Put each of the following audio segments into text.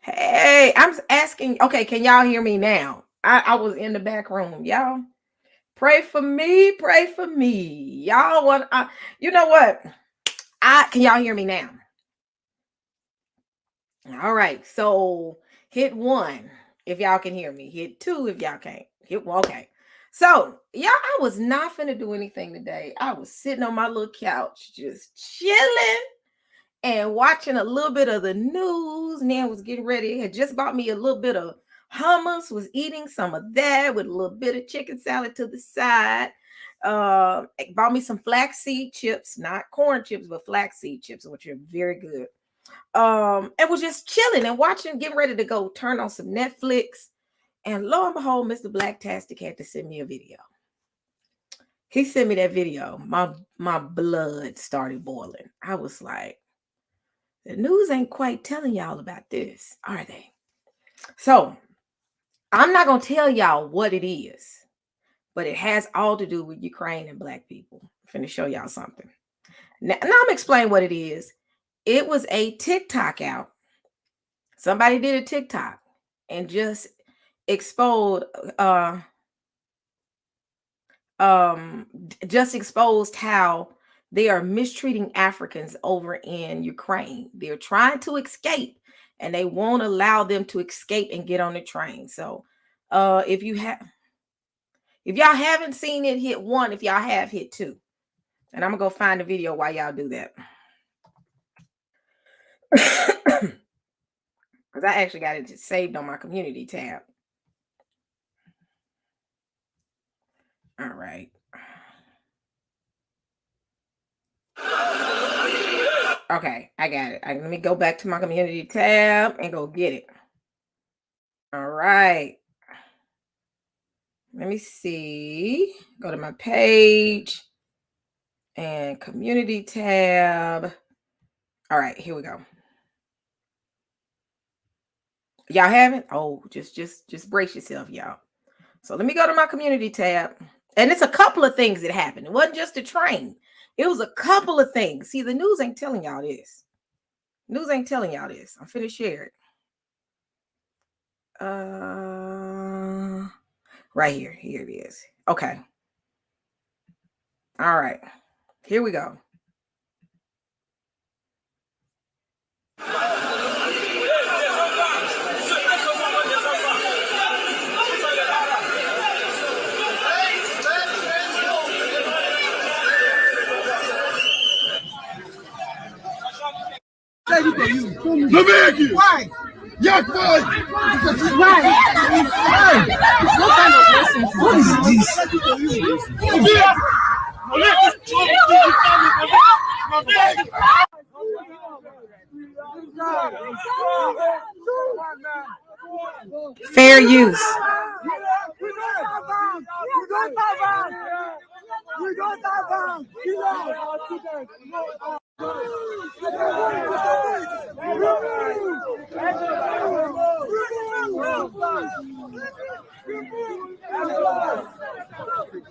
Hey, I'm asking. Okay, can y'all hear me now? I was in the back room. Y'all pray for me. Pray for me. Y'all want? You know what? I can y'all hear me now? All right. So hit one if y'all can hear me. Hit two if y'all can't. Hit one. Okay. So y'all, I was not finna do anything today. I was sitting on my little couch, just chilling and watching a little bit of the news. Nan was getting ready, had just bought me a little bit of hummus, was eating some of that with a little bit of chicken salad to the side. Bought me some flaxseed chips, not corn chips, but flaxseed chips, which are very good. And was just chilling and watching, getting ready to go turn on some Netflix. And lo and behold, Mr. Blacktastic had to send me a video. He sent me that video. My blood started boiling. I was like, the news ain't quite telling y'all about this, are they? So I'm not gonna tell y'all what it is, but it has all to do with Ukraine and black people. I'm finna show y'all something. Now I'm gonna explain what it is. It was a TikTok out. Somebody did a TikTok and just exposed just exposed how they are mistreating Africans over in Ukraine. They're trying to escape and they won't allow them to escape and get on the train. So if y'all haven't seen it, hit one. If y'all have, hit two. And I'm gonna go find the video while y'all do that. Because I actually got it saved on my community tab. All right. Okay, I got it. Let me go back to my community tab and go get it. All right. Let me see. Go to my page and community tab. All right, here we go. Y'all haven't? Oh, just brace yourself, y'all. So let me go to my community tab. And it's a couple of things that happened. It wasn't just a train. It was a couple of things. See, the news ain't telling y'all this. News ain't telling y'all this. I'm finna share it. Right here. Here it is. Okay. All right. Here we go. Why? Yes, boy. Why? What kind of blessings? What is this? Fair use. We don't have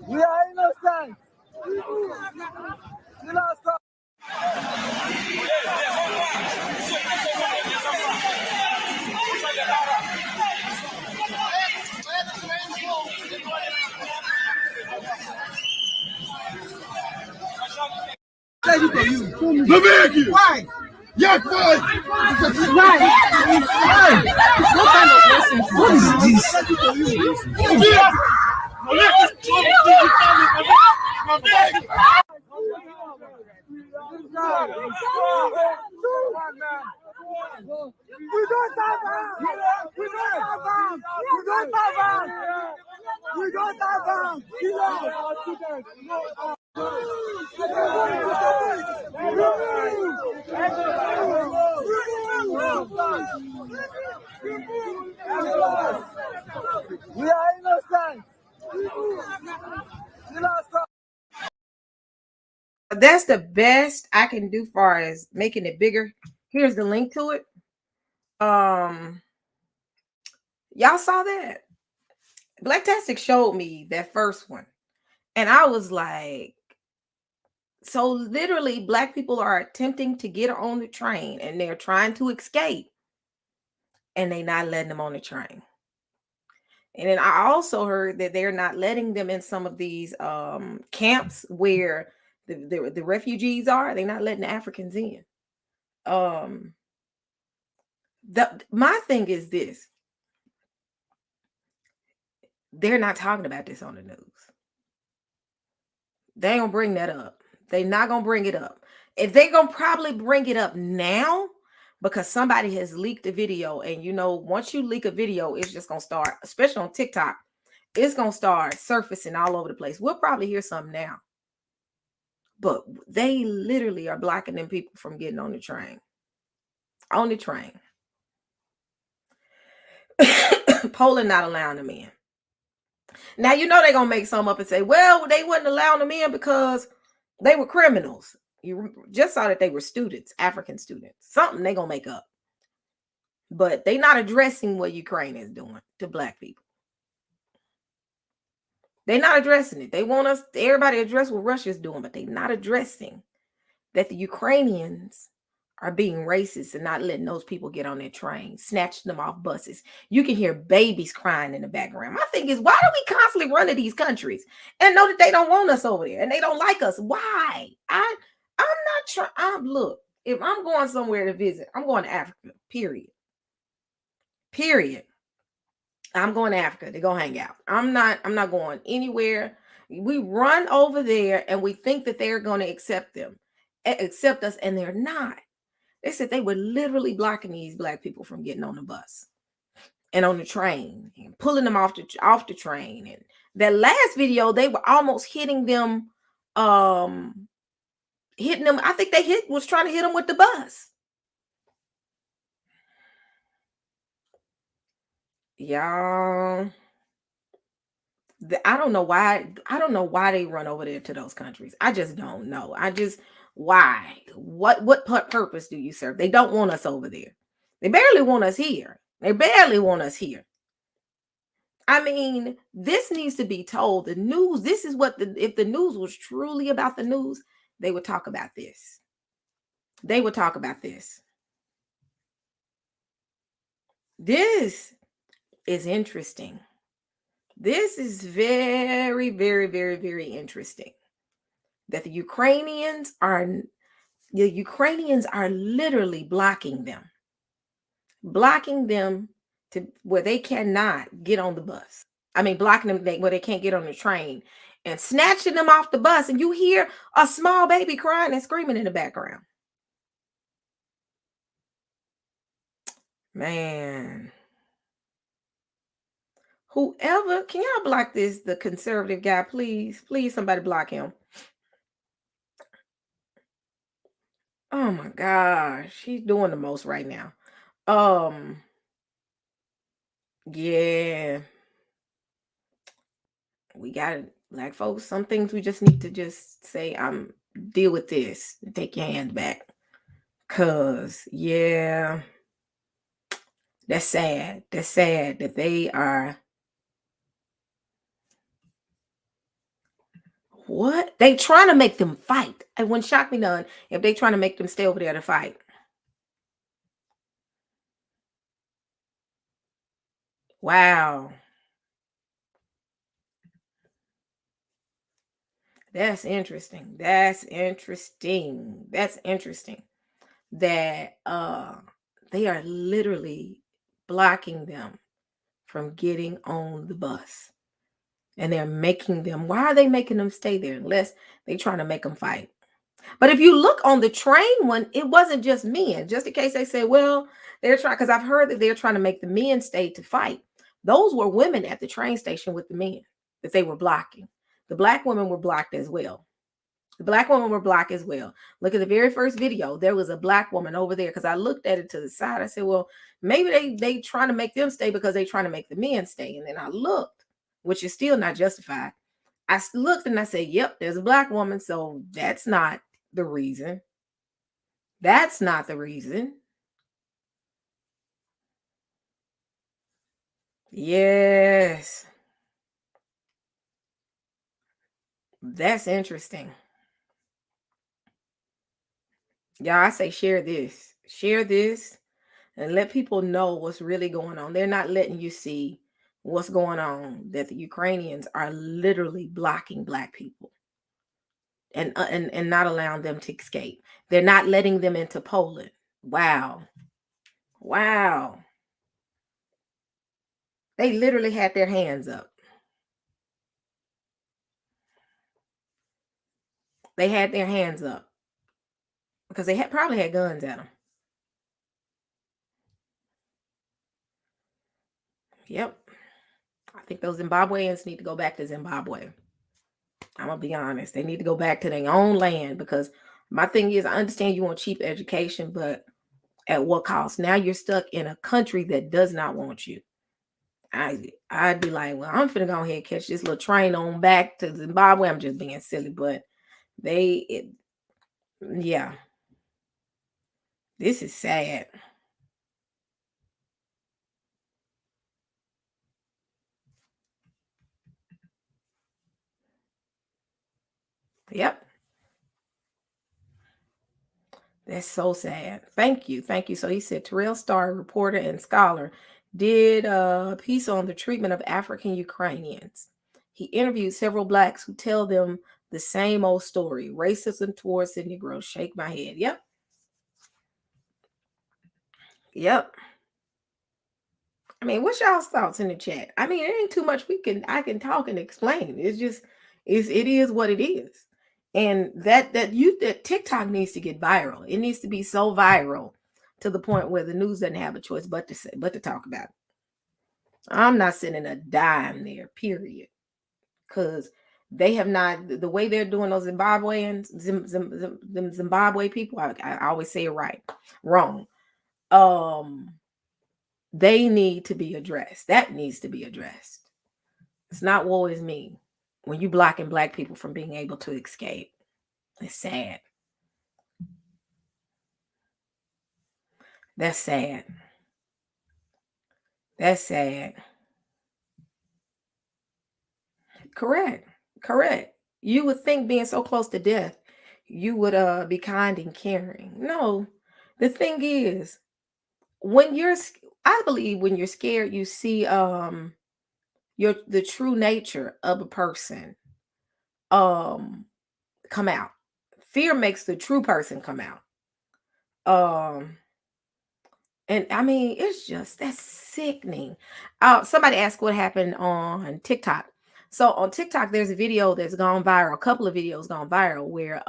we are innocent. Why? Yes, boy. Why? What kind of blessings? What is this? We don't have arms. We don't have arms. We don't have arms. We don't have arms. We are innocent. That's the best I can do far as making it bigger. Here's the link to it. Y'all saw that? Blacktastic showed me that first one. And I was like, so literally black people are attempting to get on the train and they're trying to escape. and they not letting them on the train. And then I also heard that they're not letting them in some of these camps where the refugees are. They're not letting the Africans in. Um, my thing is this: they're not talking about this on the news. They ain't gonna bring that up. They not gonna bring it up. If they gonna probably bring it up now because somebody has leaked a video, and once you leak a video, it's just gonna start, especially on TikTok, it's gonna start surfacing all over the place. We'll probably hear something now. But they literally are blocking them people from getting on the train. On the train. Poland not allowing them in. Now they're gonna make some up and say, well, they wouldn't allow them in because they were criminals. You just saw that they were students, African students. Something they gonna make up. But they not addressing what Ukraine is doing to Black people. They're not addressing it. They want everybody to address what Russia's doing, but they're not addressing that the Ukrainians are being racist and not letting those people get on their train, snatching them off buses. You can hear babies crying in the background. My thing is, why do we constantly run to these countries and know that they don't want us over there and they don't like us? Why? I'm not trying. Look, if I'm going somewhere to visit, I'm going to Africa, period. I'm going to Africa to go hang out. I'm not going anywhere. We run over there and we think that they're going to accept us, and they're not. They said they were literally blocking these Black people from getting on the bus and on the train and pulling them off the train. And that last video, they were almost hitting them. I think they was trying to hit them with the bus. Y'all, I don't know why. I don't know why they run over there to those countries. I just don't know. Why? What purpose do you serve? They don't want us over there. They barely want us here. I mean, this needs to be told. The news, this is what if the news was truly about the news, they would talk about this. This is interesting. This is very, very, very, very interesting. That the Ukrainians are literally blocking them to where they cannot get on the bus. I mean, blocking them where they can't get on the train and snatching them off the bus. And you hear a small baby crying and screaming in the background. Man. Whoever, can y'all block the conservative guy, please? Please, somebody block him. Oh my gosh, he's doing the most right now. Yeah. We got Black folks, some things we just need to just say, deal with this. Take your hands back. Cause yeah, that's sad. That's sad that they are. What? They trying to make them fight. It wouldn't shock me none if they trying to make them stay over there to fight. Wow. That's interesting. That's interesting. That they are literally blocking them from getting on the bus. And they're making them, why are they making them stay there unless they trying to make them fight? But if you look on the train one, it wasn't just men. Just in case they say, well, they're trying, because I've heard that they're trying to make the men stay to fight. Those were women at the train station with the men that they were blocking. The Black women were blocked as well. Look at the very first video. There was a Black woman over there because I looked at it to the side. I said, well, maybe they trying to make them stay because they trying to make the men stay. And then I looked, which is still not justified. I looked and I said, yep, there's a Black woman. So that's not the reason. That's not the reason. Yes. That's interesting. Yeah, I say share this. Share this. and let people know what's really going on. They're not letting you see what's going on, that the Ukrainians are literally blocking Black people and not allowing them to escape. They're not letting them into Poland. Wow. Wow. They literally had their hands up. They had their hands up because they had probably had guns at them. Yep. I think those Zimbabweans need to go back to Zimbabwe. I'm gonna be honest. They need to go back to their own land, because my thing is, I understand you want cheap education, but at what cost? Now you're stuck in a country that does not want you. I'd be like, well, I'm finna go ahead and catch this little train on back to Zimbabwe. I'm just being silly, but yeah, this is sad. Yep. That's so sad. Thank you. So he said Terrell Starr, reporter and scholar, did a piece on the treatment of African Ukrainians. He interviewed several Blacks who tell them the same old story: racism towards the Negroes. Shake my head. Yep. Yep. I mean, what's y'all's thoughts in the chat? I mean, it ain't too much I can talk and explain. It's just it is what it is. And that TikTok needs to get viral. It needs to be so viral to the point where the news doesn't have a choice but to talk about it. I'm not sending a dime there, period. Because they have not, the way they're doing those Zimbabweans, Zimbabwe people, I always say it right, wrong. They need to be addressed. That needs to be addressed. It's not woe is me when you blocking Black people from being able to escape. It's sad. That's sad. That's sad. Correct. You would think, being so close to death, you would be kind and caring. No, the thing is, when I believe when you're scared, you see the true nature of a person come out. Fear makes the true person come out. And I mean, that's sickening. Somebody asked what happened on TikTok. So on TikTok, there's a video that's gone viral, a couple of videos gone viral where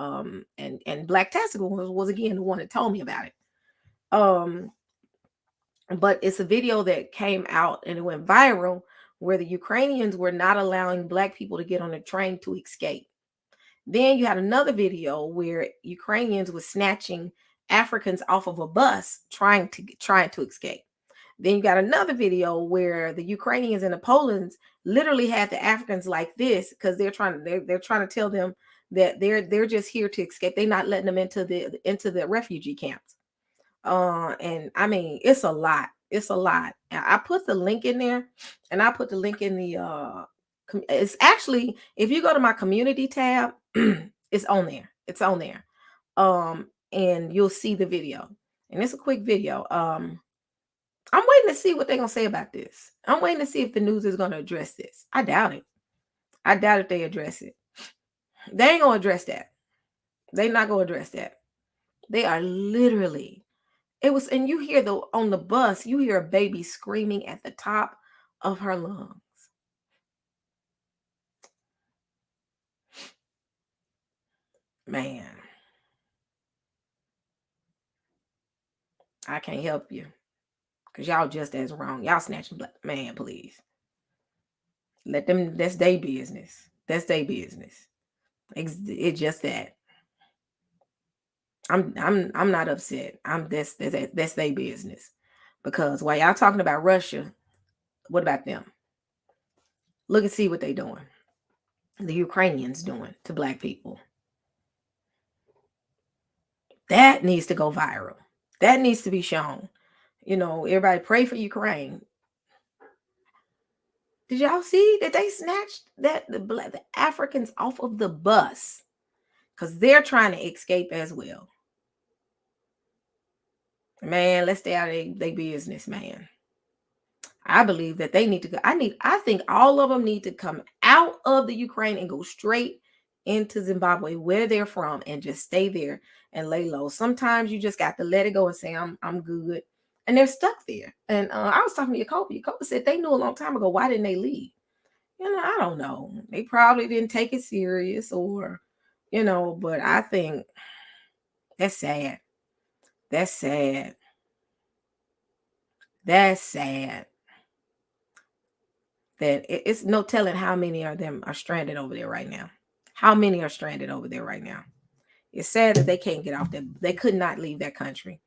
and Black Tactical was again the one that told me about it. But it's a video that came out and it went viral where the Ukrainians were not allowing Black people to get on the train to escape. Then you had another video where Ukrainians were snatching Africans off of a bus trying to escape. Then you got another video where the Ukrainians and the Poland's literally had the Africans like this because they're trying to tell them that they're just here to escape. They're not letting them into the refugee camps. And I mean, it's a lot. It's a lot. I put the link in there, and I put the link in the it's actually, if you go to my community tab, it's on there. It's on there. And you'll see the video. And it's a quick video. I'm waiting to see what they're gonna say about this. I'm waiting to see if the news is gonna address this. I doubt it. I doubt if they address it. They ain't gonna address that. They're not gonna address that. They are literally, and you hear on the bus, you hear a baby screaming at the top of her lungs. Man, I can't help you. Because y'all just as wrong. Y'all snatching Black. Man, please. Let them, that's their business. That's their business. It's just that. I'm not upset. That's their business. Because while y'all talking about Russia, what about them? Look and see what they doing. The Ukrainians doing to Black people. That needs to go viral. That needs to be shown. Everybody pray for Ukraine. Did y'all see that they snatched the Africans off of the bus? Because they're trying to escape as well. Man, let's stay out of their business, man. I believe that they need to go. I think all of them need to come out of the Ukraine and go straight into Zimbabwe, where they're from, and just stay there and lay low. Sometimes you just got to let it go and say, I'm good. And they're stuck there. And I was talking to Jacoby. Jacoby said they knew a long time ago. Why didn't they leave? I don't know. They probably didn't take it serious, or, but I think that's sad. That's sad. That's sad. That it's no telling how many of them are stranded over there right now. How many are stranded over there right now? It's sad that they can't get off that. They could not leave that country.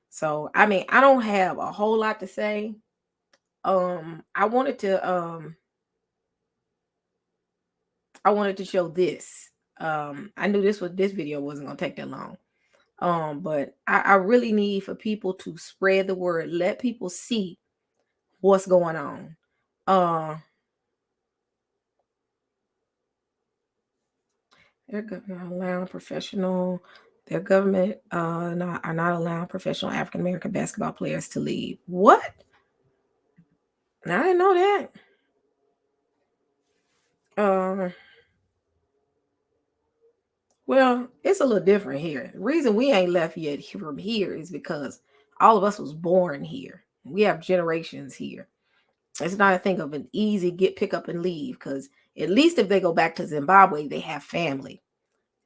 So, I mean, I don't have a whole lot to say. I wanted to show this. I knew this video wasn't gonna take that long. But I really need for people to spread the word, let people see what's going on. Their government allowing professional. Their government are not allowing professional African American basketball players to leave. What? I didn't know that. Well, it's a little different here. The reason we ain't left yet from here is because all of us was born here. We have generations here. It's not a thing of an easy pick up and leave, because at least if they go back to Zimbabwe, they have family.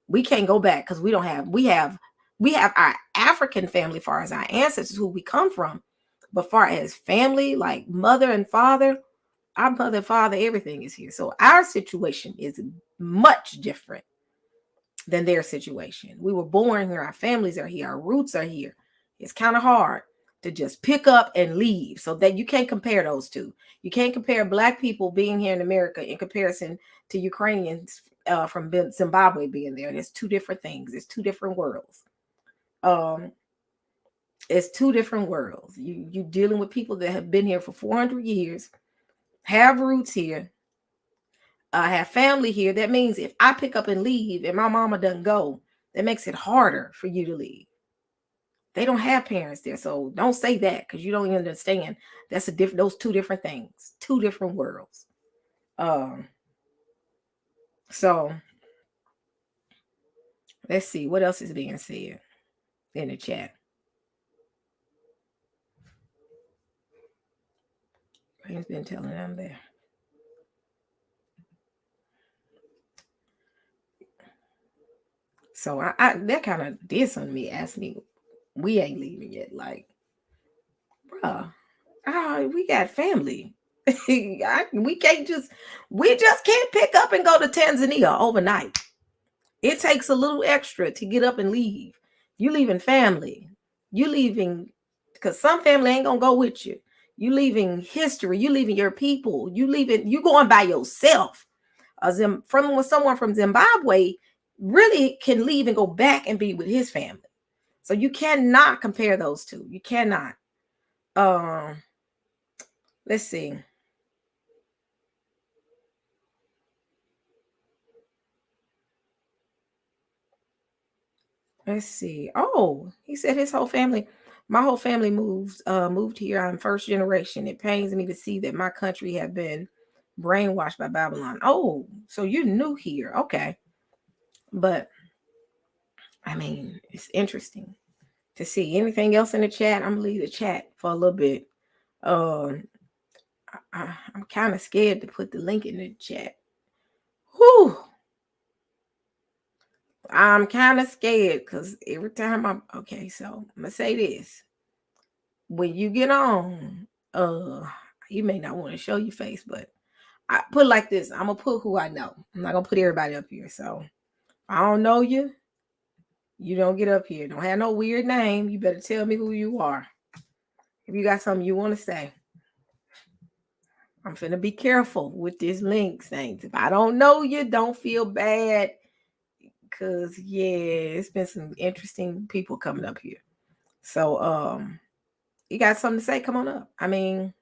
We can't go back because we have our African family, far as our ancestors who we come from. But far as family, like mother and father, our mother and father, everything is here. So our situation is much different than their situation. We were born here, our families are here, our roots are here. It's kind of hard to just pick up and leave. So that you can't compare those two. You can't compare Black people being here in America in comparison to Ukrainians from Zimbabwe being there. There's two different things. It's two different worlds. It's two different worlds. You dealing with people that have been here for 400 years, have roots here, have family here. That means if I pick up and leave and my mama doesn't go, that makes it harder for you to leave. They don't have parents there, so don't say that, because you don't understand. That's those two different things, two different worlds. So let's see what else is being said in the chat. He's been telling them there. So I that kind of did something to me. Asked me, we ain't leaving yet. Like, bruh, we got family. we just can't pick up and go to Tanzania overnight. It takes a little extra to get up and leave. You leaving family. You leaving, because some family ain't gonna go with you. You leaving history. You leaving your people. You going by yourself. Someone from Zimbabwe really can leave and go back and be with his family. So you cannot compare those two. You cannot. Let's see. Let's see. Oh, he said his whole family, my whole family moved here. I'm first generation. It pains me to see that my country have been brainwashed by Babylon. Oh, so you're new here. Okay. But I mean, it's interesting to see. Anything else in the chat? I'm gonna leave the chat for a little bit. I'm kind of scared to put the link in the chat. Whew. I'm kind of scared because every time so I'm gonna say this. When you get on, you may not want to show your face, but I put it like this. I'm gonna put who I know. I'm not gonna put everybody up here. So I don't know you. You don't get up here. Don't have no weird name. You better tell me who you are. If you got something you want to say. I'm finna be careful with this link, Saints. If I don't know you, don't feel bad. Because, yeah, it's been some interesting people coming up here. So, you got something to say? Come on up. I mean,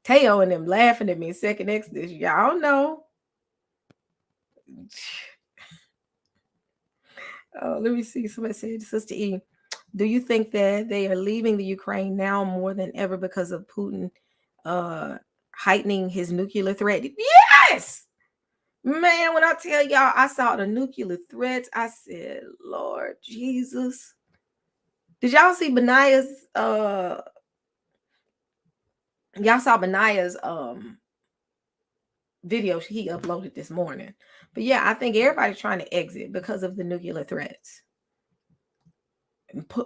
Teo and them laughing at me in Second Exodus. Y'all know. Let me see. Somebody said, Sister E, Do you think that they are leaving the Ukraine now more than ever because of Putin uh heightening his nuclear threat? Yes! Man, when I tell y'all I saw the nuclear threats, I said, Lord Jesus. Did y'all see Benaya's y'all saw Benaya's video he uploaded this morning? But yeah, I think everybody's trying to exit because of the nuclear threats.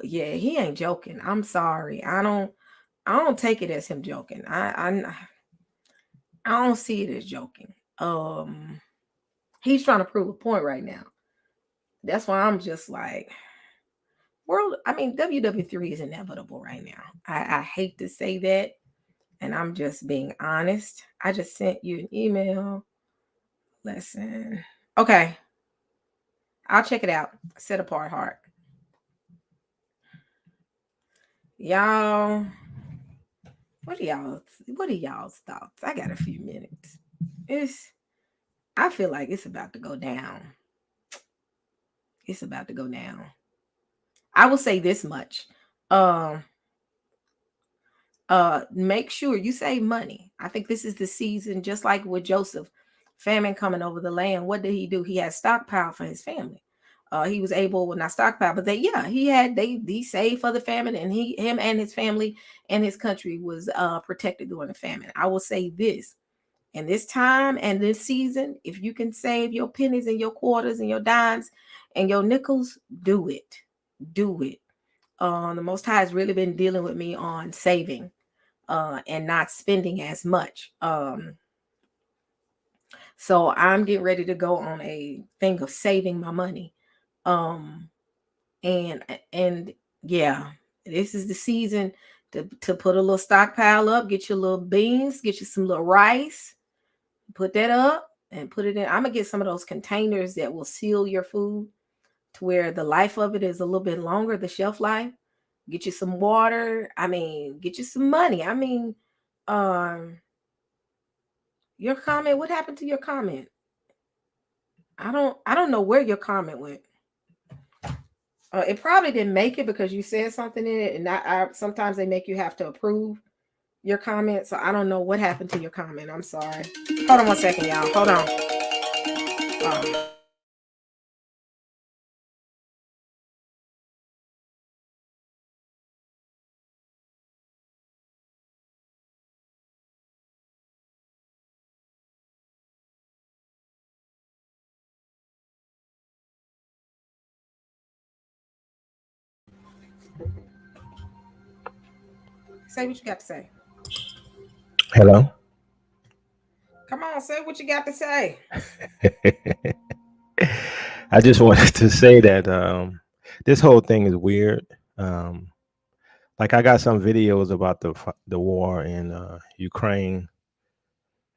Yeah, he ain't joking. I'm sorry. I don't take it as him joking. I don't see it as joking. He's trying to prove a point right now. That's why I'm just like, world. I mean, WW3 is inevitable right now. I hate to say that, and I'm just being honest. I just sent you an email. Listen, okay, I'll check it out. Set apart heart, y'all. What are y'all's thoughts? I got a few minutes. It's I feel like it's about to go down. It's about to go down. I will say this much. Um make sure you save money. I think this is the season, just like with Joseph, famine coming over the land. What did he do? He had stockpile for his family. He was able, well, not stockpile, but he saved for the famine, and him and his family and his country was protected during the famine. I will say this. And this time and this season, if you can save your pennies and your quarters and your dimes and your nickels, do it. Do it. The Most High has really been dealing with me on saving and not spending as much. So I'm getting ready to go on a thing of saving my money. Um, and and yeah, this is the season to put a little stockpile up, get your little beans, get you some little rice, put that up and put it in. I'm gonna get some of those containers that will seal your food to where the life of it is a little bit longer, the shelf life. Get you some water. I mean, get you some money. I mean, um, your comment. What happened to your comment? I don't know where your comment went. It probably didn't make it because you said something in it, and sometimes they make you have to approve your comment. So I don't know what happened to your comment. I'm sorry. Hold on one second, y'all. Hold on. Say what you got to say. Hello. Come on, say what you got to say. I just wanted to say that this whole thing is weird. Um, like I got some videos about the war in Ukraine,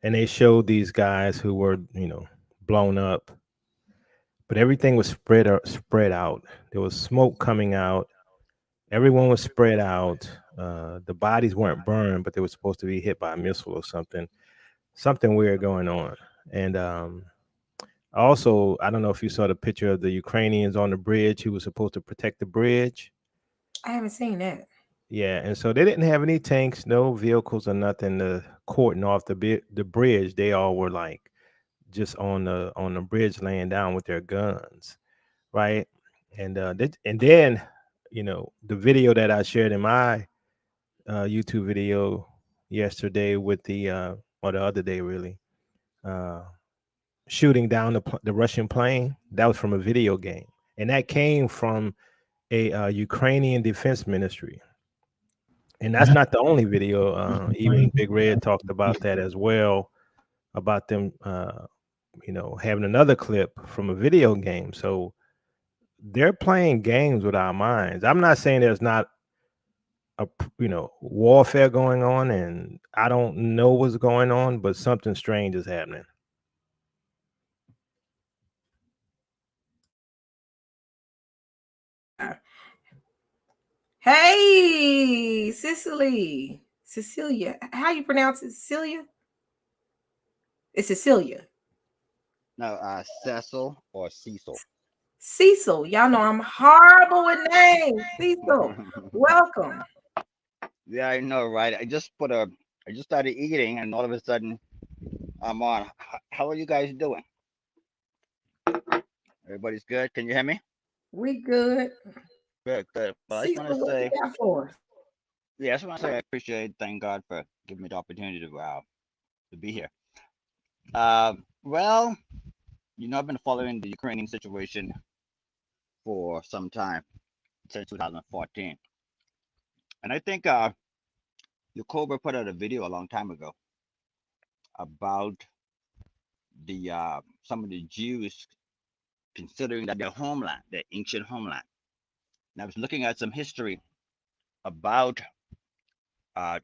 and they showed these guys who were blown up, but everything was spread out. There was smoke coming out. Everyone was spread out. The bodies weren't burned, but they were supposed to be hit by a missile or something. Something weird going on, and also, I don't know if you saw the picture of the Ukrainians on the bridge who was supposed to protect the bridge. I haven't seen that. Yeah, and so they didn't have any tanks, no vehicles or nothing to cordon off the bridge. They all were like just on the bridge laying down with their guns, right? And then the video that I shared in my YouTube video yesterday with or the other day really, uh, shooting down the Russian plane, that was from a video game, and that came from a Ukrainian defense ministry. And that's not the only video. Even Big Red talked about that as well, about them, having another clip from a video game. So they're playing games with our minds. I'm not saying there's not warfare going on, and I don't know what's going on, but something strange is happening. Hey, Cecilia. How you pronounce it? Cecilia? It's Cecilia. No, Cecil or Cecil. Cecil. Y'all know I'm horrible with names. Cecil, welcome. Yeah, I know, right? I just started eating, and all of a sudden I'm on. How are you guys doing? Everybody's good. Can you hear me? We good. Good, good. Well, I just want to Cecil, what you say, got for us? yeah, I just want to say I appreciate, thank God for giving me the opportunity to be here. Well, I've been following the Ukrainian situation for some time since 2014, and I think Yakoba put out a video a long time ago about the some of the Jews considering that their homeland, their ancient homeland. And I was looking at some history about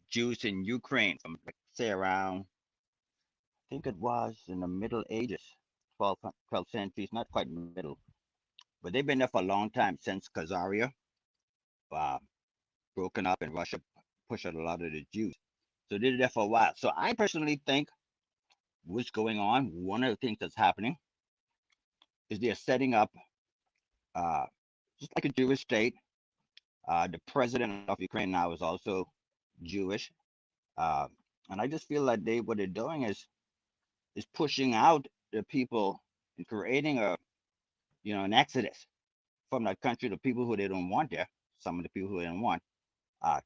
Jews in Ukraine from, like, say, around, I think it was in the Middle Ages, 12th centuries, not quite middle, but they've been there for a long time since Khazaria uh, broken up and Russia pushed out a lot of the Jews. So they're there for a while. So I personally think what's going on, one of the things that's happening is they're setting up uh, just like a Jewish state. The president of Ukraine now is also Jewish. Uh, and I just feel like what they're doing is pushing out the people and creating an exodus from that country, the people who they don't want there, some of the people who they don't want,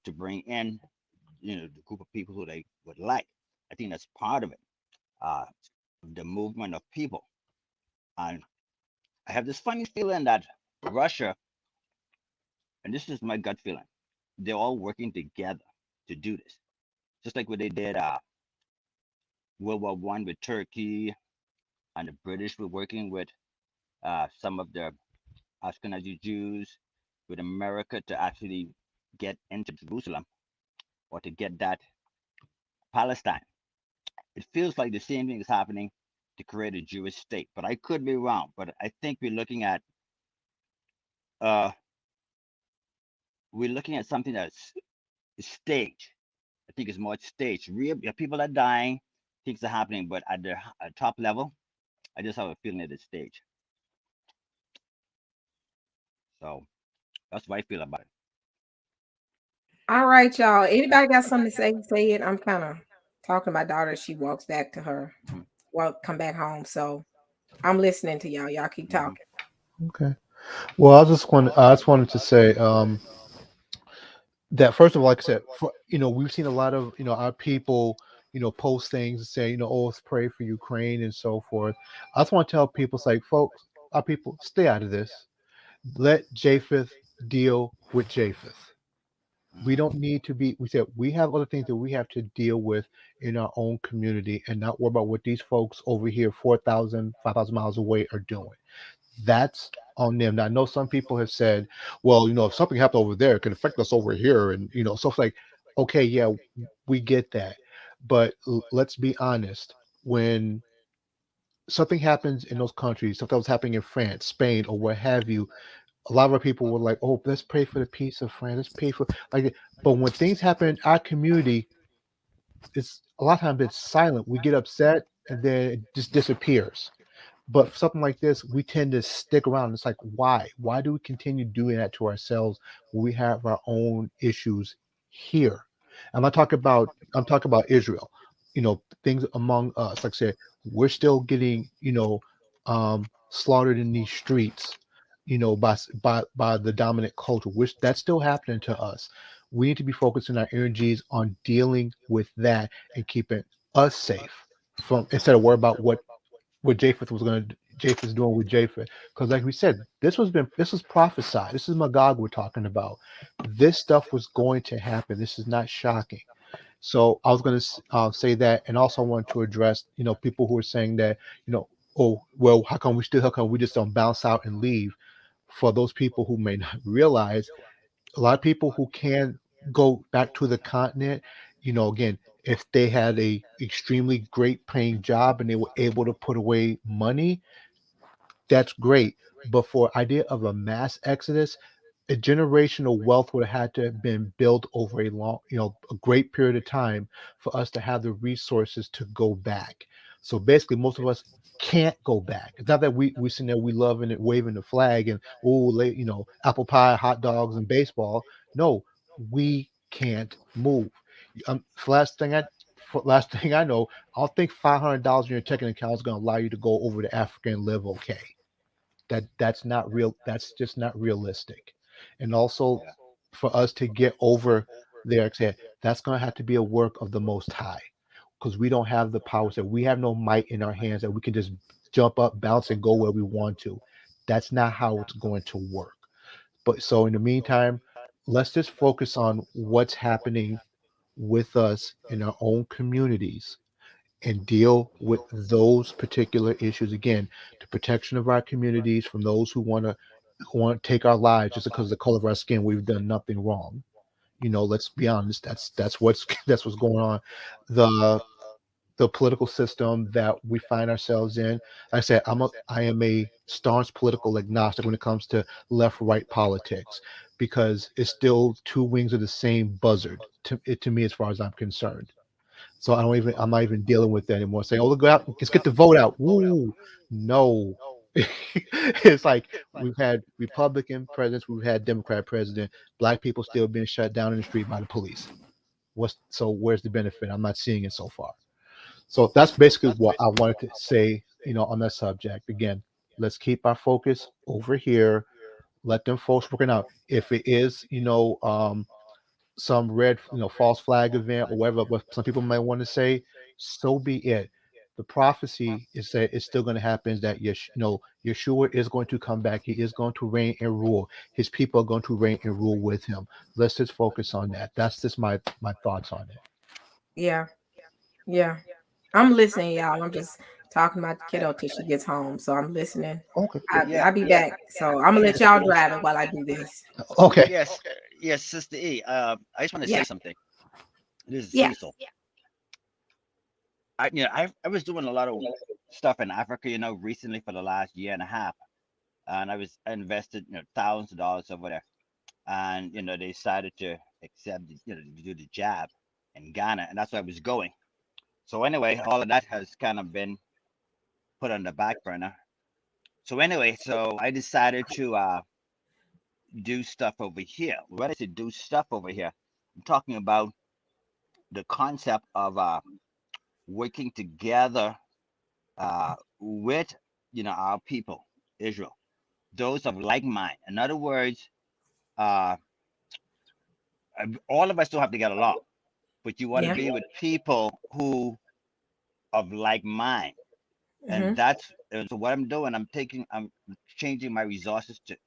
to bring in, the group of people who they would like. I think that's part of it, uh, the movement of people. And I have this funny feeling that Russia, and this is my gut feeling, they're all working together to do this, just like what they did World War I with Turkey, and the British were working with some of the Ashkenazi Jews with America to actually get into Jerusalem or to get that Palestine. It feels like the same thing is happening to create a Jewish state, but I could be wrong. But I think uh, we're looking at something that's staged. I think it's more staged. Real people are dying, things are happening, but at the top level, I just have a feeling that it's staged. So that's what I feel about it. All right, y'all. Anybody got something to say? Say it. I'm kind of talking to my daughter. She walks back to her, Mhm, well, come back home. So I'm listening to y'all. Y'all keep mhm, talking. Okay. Well, I just wanted to say that first of all, like I said, we've seen a lot of our people post things and say oh, let's pray for Ukraine and so forth. I just want to tell people, it's like, folks, our people, stay out of this. Let Japheth deal with Japheth. We mhm. don't need to be. We said we have other things that we have to deal with in our own community and not worry about what these folks over here 4,000, 5,000 miles away are doing. That's on them. Now, I know some people have said, well, if something happened over there, it can affect us over here. And, so it's like, okay, yeah, we get that. But let's be honest. When something happens in those countries, something was happening in France, Spain, or what have you, a lot of our people were like, oh, let's pray for the peace of France. Let's pray for like, but when things happen in our community, it's a lot of times it's silent. We get upset and then it just disappears. But for something like this, we tend to stick around. It's like, why? Why do we continue doing that to ourselves when we have our own issues here? I'm talking about Israel. Things among us. Like I said, we're still getting, slaughtered in these streets, by the dominant culture, which that's still happening to us. We need to be focusing our energies on dealing with that and keeping us safe from instead of worry about what Japheth is doing with Japheth. Because like we said, this was prophesied. This is Magog we're talking about. This stuff was going to happen. This is not shocking. So I was going to say that, and also I want to address people who are saying that oh well, how come we just don't bounce out and leave? For those people who may not realize, a lot of people who can go back to the continent, again, if they had a extremely great paying job and they were able to put away money, that's great. But for idea of a mass exodus, a generational wealth would have had to have been built over a long, a great period of time for us to have the resources to go back. So basically, most of us can't go back. It's not that we sitting there we loving it, waving the flag, and apple pie, hot dogs, and baseball. No, we can't move. Um, last thing I last thing I know, I don't think $500 in your checking account is going to allow you to go over to Africa and live okay. That's not real. That's just not realistic. And also, Yeah. for us to get over there, like I said, that's going to have to be a work of the Most High, because we don't have the power. So we have no might in our hands that we can just jump up, bounce, and go where we want to. That's not how it's going to work. But so in the meantime, let's just focus on what's happening with us in our own communities and deal with those particular issues, again, the protection of our communities from those who want to take our lives just because of the color of our skin. We've done nothing wrong. Let's be honest. That's what's that's what's going on. The political system that we find ourselves in. Like I said, I am a staunch political agnostic when it comes to left right politics, because it's still two wings of the same buzzard to me, as far as I'm concerned. So I'm not even dealing with that anymore. Say, oh, look out, let's get the vote out. Woo. No. It's like we've had Republican presidents, we've had Democrat president, black people still being shut down in the street by the police. Where's the benefit? I'm not seeing it so far. So that's basically what I wanted to say, on that subject. Again, let's keep our focus over here. Let them folks working out. If it is, some red, false flag event or whatever, what some people might want to say, so be it. The prophecy is that it's still going to happen. Is that Yeshua is going to come back. He is going to reign and rule. His people are going to reign and rule with him. Let's just focus on that. That's just my thoughts on it. Yeah, yeah. I'm listening, y'all. I'm just talking about the kiddo till she gets home, so I'm listening. Okay. Yeah. I'll be back. So I'm gonna let Yes. y'all drive it while I do this. Okay. Yes. Yes, Sister E. I just want to Yeah, say something. This is yeah, Cecil. I was doing a lot of stuff in Africa, recently for the last year and a half, and I invested, thousands of dollars over there, and they decided to accept, to do the jab in Ghana, and that's where I was going. So anyway, all of that has kind of been put on the back burner. So anyway, so I decided to do stuff over here. When I say do stuff over here, I'm talking about the concept of working together with our people, Israel, those of like mind. In other words, uh, all of us don't have to get along, but you want to yeah. be with people who of like mind, and Hmm. so what I'm doing. I'm changing my resources to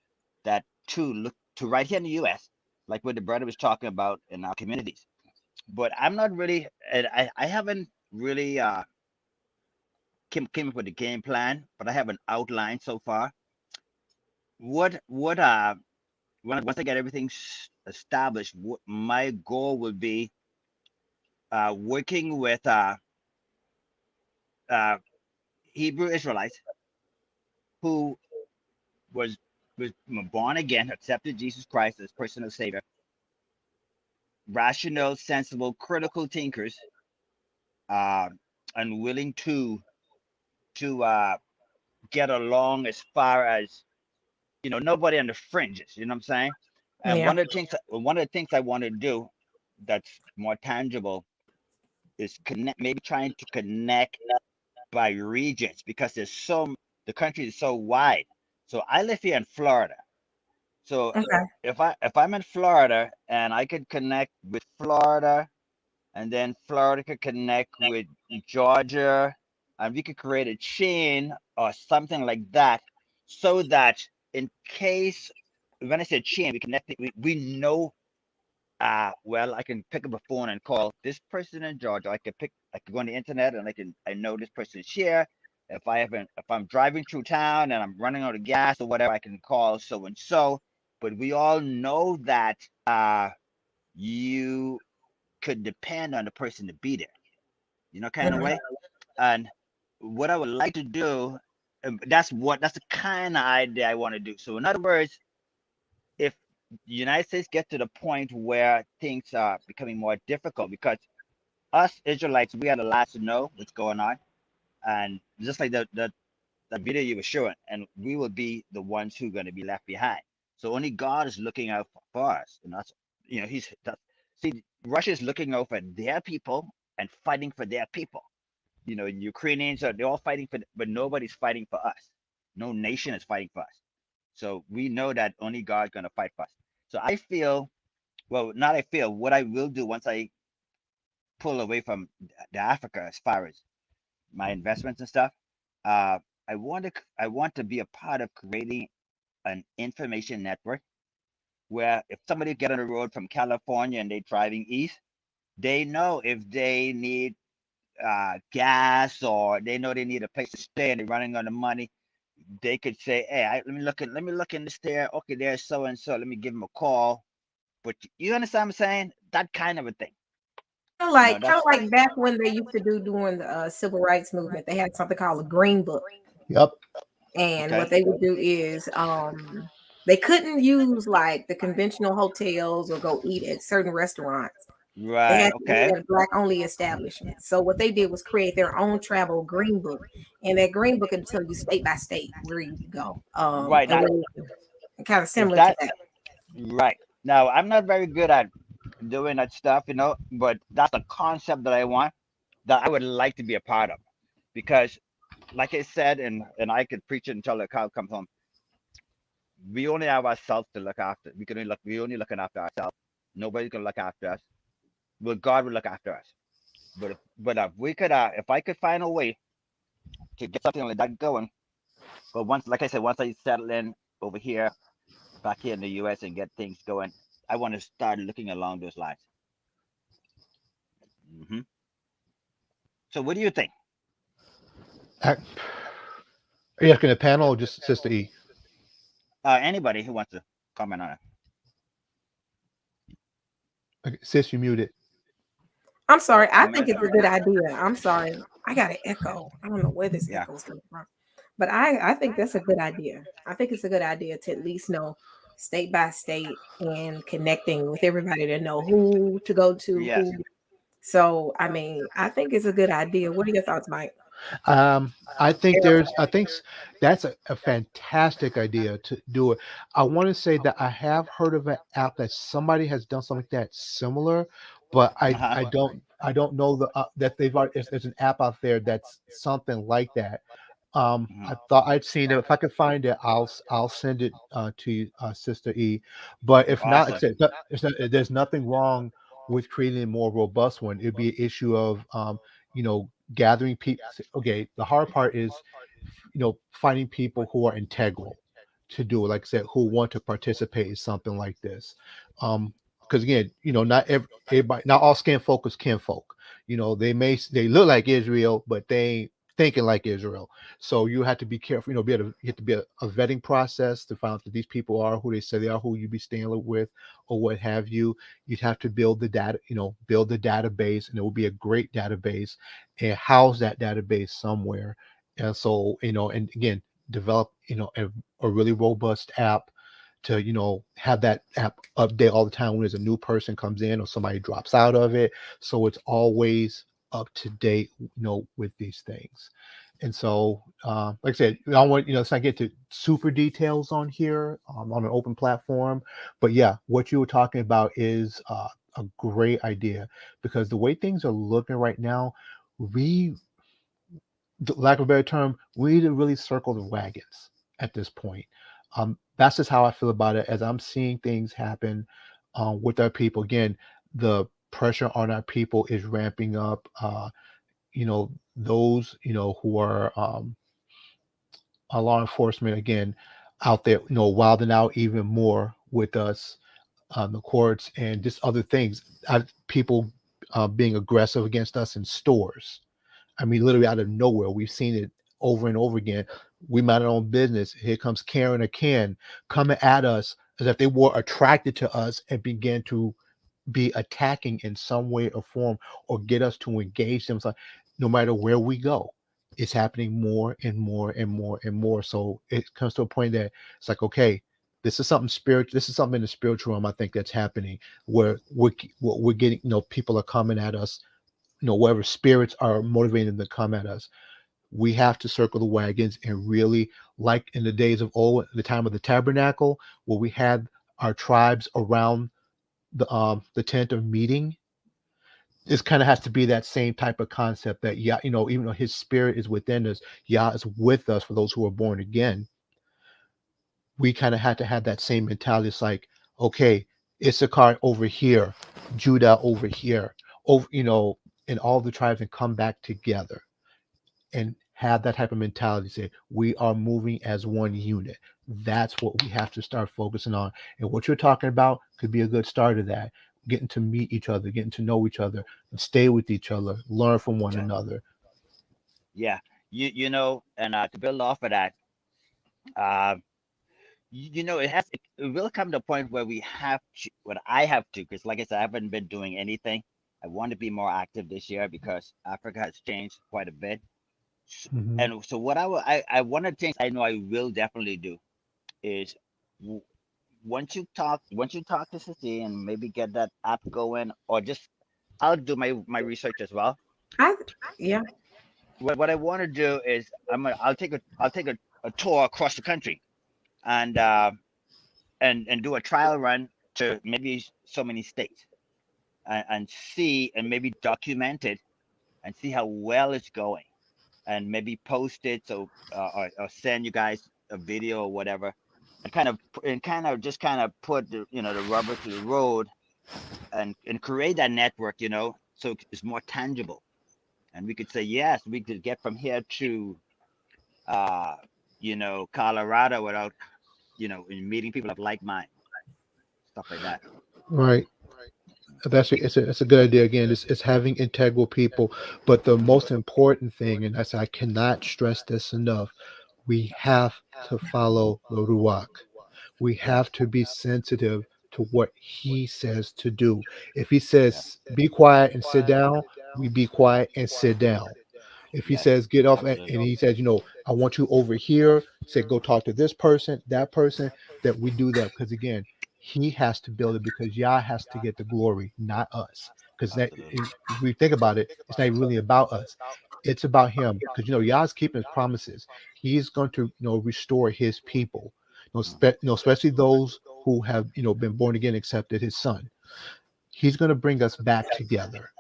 that to look to right here in the U.S. Like what the brother was talking about in our communities. But I'm not really, and I haven't really came up with a game plan, but I have an outline so far. What once I get everything established, what my goal would be working with uh, Hebrew Israelites who was was born again, accepted Jesus Christ as personal savior, rational, sensible, critical thinkers, uh, and willing to get along as far as nobody on the fringes. You know what I'm saying? And Yeah. one of the things I want to do that's more tangible is maybe trying to connect by regions because the country is so wide. So I live here in Florida. So Okay. if I'm in Florida and I could connect with Florida, and then Florida could connect with Georgia, and we could create a chain or something like that, so that in case when I say chain, we connect it, we know. Well, I can pick up a phone and call this person in Georgia. I could go on the internet and I know this person is here. If I'm driving through town and I'm running out of gas or whatever, I can call so and so. But we all know that you could depend on the person to be there, kind of Mhm. way. And what I would like to do, that's the kind of idea I want to do. So in other words, if the United States get to the point where things are becoming more difficult because us Israelites, we are the last to know what's going on. And just like the video you were showing, and we will be the ones who are going to be left behind. So only God is looking out for us. And that's, see, Russia is looking out for their people and fighting for their people. Ukrainians they're all fighting but nobody's fighting for us. No nation is fighting for us. So we know that only God's going to fight for us. So I feel, well, not I feel, what I will do once I pull away from the Africa as far as my investments and stuff, uh, I want to be a part of creating an information network where if somebody get on the road from California and they're driving east, they know if they need gas or they know they need a place to stay and they're running on the money, they could say, "Hey, let me look in this there. Okay, there's so and so. Let me give them a call." But you understand what I'm saying? That kind of a thing. Kind of That's like back when they used to do during the civil rights movement, they had something called a green book. Yep. And what okay. they would do is they couldn't use like the conventional hotels or go eat at certain restaurants. They Right. had to be Okay. at black only establishments. So what they did was create their own travel green book. And that green book would tell you state by state where you could go. Right. And Now, kind of if similar to that that. right now, I'm not very good at doing that stuff, but that's a concept that I want that I would like to be a part of because, like I said, and I could preach it until the cow comes home. We only have ourselves to look after. We only looking after ourselves. Nobody's gonna look after us. But God will look after us. If I could find a way to get something like that going, but like I said, once I settle in over here, back here in the U.S. and get things going, I want to start looking along those lines. hmm So, what do you think? Are you asking the panel or just Sister E? Anybody who wants to comment on it? Okay, sis, you muted. I'm sorry. I think Comment? it's a good idea. I'm sorry. I got an echo. I don't know where this Yeah. echo is coming from. But I think that's a good idea. I think it's a good idea to at least know state by state and connecting with everybody to know who to go to, Yes. who. So, I mean, I think it's a good idea. What are your thoughts, Mike? I think that's a fantastic idea to do it. I want to say that I have heard of an app that somebody has done something like that similar, but I Uh-huh. I don't know that they've already, there's an app out there that's something like that. hmm I thought I'd seen it. If I could find it, I'll send it to you, Sister E. But if not, Awesome. like I said, there's nothing wrong with creating a more robust one. It'd be an issue of gathering people. Okay, the hard part is finding people who are integral to do it. Like I said, who want to participate in something like this. Because again, not everybody, not all skin folk is kinfolk. They look like Israel, but they ain't thinking like Israel. So you have to be careful. You have to be a vetting process to find out that these people are who they say they are, who you be staying with, or what have you. You'd have to build the data, build the database, and it will be a great database, and house that database somewhere. And so, and again, develop, a really robust app to, have that app update all the time when there's a new person comes in or somebody drops out of it. So it's always up to date, with these things. And so, like I said, I don't want, let's not get to super details on here, on an open platform. But yeah, what you were talking about is a great idea, because the way things are looking right now, we lack of a better term, we need to really circle the wagons at this point. That's just how I feel about it. As I'm seeing things happen with our people, again, the pressure on our people is ramping up. Those who are law enforcement, again, out there, wilding out even more with us, the courts, and just other things. People being aggressive against us in stores. I mean, literally out of nowhere, we've seen it over and over again. We mind our own business. Here comes Karen or Ken coming at us as if they were attracted to us and began to be attacking in some way or form, or get us to engage them. So no matter where we go, it's happening more and more and more and more. So it comes to a point that it's like, okay, This is something spiritual. This is something in the spiritual realm. I think that's happening where we're getting. People are coming at us. Whatever spirits are motivating them to come at us. We have to circle the wagons and really, like in the days of old, the time of the tabernacle, where we had our tribes around the tent of meeting. This kind of has to be that same type of concept that, yeah, even though his spirit is within us, Yah is with us for those who are born again. We kind of had to have that same mentality. It's like, okay, Issachar over here, Judah over here, over, and all the tribes, and come back together and have that type of mentality. Say we are moving as one unit. That's what we have to start focusing on. And what you're talking about could be a good start of that. Getting to meet each other, getting to know each other, and stay with each other, learn from one another. Yeah. And to build off of that, uh, it will come to a point where we have to, what I have to, because like I said, I haven't been doing anything. I want to be more active this year because Africa has changed quite a bit. Hmm. And so what I one of the things I know I will definitely do is, w- once you talk to Sissy and maybe get that app going, or just I'll do my research as well. I yeah. What I want to do is I'll take a tour across the country, and and do a trial run to maybe so many states, and see, and maybe document it and see how well it's going, and maybe post it, so or send you guys a video or whatever, and just kind of put the rubber to the road, and create that network, so it's more tangible, and we could say yes, we could get from here to uh Colorado without meeting people of like mind, stuff like that. Right. It's a good idea. Again, it's having integral people, but the most important thing, and I cannot stress this enough, we have to follow the ruach. We Yes. have to be sensitive to what he says to do. If he Yeah. says be quiet and sit down, we be quiet and sit down. If he Yes. says get off and Absolutely. he says, I want you over here, say go talk to this person, that person, that we do that. Because again, he has to build it because Yah has to get the glory, not us. Because that Absolutely. if we think about it, it's not really about us. It's about him. Because Yah's keeping his promises. He's going to restore his people. Hmm. Especially those who have been born again, accepted his son. He's going to bring us back together.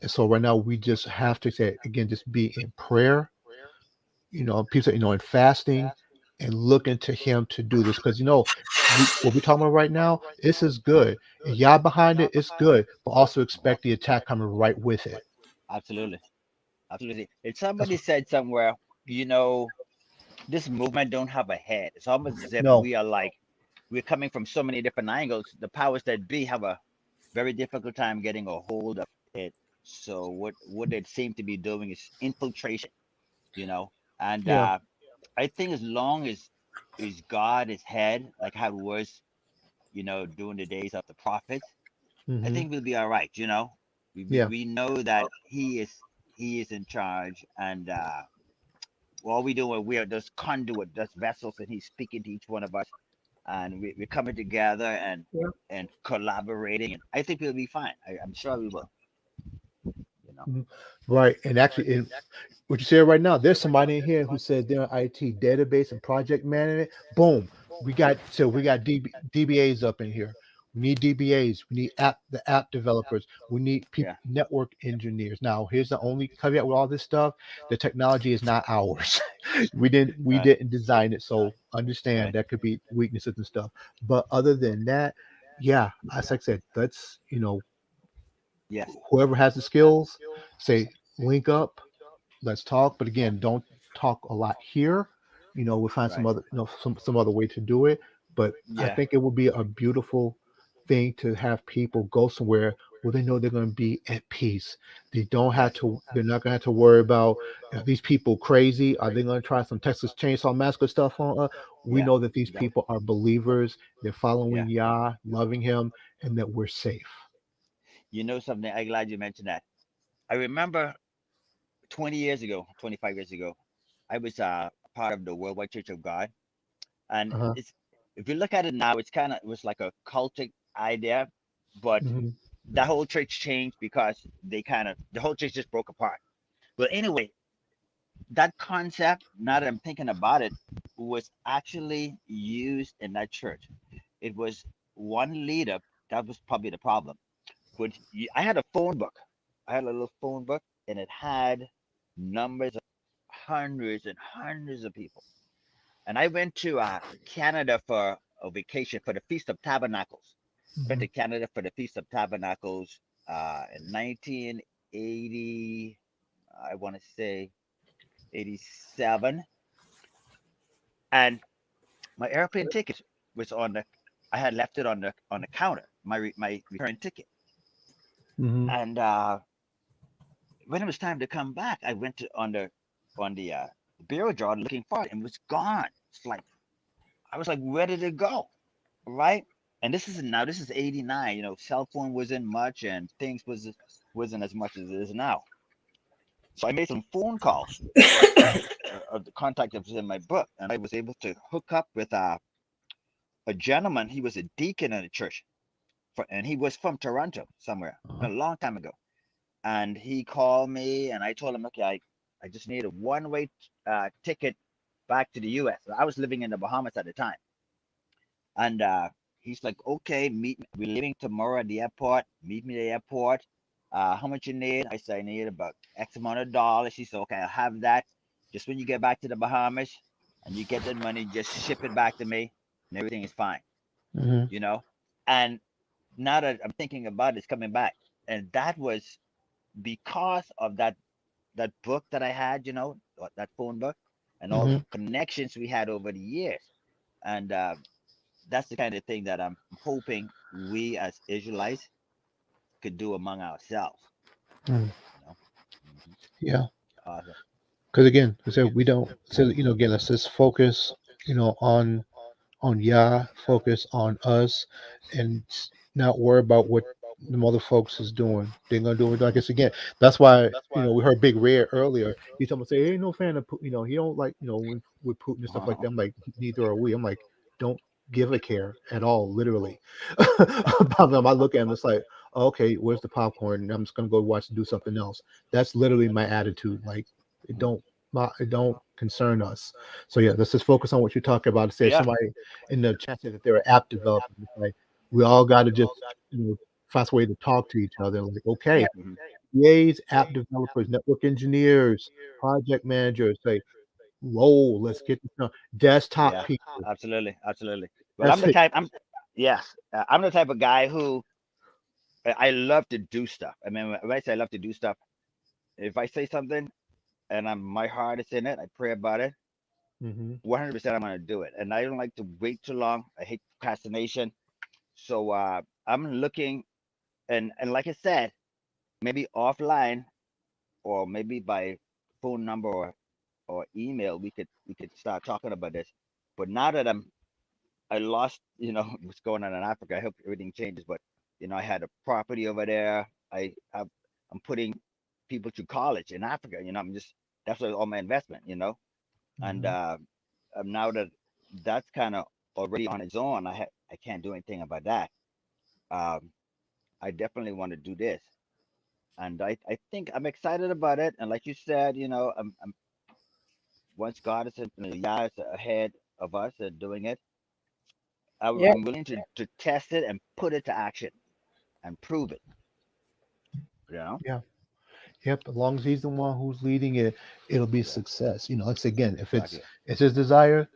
And so right now we just have to say again, just be in prayer, people say, in fasting and looking to him to do this. Because what we're talking about right now, this is good. And Yah behind it, it's good, but also expect the attack coming right with it. Absolutely. Absolutely. And That's somebody said somewhere, you know, this movement don't have a head. It's almost as if no, we're coming from so many different angles. The powers that be have a very difficult time getting a hold of it. So what they seem to be doing is infiltration, you know. And yeah. I think as long as is God is head, like how it was, during the days of the prophets, I Hmm. think we'll be all right. Yeah. We know that he is in charge, and all we do is we are just conduit, just vessels, and he's speaking to each one of us, and we're coming together Yeah. and collaborating, and I think we'll be fine. I'm sure we will. You know. Mhm. Right. And actually, what you said right now, there's somebody in here who says they're in IT database and project management. Boom. We got DBAs up in here. We need DBAs. We need the app developers. We need people, Yeah. network engineers. Now, here's the only caveat with all this stuff: the technology is not ours. We Right. didn't design it, so understand Right. that could be weaknesses and stuff. But other than that, yeah, as I said, let's Yes. whoever has the skills, say link up, let's talk. But again, don't talk a lot here. We'll find some Right. other, some other way to do it. But I Yeah. think it would be a beautiful thing to have people go somewhere where they know they're going to be at peace. Yes. They're not going to have to worry about these people crazy. Are they going to try some Texas Chainsaw Massacre stuff on us? We Yeah. know that these Exactly. people are believers. They're following Yeah. Yah, loving Him, and that we're safe. You know something? I'm glad you mentioned that. I remember 20 years ago, 25 years ago, I was a part of the Worldwide Church of God, and Uh huh. if you look at it now, it was like a cultic idea, but Hmm. that whole church changed because the whole church just broke apart. But anyway, that concept, now that I'm thinking about it, was actually used in that church. It was one leader that was probably the problem. But I had a phone book. I had a little phone book, and it had numbers of hundreds and hundreds of people. And I went to Canada for a vacation for the Feast of Tabernacles. Went Hmm. to Canada for the Feast of Tabernacles in 1980. I want to say 87, and my airplane ticket was on the. I had left it on the counter. My return ticket, Hmm. and when it was time to come back, I went to on the bureau drawer looking for it, and it was gone. It's like I was like, where did it go? Right? And this is 89. You know, cell phone wasn't much, and things wasn't as much as it is now. So I made some phone calls of the contact that was in my book, and I was able to hook up with a gentleman. He was a deacon in a church, and he was from Toronto somewhere Uh-huh. a long time ago. And he called me, and I told him, okay, I just need a one-way ticket back to the U.S. I was living in the Bahamas at the time, and he's like, okay, we're leaving tomorrow at the airport. Meet me at the airport. How much you need? I said I need about X amount of dollars. He said, okay, I'll have that. Just when you get back to the Bahamas and you get that money, just ship it back to me, and everything is fine. Hmm. You know. And now that I'm thinking about it, it's coming back, and that was because of that book that I had, that phone book, and all the Hmm. connections we had over the years. And that's the kind of thing that I'm hoping we as Israelites could do among ourselves. Hmm. You know. Hmm. Yeah. Awesome. Because again, I said we don't. So again, let's just focus, on Yah, focus on us, and not worry about what the other folks is doing. They're gonna do it. I guess again, that's why we heard Big Red earlier. He told me say, "Ain't no fan of He don't like with Putin and stuff like that." I'm like, neither are we. I'm like, don't give a care at all, literally. About them, I look at him, it's like, okay, where's the popcorn? And I'm just gonna go watch and do something else. That's literally my attitude. Like, it don't, it don't concern us. So yeah, let's just focus on what you're talking about. It says Yeah. somebody in the chat said that they're app developers. It's like we all got to just find a way to talk to each other. Like, okay, Yeah. Hmm. PAs, app developers, network engineers, project managers. Say, roll. Let's get desktop Yeah. people. Absolutely. Absolutely. Well, That's it. yes, I'm the type of guy who I love to do stuff. I mean, when I say I love to do stuff, if I say something and my heart is in it, I pray about it. Hmm. 100% I'm gonna do it, and I don't like to wait too long. I hate procrastination. So I'm looking, and like I said, maybe offline or maybe by phone number or email, we could start talking about this. But now that I lost, what's going on in Africa. I hope everything changes. But I had a property over there. I'm putting people to college in Africa. That's where all my investment. And Hmm. now that that's kind of already on its own, I can't do anything about that. Um, I definitely want to do this, and I think I'm excited about it. And like you said, I'm once God is Yah is ahead of us and doing it, Yep. I'm willing to test it and put it to action and prove it. You know, Yeah. Yep. As long as he's the one who's leading it, it'll be yeah, success. Like again, if it's exactly. it's his desire,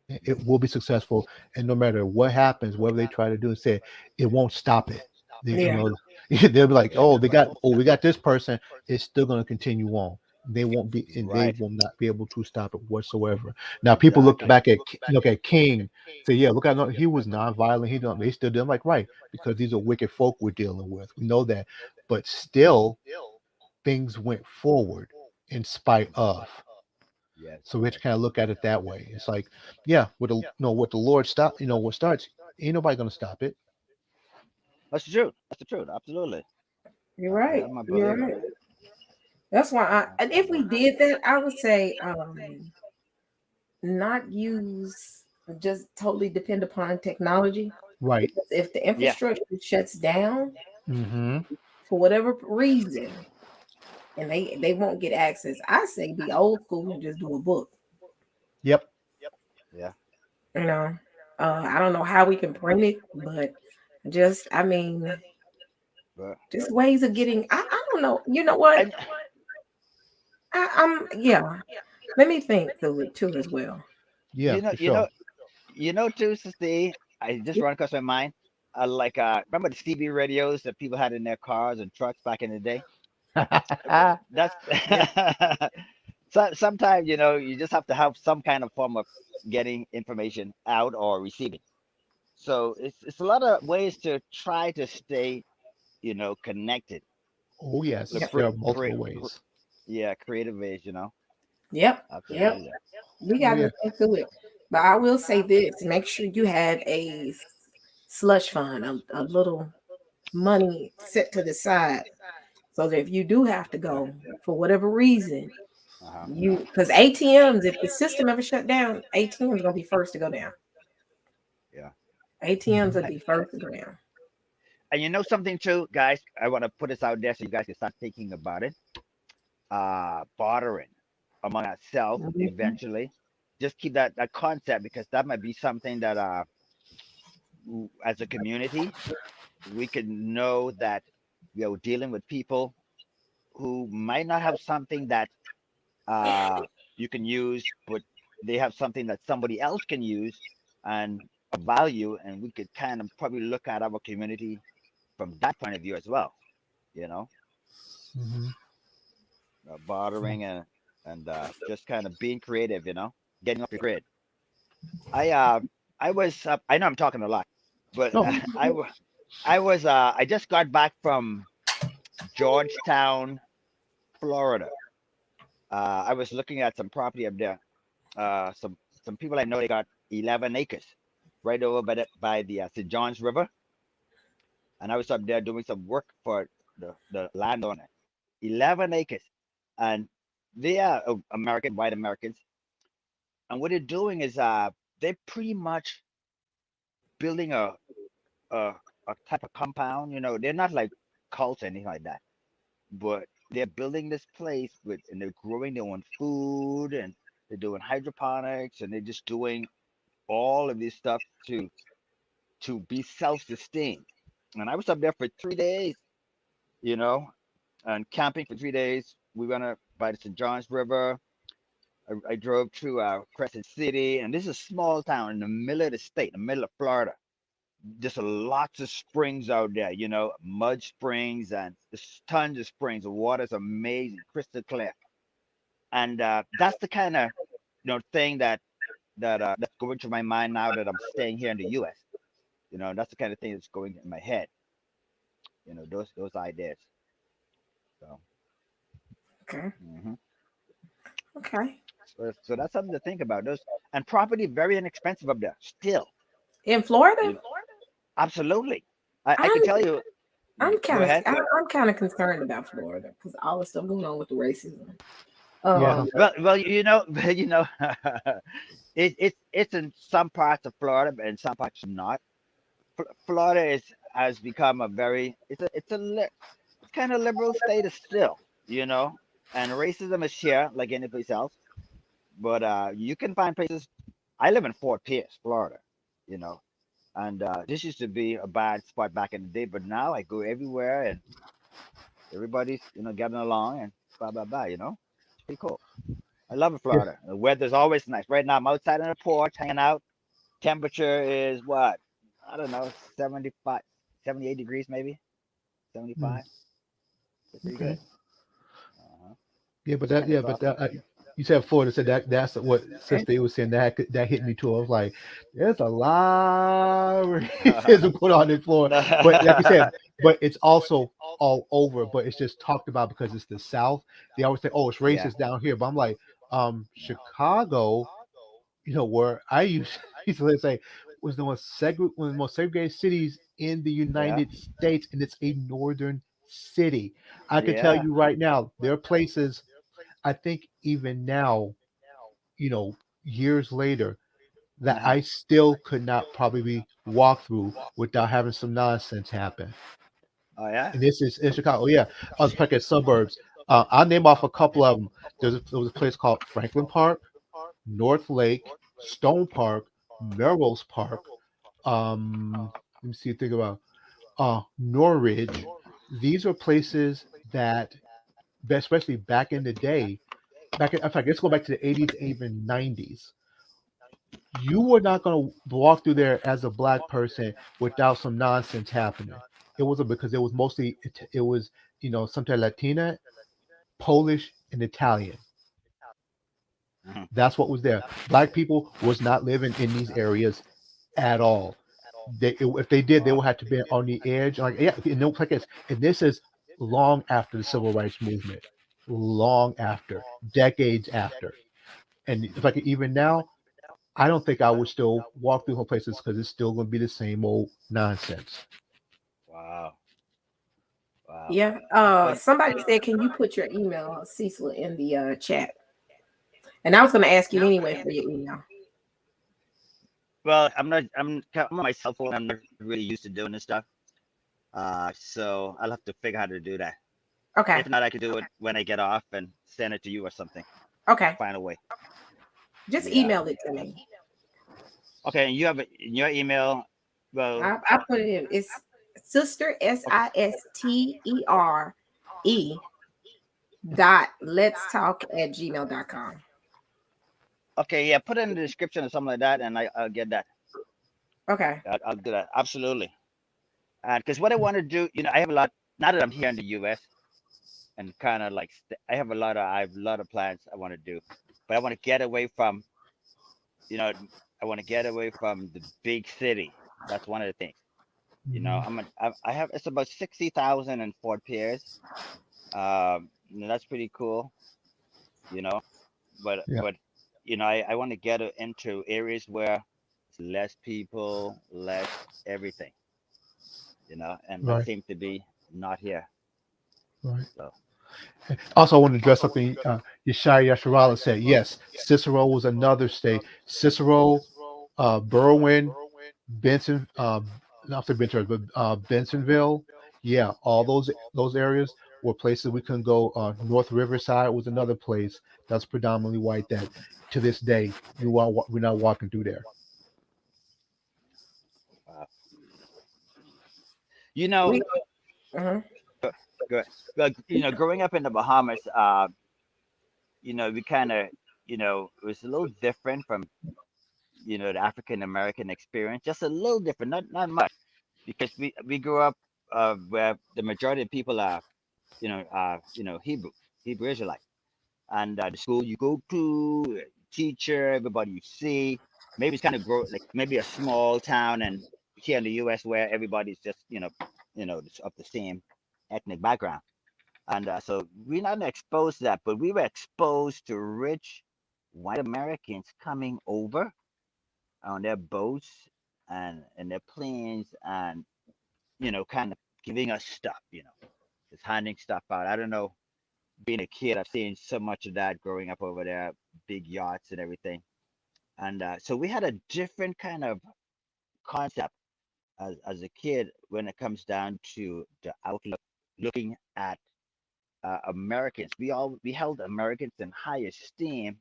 it will be successful. And no matter what happens, whatever they try to do, and say it won't stop it. They, Yeah. they'll be like, Yeah, oh, we got this person. It's still going to continue on. They won't be, and they right. will not be able to stop it whatsoever. Now, people look Exactly. back at look at King, say, yeah, look at he was nonviolent. He don't. They still do. I'm like, right, because these are wicked folk we're dealing with. We know that, but still things went forward in spite of. Yes, So we have to yes. kind of look at it that way. It's like, yeah, with the what the Lord stop, what starts, ain't nobody gonna stop it. That's the truth. That's the truth. Absolutely. You're right. I'm a You're believer. right. That's why and if we Absolutely. did that, I would say not use. just totally depend upon technology. Right. Because if the Yeah, infrastructure shuts down Mm-hmm. for whatever reason and they won't get access, I say be old school and just do a book. Yep. yeah. You know, I don't know how we can print it, but just I mean, But just ways of getting. I don't know. You know what? and I'm yeah. Let me think through it too as well. Yeah, you know, for you sure. know, too, Sister E, I just run across my mind. Like, remember the CB radios that people had in their cars and trucks back in the day? That's Yep. so sometimes, you just have to have some kind of form of getting information out or receiving. So it's a lot of ways to try to stay, connected. Oh Like, yes, Yep. there are multiple ways. yeah, creative ways, Yep. Yep. absolutely. We Oh got to yeah. think through it. But I will say this: make sure you have a slush fund, a little money set to the side, so that if you do have to Yeah. go for whatever reason, Uh-huh. you because ATMs, if the system ever shut down, ATMs gonna be first to go down. Yeah. ATMs Hmm. will be first to go down. And you know something too, guys? I want to put this out there so you guys can start thinking about it. Bartering among ourselves Mhm. eventually. Just keep that concept because that might be something that as a community we can know that we are dealing with people who might not have something that uh, you can use, but they have something that somebody else can use and a value, and we could kind of probably look at our community from that point of view as well. You know, Hmm. bartering and just kind of being creative. Getting off your grid. I I was I know I'm talking a lot, but No. I just got back from Georgetown, Florida. I was looking at some property up there. Some people I know they got 11 acres right over by the St. John's River, and I was up there doing some work for the landowner. 11 acres, and they are white Americans, and what they're doing is they're pretty much building a a type of compound. They're not like cults or anything like that, but they're building this place and they're growing their own food and they're doing hydroponics and they're just doing all of this stuff to be self-sustained. And I was up there for 3 days, you know, and camping for 3 days. We went up by the St. John's River. I drove through Crescent City, and this is a small town in the middle of the state, in the middle of Florida. Just lots of springs out there, mud springs and there's tons of springs. The water's amazing, crystal clear. And that's the kind of thing that's going through my mind now that I'm staying here in the U.S. That's the kind of thing that's going in my head. Those ideas. So, Okay. mhm. Okay. So that's something to think about. Those and property very inexpensive up there still. In Florida, You know, absolutely. I I'm can tell you. I'm Go kind of ahead. I'm kind of concerned about Florida because all the stuff going on with the racism. Yeah. Um, Well, it's in some parts of Florida, but in some parts not. Florida has become a very it's kind of liberal state still, and racism is here like any place else. But you can find places. I live in Fort Pierce, Florida, you know, and this used to be a bad spot back in the day, but now I go everywhere and everybody's getting along and blah blah blah. It's pretty cool. I love it, Yeah. Florida. The weather's always nice. Right now, I'm outside on the porch hanging out. Temperature is what? I don't know, 75, 78 degrees maybe, Mm. 75. So pretty Okay. good. Uh-huh. Yeah, but And that, it's yeah, but awesome. that, you said Florida, said that's what Sister was saying. That hit me too. I was like, there's a lot of racism going on in Florida, but like you said, but it's also all over. But it's just talked about because it's the South. They always say, oh, it's Yeah, racist down here, but I'm like, yeah, Chicago, where I used used to say was one of the most segregated cities in the yeah, United States, and it's a northern city. I can tell yeah, you right now, there are places I think even now, years later, that I still could not probably walk through without having some nonsense happen. Oh yeah. And this is in Chicago. Yeah, like at suburbs. I'll name off a couple of them. There was a place called Franklin Park, North Lake, Stone Park, Melrose Park. Let me see. Think about Norridge. These are places that, especially back in the day, in fact, let's go back to the 80s, even 90s. You were not going to walk through there as a black person without some nonsense happening. It wasn't because it was mostly it was sometimes Latina, Polish, and Italian. Mhm. That's what was there. Black people was not living in these areas at all. If they did, they would have to be on the edge. Like yeah, like this, and this is long after the civil rights movement, long after, decades after, and it's like even now, I don't think I would still walk through some places because it's still going to be the same old nonsense. Wow. Wow. Yeah. But Somebody said, can you put your email, Cecil, in the chat? And I was going to ask you anyway for your email. well, I'm on my cell phone. I'm not really used to doing this stuff. So I'll have to figure out how to do that. Okay. If not, I could do it when I get off and send it to you or something. Okay. Find a way. Just Yeah. email it to me. Okay. And you have your email. Well. I put it in. It's sister Okay. SISTERE dot let's talk at gmail.com. Okay. Yeah. Put it in the description or something like that, and I'll get that. Okay. I'll do that. Absolutely. And because what I want to do, I have a lot. Now that I'm here in the U.S. and kind of like, I have a lot of plans I want to do, but I want to get away from, you know, I want to get away from the big city. That's one of the things. Mhm. I have it's about 60,000 in Fort Pierce. That's pretty cool, you know. Yeah, But I want to get into areas where it's less people, less everything, and that right, seems to be not here. right. So Also, I want to address something Yeshaya Yasharala said. Yes, Cicero was another state. Cicero, Berwyn, Benson, not the Benton, but Bensonville. Yeah, all those areas were places we couldn't go. North Riverside was another place that's predominantly white. That to this day we're not walking through there. uh, you know, We mhm. good. Well, growing up in the Bahamas, we kind of, it was a little different from, the African American experience, just a little different, not much, because we grew up where the majority of people are, Hebrew Israelite, and the school you go to, teacher, everybody you see, maybe it's kind of grow like maybe a small town, and here in the U.S. where everybody's just, of the same ethnic background. And so we're not exposed to that, but we were exposed to rich white Americans coming over on their boats and their planes and, kind of giving us stuff, just handing stuff out. I don't know, being a kid, I've seen so much of that growing up over there, big yachts and everything. And so we had a different kind of concept as a kid when it comes down to the outlook, looking at Americans. We held Americans in high esteem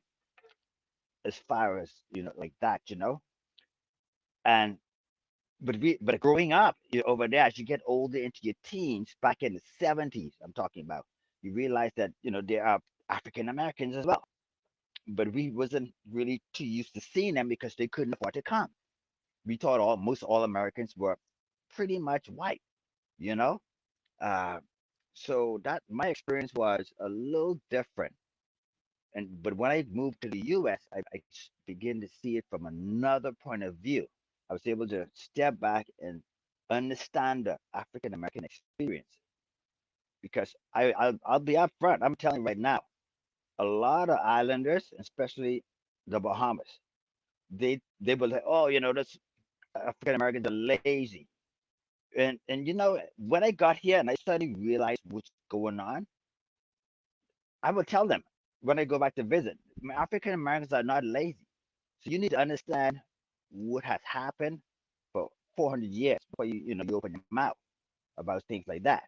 as far as like that, and but growing up over there as you get older into your teens, back in the 70s, I'm talking about, you realize that there are African Americans as well, but we wasn't really too used to seeing them because they couldn't afford to come. We thought most all Americans were pretty much white, you know. Uh, so that my experience was a little different. And but when I moved to the U.S., I began to see it from another point of view. I was able to step back and understand the African American experience because I'll be upfront. I'm telling you right now, a lot of islanders, especially the Bahamas, they were like, oh, this African Americans are lazy. And when I got here and I started to realize what's going on, I will tell them when I go back to visit, African Americans are not lazy. So you need to understand. what has happened for 400 years before you open your mouth about things like that.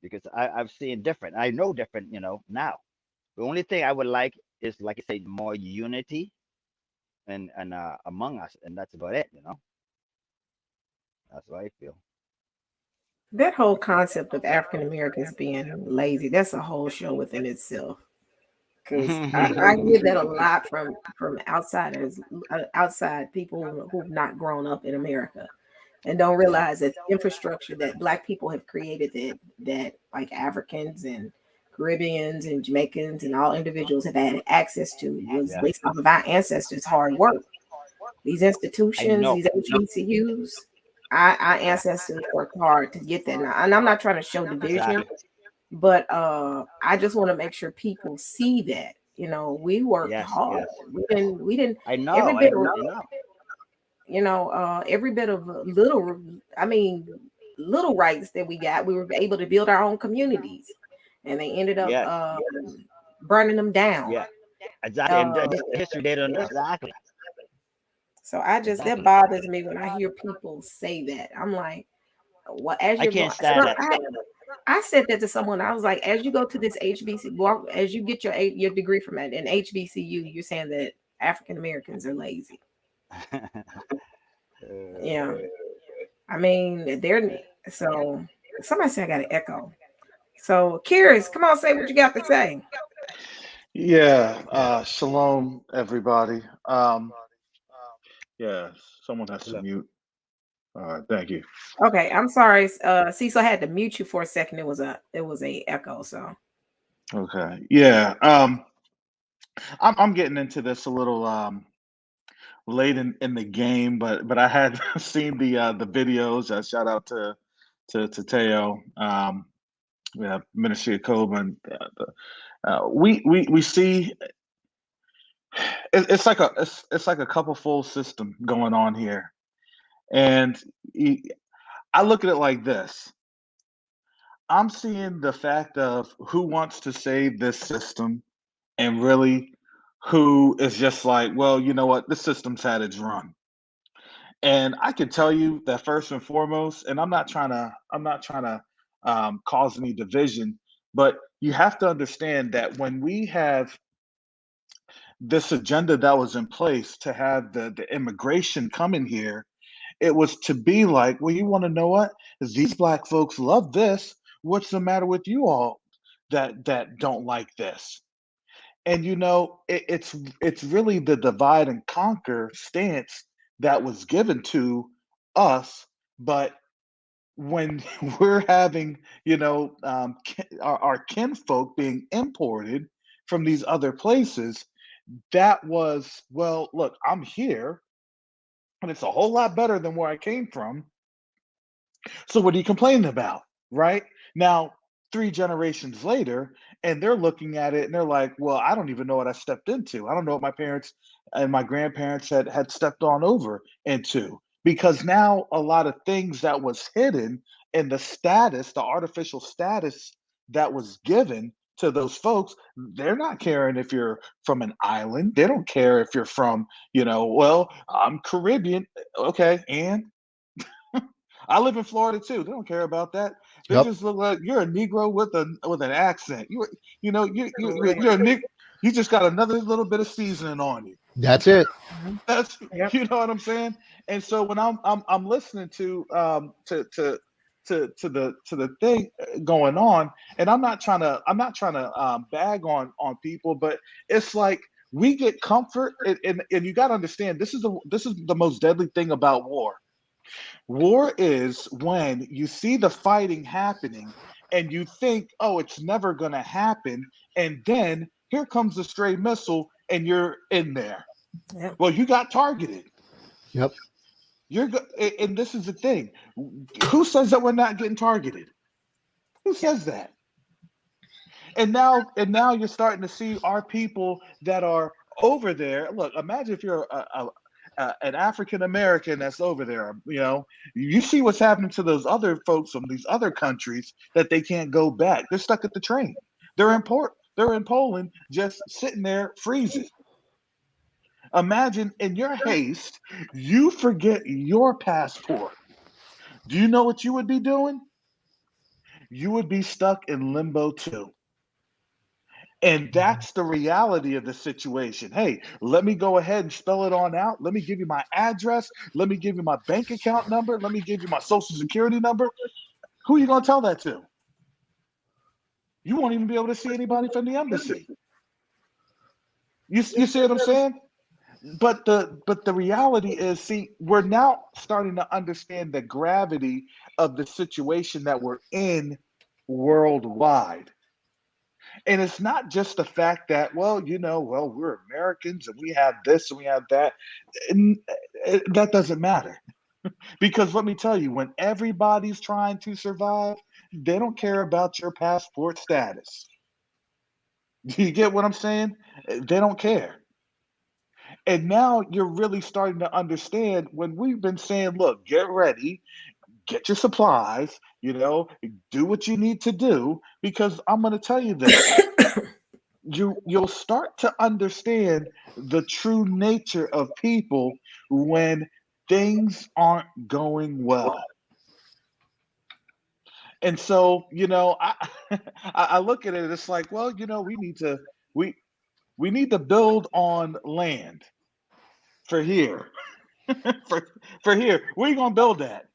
Because I've seen different. I know different, now. The only thing I would like is, like I say, more unity and among us, and that's about it. That's what I feel. That whole concept of African Americans being lazy, that's a whole show within itself. Because I hear that a lot from outsiders, outside people who've not grown up in America, and don't Yeah. realize that the infrastructure that Black people have created, that like Africans and Caribbeans and Jamaicans and all individuals have had access to, was Yeah. based off of our ancestors' hard work. These I institutions, know. these HBCUs, our Yeah. ancestors worked hard to get that. Now, and I'm not trying to show division, Exactly. but I just want to make sure people see that, we worked Yes. hard. Yes. We didn't I every know. bit I of, know. every bit of little, I mean, little rights that we got, we were able to build our own communities, and they ended up Yes. burning them down. Yeah. Exactly. And Uh, this the history data. yeah. Exactly. So I just, that Exactly. bothers me when I hear people say that. I'm like, well, as I you're going, can't stand it. I said that to someone. I was like, as you go to this HBC, as you get your degree from an HBCU, you're saying that African Americans are lazy. Yeah, I mean, they're, so. Somebody said I got an echo. So, curious, come on, say what you got to say. Yeah, shalom, everybody. Yeah, someone has to Hello. mute. All right, thank you. Okay, I'm sorry. Cecil, I had to mute you for a second. It was a echo. So, Okay, yeah. I'm getting into this a little late in the game, but I had seen the videos. Shout out to Teo, yeah, Ministry of Kobe, and we see it's like it's like a couple full system going on here, and I look at it like this. I'm seeing the fact of who wants to save this system and really who is just like, well, you know what, this system's had its run. And I can tell you that first and foremost, and I'm not trying to cause any division, but you have to understand that when we have this agenda that was in place to have the immigration coming here, it was to be like, well, you want to know what? These black folks love this. What's the matter with you all that don't like this? And it's really the divide and conquer stance that was given to us. But when we're having, our kinfolk being imported from these other places, that was, well, look, I'm here and it's a whole lot better than where I came from. So what are you complaining about? Right? Now, 3 generations later, and they're looking at it and they're like, well, I don't even know what I stepped into. I don't know what my parents and my grandparents had stepped on over into. Because now a lot of things that was hidden in the status, the artificial status that was given to those folks, they're not caring if you're from an island. They don't care if you're from, well, I'm Caribbean. Okay, and I live in Florida too. They don't care about that. They Yep, just look like you're a Negro with an accent. You're a correct. Nick. You just got another little bit of seasoning on you. that's it. Mhm. That's Yep. you know what I'm saying. And so when I'm listening to the thing going on, and I'm not trying to bag on people, but it's like we get comfort, and you got to understand this is the most deadly thing about war. War is when you see the fighting happening and you think, oh, it's never going to happen. And then here comes a stray missile and you're in there. Yep. Well, you got targeted. Yep. And this is the thing. Who says that we're not getting targeted? Who Yep. says that? And now you're starting to see our people that are over there. Look, imagine if you're an African American that's over there. You see what's happening to those other folks from these other countries that they can't go back. They're stuck at the train. They're in Poland, just sitting there freezing. Imagine in your haste, you forget your passport. Do you know what you would be doing? You would be stuck in limbo too. And that's the reality of the situation. Hey, let me go ahead and spell it on out. Let me give you my address. Let me give you my bank account number. Let me give you my social security number. Who are you going to tell that to? You won't even be able to see anybody from the embassy. You see what I'm saying? But the reality is, see, we're now starting to understand the gravity of the situation that we're in worldwide. And it's not just the fact that, well, well, we're Americans and we have this and we have that. And that doesn't matter. Because let me tell you, when everybody's trying to survive, they don't care about your passport status. Do you get what I'm saying? They don't care. And now you're really starting to understand when we've been saying, look, get ready, get your supplies, do what you need to do, because I'm going to tell you this. You'll start to understand the true nature of people when things aren't going well. And so, I I look at it, it's like, well, we we need to build on land for here. For here. Where you gonna build that?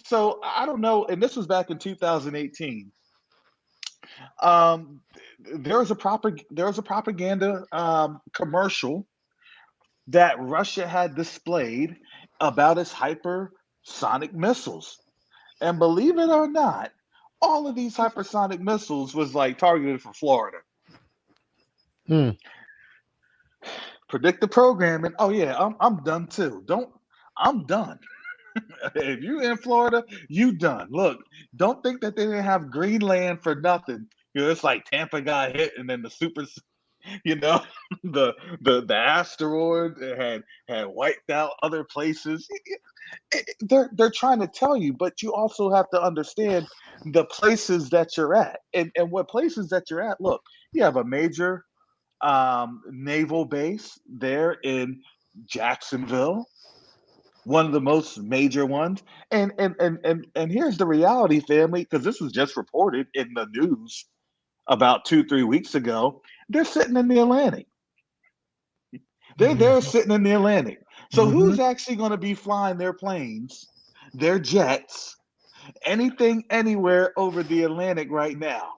So I don't know, and this was back in 2018. Um, there was a propaganda commercial that Russia had displayed about its hypersonic missiles. And believe it or not, all of these hypersonic missiles was like targeted for Florida. Mm. Predict the programming. Oh yeah, I'm done too. I'm done. If you in Florida, you done. Look, don't think that they didn't have Greenland for nothing. It's like Tampa got hit, and then the super, you know, the asteroid had wiped out other places. They're trying to tell you, but you also have to understand the places that you're at, and what places that you're at. Look, you have a major naval base there in Jacksonville, one of the most major ones. And here's the reality, family, because this was just reported in the news about 2 3 weeks ago. They're sitting in the Atlantic. They're sitting in the Atlantic. So Mm-hmm. who's actually going to be flying their planes, their jets, anything, anywhere over the Atlantic right now?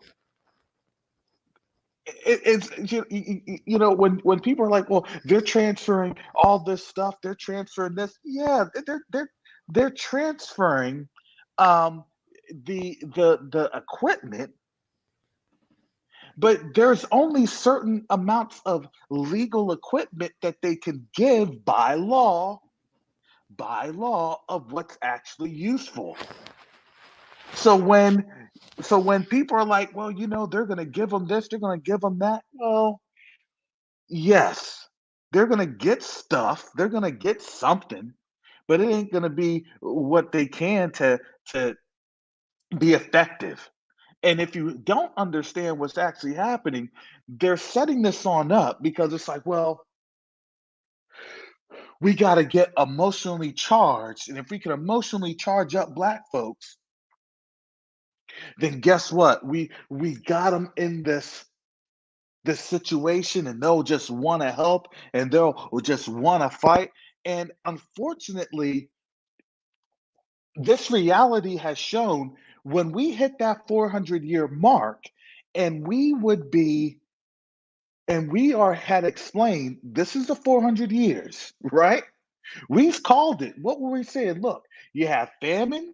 It's when people are like, well, they're transferring all this stuff, they're transferring this. Yeah, they're transferring um, the equipment, but there's only certain amounts of legal equipment that they can give by law of what's actually useful. So when people are like, well, they're going to give them this, they're going to give them that. Well, yes, they're going to get stuff, they're going to get something, but it ain't going to be what they can to be effective. And if you don't understand what's actually happening, they're setting this on up because it's like, well, we got to get emotionally charged. And if we can emotionally charge up black folks, then guess what? We got them in this situation, and they'll just want to help, and they'll just want to fight. And unfortunately, this reality has shown when we hit that 400-year mark, and we would be and we are had explained this is the 400 years, right? We've called it. What were we saying? Look, you have famine,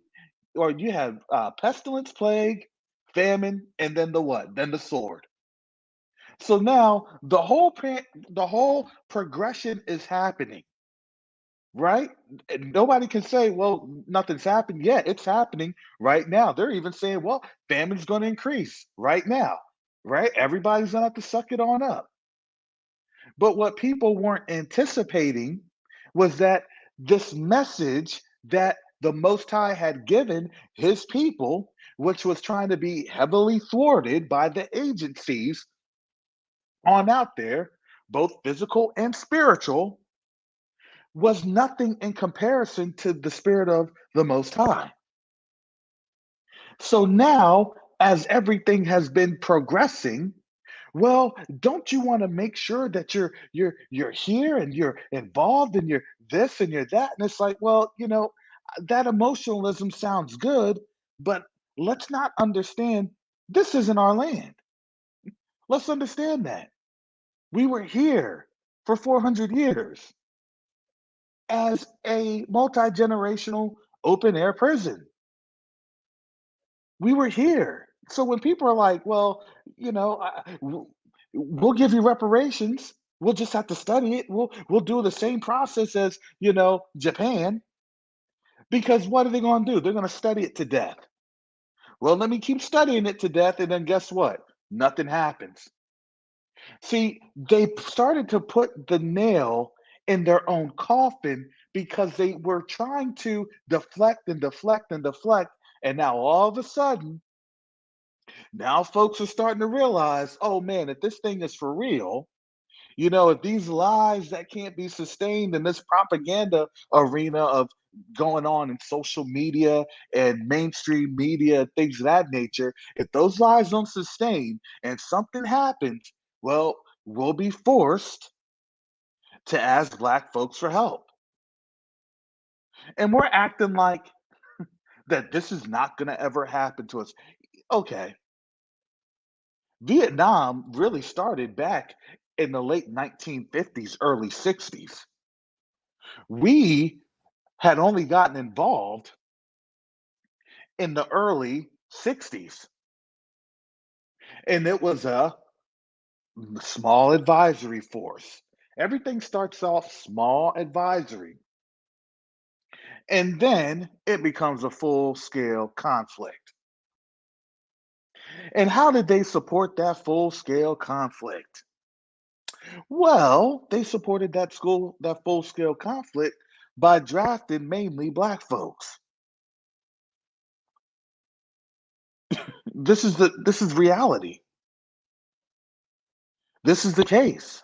or you have pestilence, plague, famine, and then the what? Then the sword. So now the whole progression is happening, right? And nobody can say, well, nothing's happened yet. It's happening right now. They're even saying, well, famine's going to increase right now, right? Everybody's going to have to suck it on up. But what people weren't anticipating was that this message that the Most High had given his people, which was trying to be heavily thwarted by the agencies on out there, both physical and spiritual, was nothing in comparison to the Spirit of the Most High. So now, as everything has been progressing, well, don't you want to make sure that you're here and you're involved and you're this and you're that? And it's like, well, that emotionalism sounds good, but let's not understand this isn't our land. Let's understand that. We were here for 400 years as a multi-generational open air prison. We were here. So when people are like, well, we'll give you reparations. We'll just have to study it. We'll do the same process as, Japan, because what are they going to do? They're going to study it to death. Well, let me keep studying it to death, and then guess what? Nothing happens. See, they started to put the nail in their own coffin because they were trying to deflect and deflect and deflect. And now all of a sudden, now folks are starting to realize, oh man, if this thing is for real, if these lies that can't be sustained in this propaganda arena of going on in social media and mainstream media, things of that nature, if those lies don't sustain and something happens, well, we'll be forced to ask Black folks for help. And we're acting like that this is not going to ever happen to us. Okay. Vietnam really started back in the late 1950s, early 60s. We had only gotten involved in the early 60s. And it was a small advisory force. Everything starts off small advisory. And then it becomes a full scale conflict. And how did they support that full scale conflict? Well, they supported that full scale conflict by drafting mainly Black folks. This is reality. This is the case.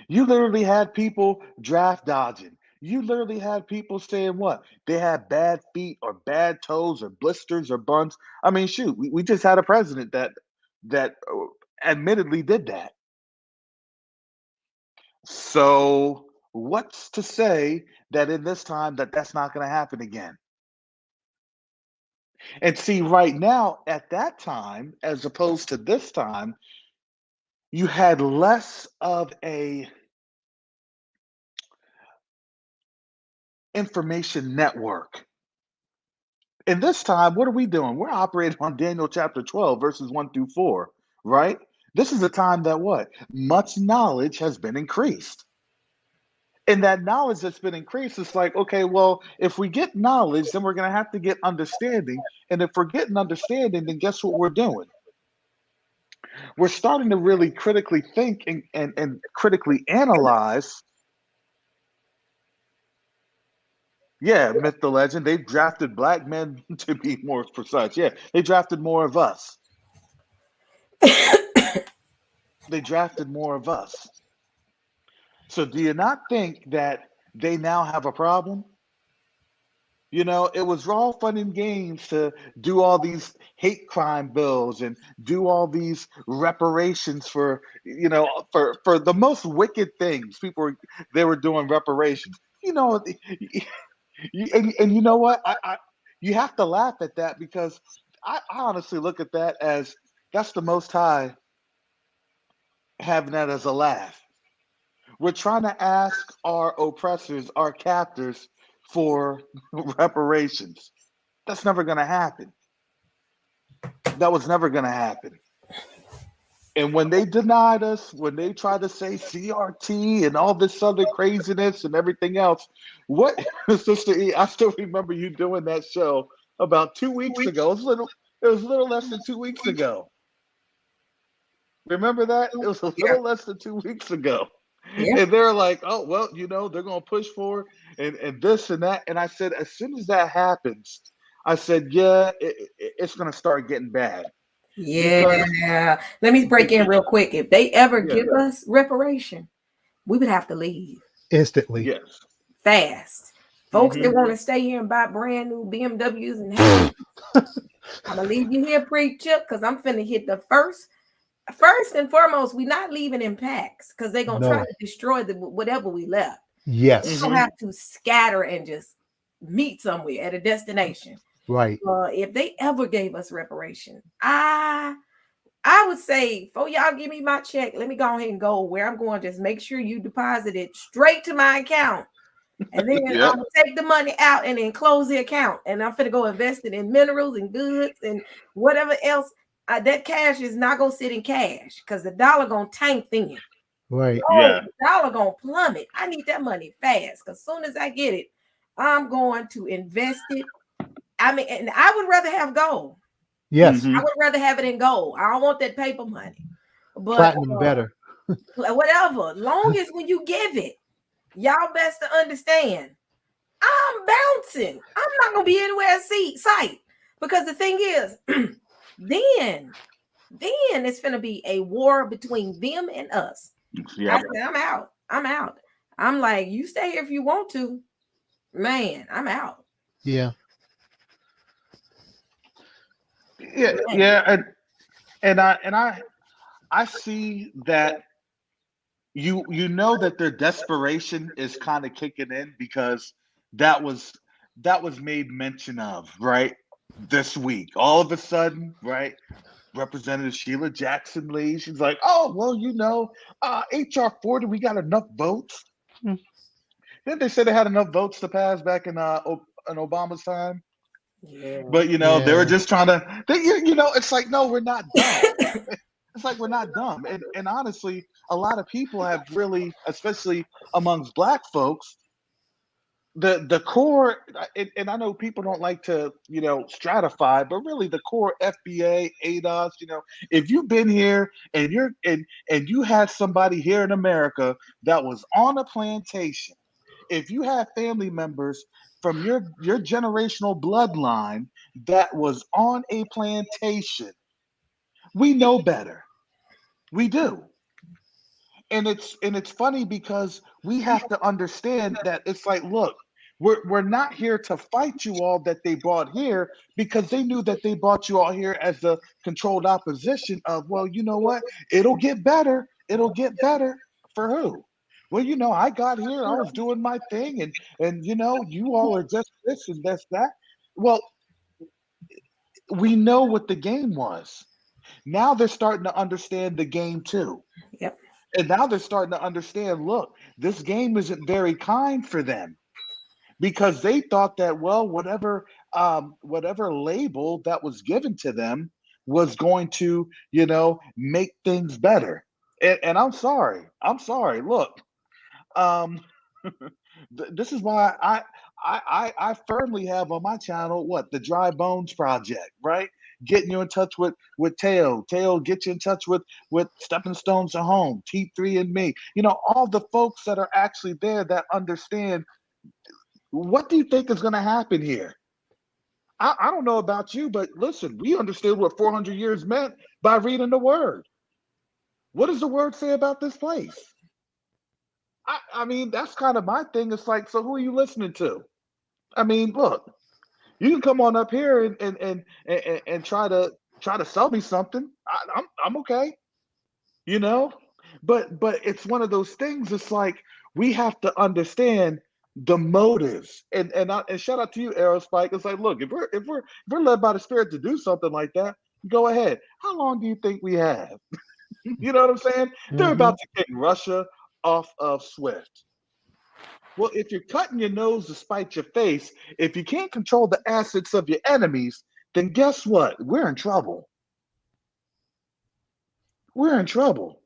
You literally had people draft dodging. You literally had people saying what? They had bad feet or bad toes or blisters or burns. I mean, shoot, we just had a president that admittedly did that. So what's to say that in this time that's not going to happen again? And see, right now, at that time, as opposed to this time, you had less of a information network. And this time, what are we doing? We're operating on Daniel chapter 12, verses 1 through 4, right? This is a time that what? Much knowledge has been increased. And that knowledge that's been increased, it's like, okay, well, if we get knowledge, then we're going to have to get understanding. And if we're getting understanding, then guess what we're doing? We're starting to really critically think and critically analyze. Yeah, myth the legend. They've drafted Black men to be more precise. Yeah, they drafted more of us. They drafted more of us. So do you not think that they now have a problem? It was all fun and games to do all these hate crime bills and do all these reparations for the most wicked things. They were doing reparations. And you know what? You have to laugh at that because I honestly look at that as that's the Most High having that as a laugh. We're trying to ask our oppressors, our captors, for reparations. That's never going to happen. That was never going to happen. And when they denied us, when they tried to say CRT and all this other craziness and everything else, what, Sister E, I still remember you doing that show about 2 weeks ago. It was a little less than 2 weeks ago. Remember that? It was a little less than 2 weeks ago. Yeah. And they're like, oh, well, they're going to push for and this and that. And I said, as soon as that happens, I said, yeah, it's going to start getting bad. because Yeah. Let me break in real quick. If they ever yeah, give us reparation, we would have to leave Instantly. yes. fast. Folks Hmm. that want to stay here and buy brand new BMWs and houses, I'm gonna leave you here, preacher, because I'm finna hit the first. First and foremost, we not leaving in packs because they're gonna try No. to destroy the whatever we left. We Yes. gonna Hmm. have to scatter and just meet somewhere at a destination. Right. If they ever gave us reparation, I would say, for y'all give me my check, let me go ahead and go where I'm going. Just make sure you deposit it straight to my account. And then Yep. I'm gonna take the money out and then close the account. And I'm gonna go invest it in minerals and goods and whatever else. That cash is not gonna sit in cash because the dollar gonna tank then. Right. Oh, Yeah. the dollar gonna plummet. I need that money fast because soon as I get it, I'm going to invest it. I mean, and I would rather have gold. Yes. I Hmm. would rather have it in gold. I don't want that paper money. But Platinum better. whatever, long as when you give it, y'all best to understand. I'm bouncing. I'm not gonna be anywhere sight because the thing is, then it's gonna be a war between them and us. I Yep. said, I'm out. I'm out. I'm like, you stay here if you want to, man. I'm out, Yeah. Yeah. man. Yeah. And I see that you know that their desperation is kind of kicking in because that was that was made mention of, right, this week. All of a sudden, right, Representative Sheila Jackson Lee, she's like, oh well, HR 40, we got enough votes. Mm. Didn't they say they had enough votes to pass back in Obama's time? Yeah. But they were Yeah. just trying to it's like, no, we're not dumb. It's like we're not dumb. And honestly, a lot of people have really, especially amongst black folks, the core, and I know people don't like to, stratify, but really the core FBA, ADOS, if you've been here and and you had somebody here in America that was on a plantation, if you have family members from your generational bloodline that was on a plantation, we know better. We do. And it's funny because we have to understand that it's like, look, we're not here to fight you all that they brought here, because they knew that they brought you all here as the controlled opposition of, well, you know what, it'll get better, it'll get better. For who? Well, I got here, I was doing my thing, and you all are just this and that's that. Well, we know what the game was. Now they're starting to understand the game too. Yep. And now they're starting to understand, look, this game isn't very kind for them, because they thought that, well, whatever label that was given to them was going to, make things better. And I'm sorry. I'm sorry. Look, um, this is why I firmly have on my channel, what, the Dry Bones Project, right? Getting you in touch with Teo get you in touch with Stepping Stones to Home, T3 and me. All the folks that are actually there that understand. What do you think is going to happen here? I don't know about you, but listen, we understood what 400 years meant by reading the word. What does the word say about this place? I mean, that's kind of my thing. It's like, so who are you listening to? I mean, look, you can come on up here and try to sell me something. I'm okay, you know. But it's one of those things. It's like we have to understand the motives. And shout out to you, Aerospike. It's like, look, if we're led by the Spirit to do something like that, go ahead. How long do you think we have? You know what I'm saying? They're Hmm. about to kick Russia off of SWIFT. Well, if you're cutting your nose to spite your face, if you can't control the assets of your enemies, then guess what? We're in trouble. We're in trouble.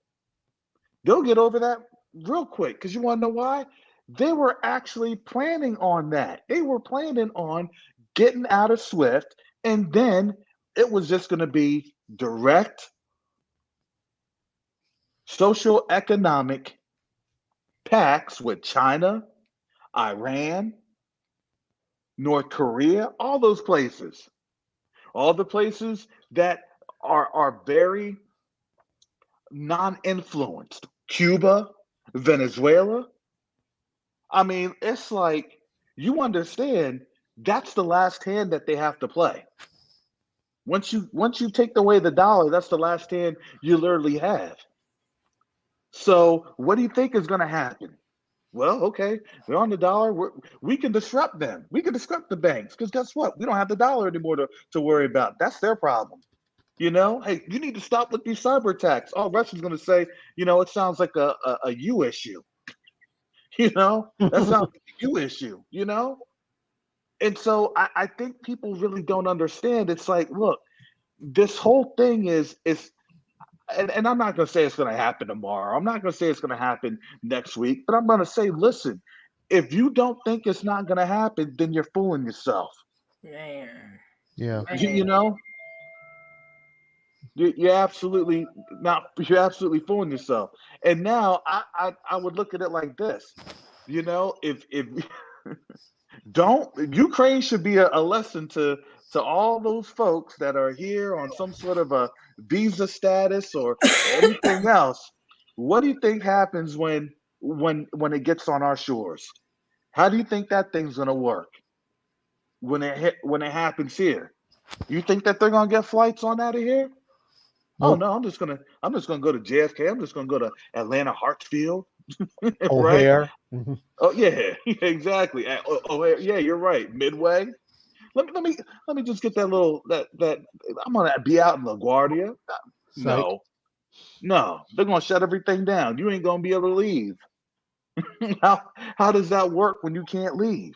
They'll get over that real quick, because you want to know why? They were actually planning on that. They were planning on getting out of SWIFT, and then it was just going to be direct social economic pacts with China, Iran, North Korea, all those places. All the places that are very non-influenced. Cuba, Venezuela. I mean, it's like you understand that's the last hand that they have to play. Once you take away the dollar, that's the last hand you literally have. So what do you think is going to happen? Well, okay, they're on the dollar. We can disrupt them. We can disrupt the banks because guess what? We don't have the dollar anymore to worry about. That's their problem. Hey, you need to stop with these cyber attacks. Oh, Russia's going to say, it sounds like a you issue. That sounds like a you issue. And so I think people really don't understand. It's like, look, this whole thing is and I'm not going to say it's going to happen tomorrow. I'm not going to say it's going to happen next week, but I'm going to say, listen, if you don't think it's not going to happen, then you're fooling yourself. Man. Yeah. You Man. know, you're absolutely not. You're absolutely fooling yourself. And now I would look at it like this. If don't Ukraine should be a lesson to all those folks that are here on some sort of a visa status or anything else. What do you think happens when it gets on our shores? How do you think that thing's gonna work when it happens here? You think that they're gonna get flights on out of here? Oh Nope. no, I'm just gonna go to JFK. I'm just gonna go to Atlanta Hartsfield, right? O'Hare. Hmm. Oh yeah, exactly. Yeah, you're right. Midway. Let me just get that little that I'm gonna be out in LaGuardia. Psych. No, no, they're gonna shut everything down. You ain't gonna be able to leave. How does that work when you can't leave?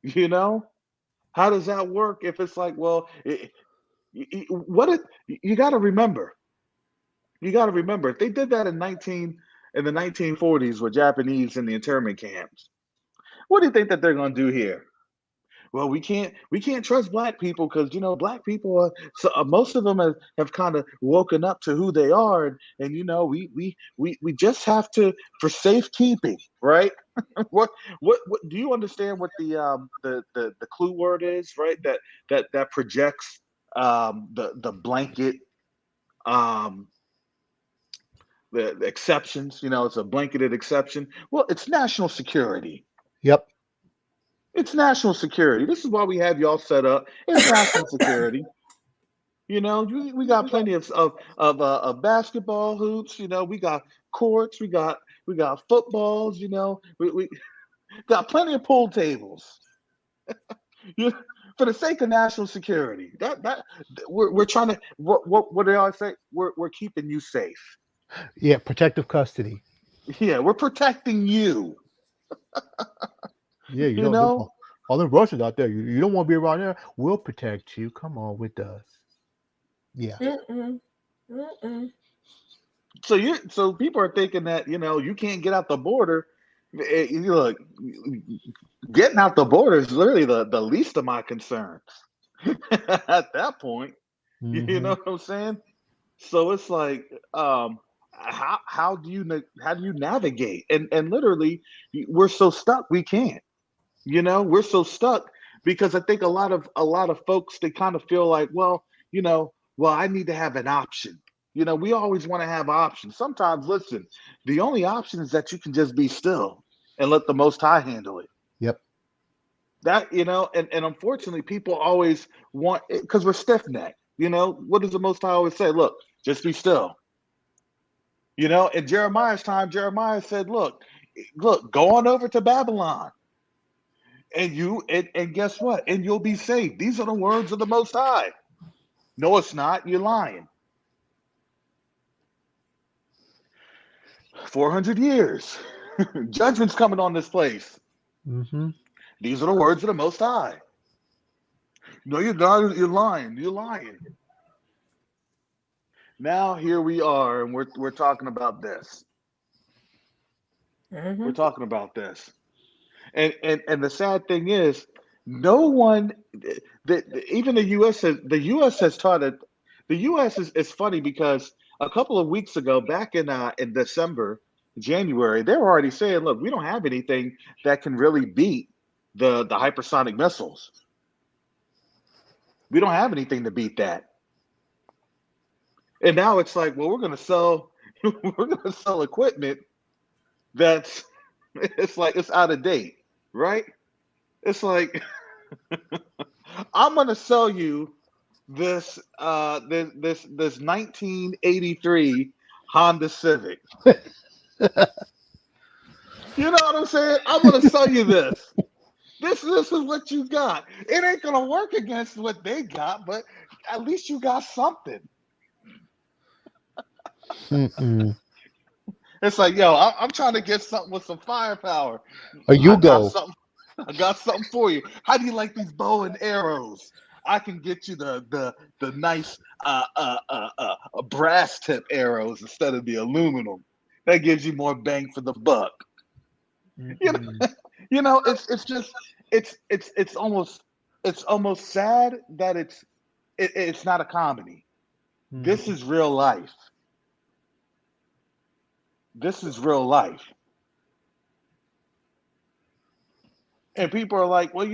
You know, how does that work if it's like, well, what it, you got to remember? You got to remember if they did that in the 1940s with Japanese in the internment camps. What do you think that they're gonna do here? Well, we can't trust black people because black people are most of them have kind of woken up to who they are, and we just have to for safekeeping, right? What do you understand what the clue word is, right? That projects the blanket, um the exceptions. It's a blanketed exception. Well, it's national security. Yep. It's national security. This is why we have y'all set up. It's national security. We got plenty of basketball hoops. We got courts. We got footballs. We got plenty of pool tables. You- for the sake of national security. That we're trying to what do I say? We're keeping you safe. Yeah. Protective custody. Yeah, we're protecting you. Yeah. You You don't. know. All the Russians out there. You don't want to be around there. We'll protect you. Come on with us. Yeah. Mm-mm. Mm-mm. So people are thinking that you can't get out the border. Look, getting out the border is literally the least of my concerns at that point. You Hmm. know what I'm saying? So it's like, how do you navigate? And literally, we're so stuck we can't. We're so stuck because I think a lot of folks they kind of feel like, well, I need to have an option. We always want to have options. Sometimes, listen, the only option is that you can just be still and let the Most High handle it. Yep. And unfortunately, people always want because we're stiff necked. What does the Most High always say? Look, just be still. In Jeremiah's time, Jeremiah said, look, go on over to Babylon. And guess what? And you'll be saved. These are the words of the Most High. No, it's not. You're lying. 400 years. Judgment's coming on this place. Hmm. These are the words of the Most High. No, you're not. You're lying. You're lying. Now here we are, and we're talking about this. We're Mm-hmm. talking about this. And the sad thing is, no one, even the U.S. has taught it. The U.S. is funny because a couple of weeks ago, back in December, January, they were already saying, look, we don't have anything that can really beat the hypersonic missiles. We don't have anything to beat that. And now it's like, well, we're gonna sell equipment that's it's like it's out of date, right? It's like I'm gonna sell you this 1983 Honda Civic. You know what I'm saying? I'm gonna sell you this. This is what you got. It ain't gonna work against what they got, but at least you got something. Mm-mm. It's like, yo, I'm trying to get something with some firepower. A I got Yugo. something. I got something for you. How do you like these bow and arrows? I can get you the nice brass tip arrows instead of the aluminum. That gives you more bang for the buck. You know, Mm-mm. it's just it's almost sad that it's not a comedy. This Mhm. is real life. This is real life. And people are like, well,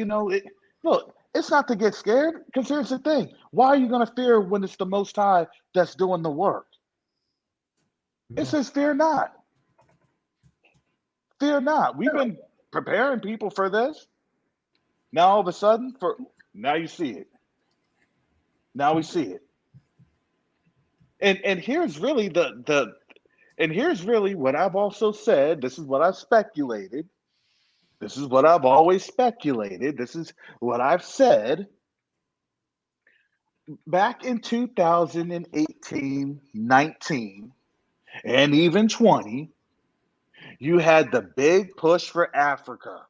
look, it's not to get scared, because here's the thing. Why are you going to fear when it's the Most High that's doing the work? It Yeah. says, fear not. Fear not. We've been preparing people for this. Now, all of a sudden, now you see it. Now we see it. And here's really and here's really what I've also said. This is what I've speculated. This is what I've always speculated. This is what I've said. Back in 2018, 19, and even 20, you had the big push for Africa.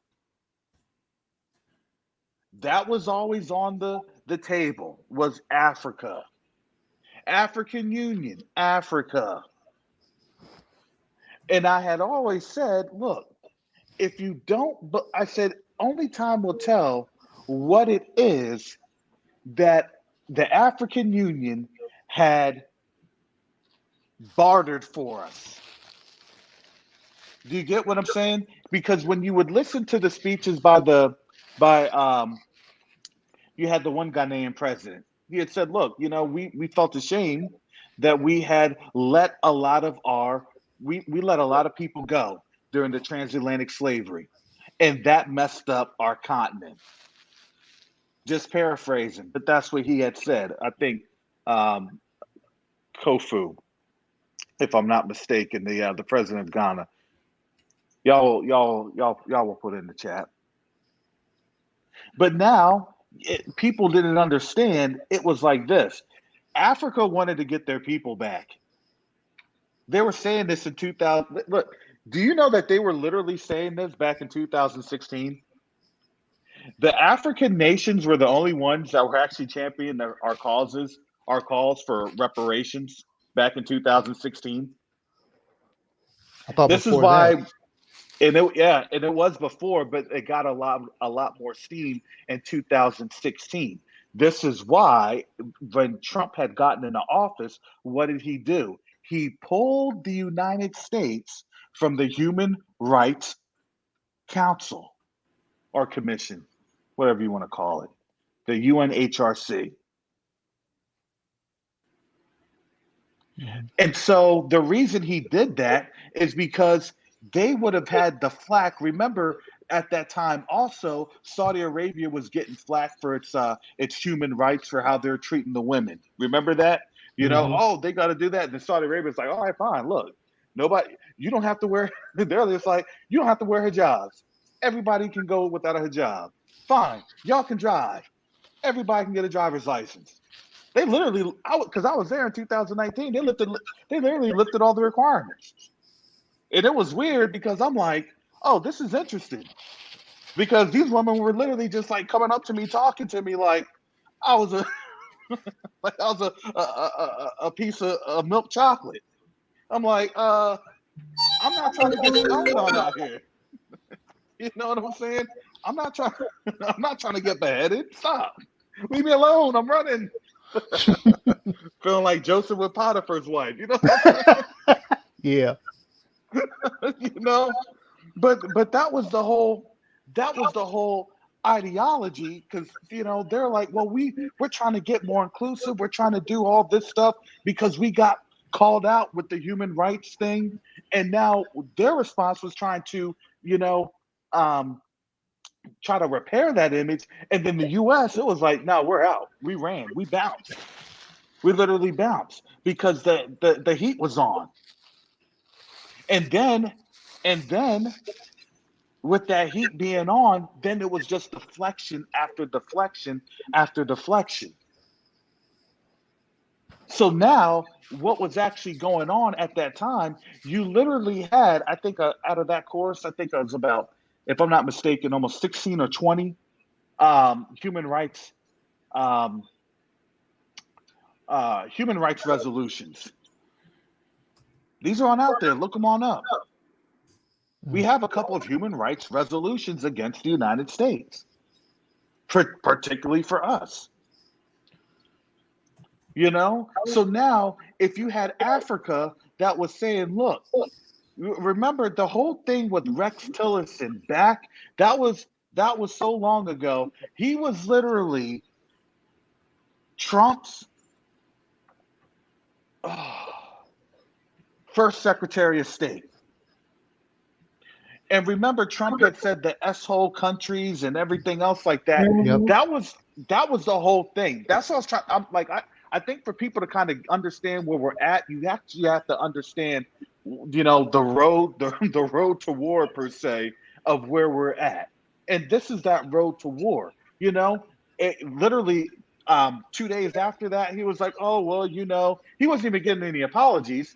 That was always on the table, was Africa. African Union, Africa. And I had always said, look, if you don't, but I said, only time will tell what it is that the African Union had bartered for us. Do you get what I'm saying? Because when you would listen to the speeches by you had the one guy named President. He had said, look, we felt ashamed that we had let a lot of we let a lot of people go during the transatlantic slavery. And that messed up our continent. Just paraphrasing, but that's what he had said. I think um, Kofu, if I'm not mistaken, the president of Ghana. Y'all will put it in the chat. But now people didn't understand. It was like this: Africa wanted to get their people back. They were saying this in 2000. Look, do you know that they were literally saying this back in 2016? The African nations were the only ones that were actually championing our causes, our calls for reparations back in 2016. I thought This is before that. why, and it was before, but it got a lot more steam in 2016. This is why when Trump had gotten into office, what did he do? He pulled the United States from the Human Rights Council or Commission, whatever you want to call it, the UNHRC. Mhm. And so the reason he did that is because they would have had the flack. Remember, at that time, also Saudi Arabia was getting flack for its human rights, for how they're treating the women. Remember that? Mhm. Oh, they got to do that. And then Saudi Arabia's like, all right, fine. Look, nobody, you don't have to wear. They're just like, you don't have to wear hijabs. Everybody can go without a hijab. Fine, y'all can drive. Everybody can get a driver's license. They literally, because I was there in 2019, they literally lifted all the requirements, and it was weird because I'm like, oh, this is interesting, because these women were literally just like coming up to me, talking to me like I was a like I was a piece of milk chocolate. I'm like, I'm not trying to get stoned on out here. You know what I'm saying? I'm not trying. I'm not trying to get beheaded. Stop. Leave me alone. I'm running. Feeling like Joseph with Potiphar's wife. You know what I'm saying? Yeah. you know but that was the whole ideology because they're like, well, we're trying to get more inclusive, we're trying to do all this stuff because we got called out with the human rights thing, and now their response was trying to you know um try to repair that image. And then the US, it was like, no, we're out, we bounced, we literally bounced because the heat was on. And then and then with that heat being on, then it was just deflection after deflection after deflection. So now, what was actually going on at that time? You literally had, I think, out of that course, I think it was about, if I'm not mistaken, almost 16 or 20 um, human rights resolutions. These are on out there. Look them on up. We Mm. have a couple of human rights resolutions against the United States, particularly for us. So now, if you had Africa that was saying, look, remember the whole thing with Rex Tillerson back, that was so long ago. He was literally Trump's uh, first Secretary of State. And remember, Trump had said the S-hole countries and everything else like that. Yep. That was the whole thing. That's what I was trying. I'm like, I think for people to kind of understand where we're at, you actually have to understand, the road, the road to war per se of where we're at. And this is that road to war. It literally 2 days after that, he was like, oh well, he wasn't even getting any apologies.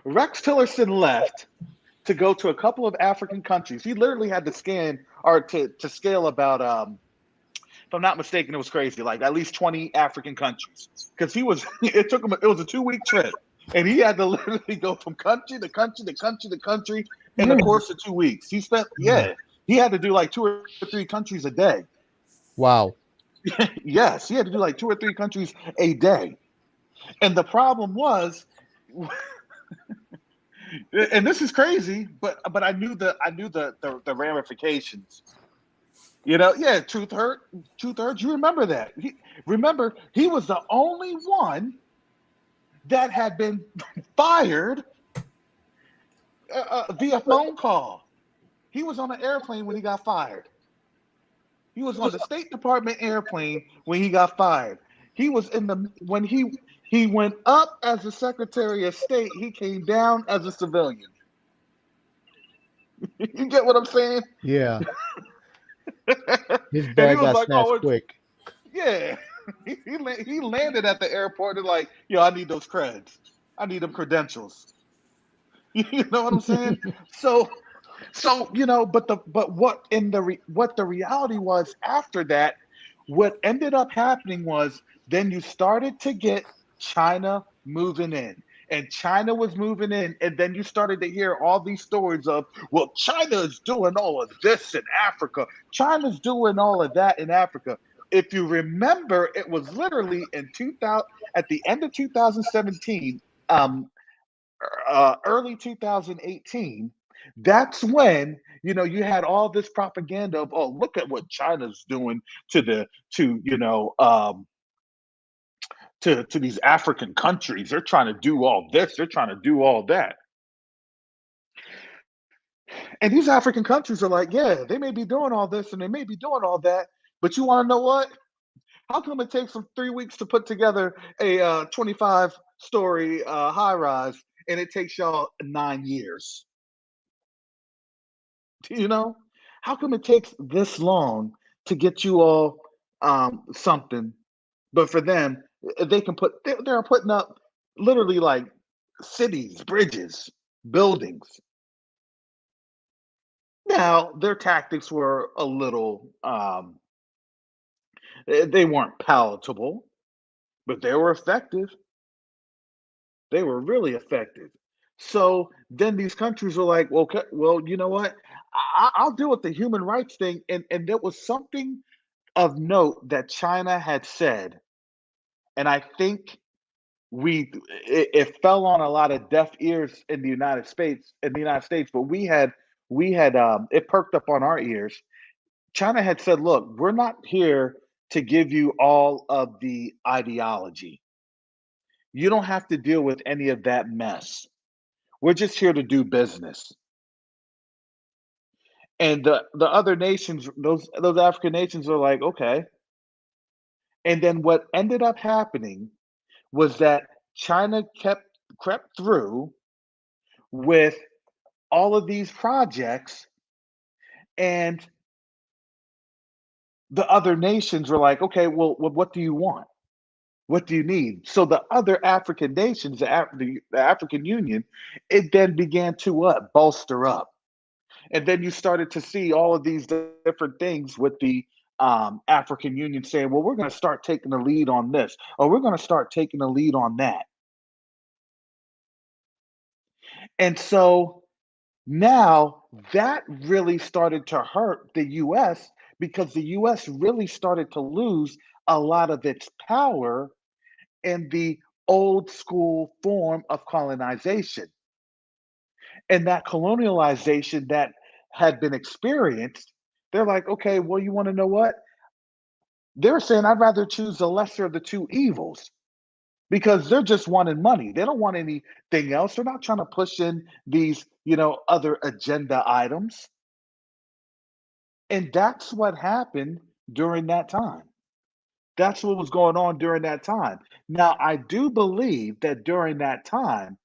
Rex Tillerson left to go to a couple of African countries. He literally had to scan or to scale about if I'm not mistaken, it was crazy, like at least 20 African countries. Because it took him, it was a 2 week trip. And he had to literally go from country to country to country to country in the course of 2 weeks. He had to do like 2 or 3 countries a day. Wow. Yes, he had to do like 2 or 3 countries a day. And the problem was, and this is crazy, but I knew the ramifications. Yeah, Truth hurt. You remember that? Remember, he was the only one that had been fired via phone call. He was on an airplane when he got fired. He was on the State Department airplane when he got fired. He was in the when he went up as a Secretary of State. He came down as a civilian. You get what I'm saying? Yeah. His And he bag was got like, snatched "Oh, quick. yeah." He landed at the airport and like, I need those creds. I need them credentials. You know what I'm saying? So, but what the reality was after that, what ended up happening was then you started to get China moving in. And China was moving in, and then you started to hear all these stories of, well, China is doing all of this in Africa. China's doing all of that in Africa. If you remember, it was literally in 2000, at the end of 2017, um, early 2018. That's when you had all this propaganda of, oh, look at what China's doing to the to to these African countries. They're trying to do all this. They're trying to do all that. And these African countries are like, yeah, they may be doing all this and they may be doing all that, but you want to know what? How come it takes them 3 weeks to put together a 25-story high rise, and it takes y'all 9 years? You know, how come it takes this long to get you all something, but for them, they can they're putting up literally like cities, bridges, buildings. Now, their tactics were a little, they weren't palatable, but they were effective. They were really effective. So then these countries were like, well, well, you know what? I'll deal with the human rights thing. And there was something of note that China had said, and I think it fell on a lot of deaf ears in the United States, but we had it perked up on our ears. China had said, look, we're not here to give you all of the ideology. You don't have to deal with any of that mess. We're just here to do business. And the other nations, those African nations are like, okay. And then what ended up happening was that China crept through with all of these projects, and the other nations were like, okay, well, what do you want? What do you need? So the other African nations, the African Union, it then began to what? Bolster up. And then you started to see all of these different things with the African Union saying, well, we're going to start taking the lead on this, or we're going to start taking the lead on that. And so now that really started to hurt the US, because the US really started to lose a lot of its power in the old school form of colonization. And that colonialization that had been experienced, they're like, okay, well, you want to know what? They're saying, I'd rather choose the lesser of the two evils, because they're just wanting money. They don't want anything else. They're not trying to push in these, other agenda items. And that's what happened during that time. That's what was going on during that time. Now, I do believe that during that time,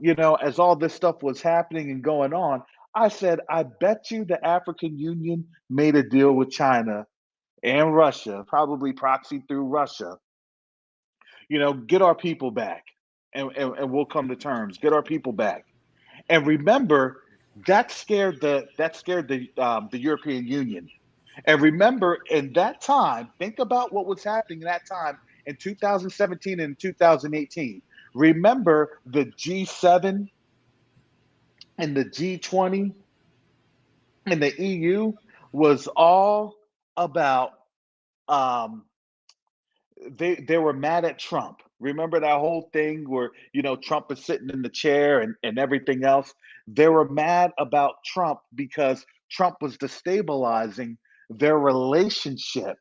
as all this stuff was happening and going on, I said, I bet you the African Union made a deal with China and Russia, probably proxy through Russia, get our people back, and we'll come to terms, get our people back. And remember, that scared the European Union. And remember, in that time, think about what was happening in that time in 2017 and 2018. Remember, the G7 and the G20 and the EU was all about, um, they were mad at Trump. Remember that whole thing where Trump is sitting in the chair and everything else? They were mad about Trump because Trump was destabilizing their relationship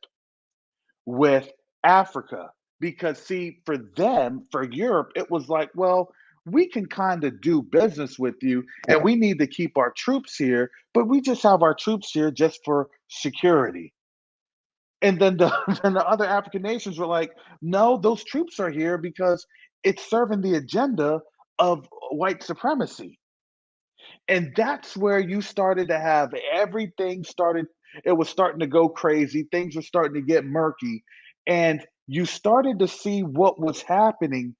with Africa. Because, see, for them, for Europe, it was like, well, we can kind of do business with you, and we need to keep our troops here, but we just have our troops here just for security. And then then the other African nations were like, no, those troops are here because it's serving the agenda of white supremacy. And that's where you started to have everything started, it was starting to go crazy. Things were starting to get murky. And you started to see what was happening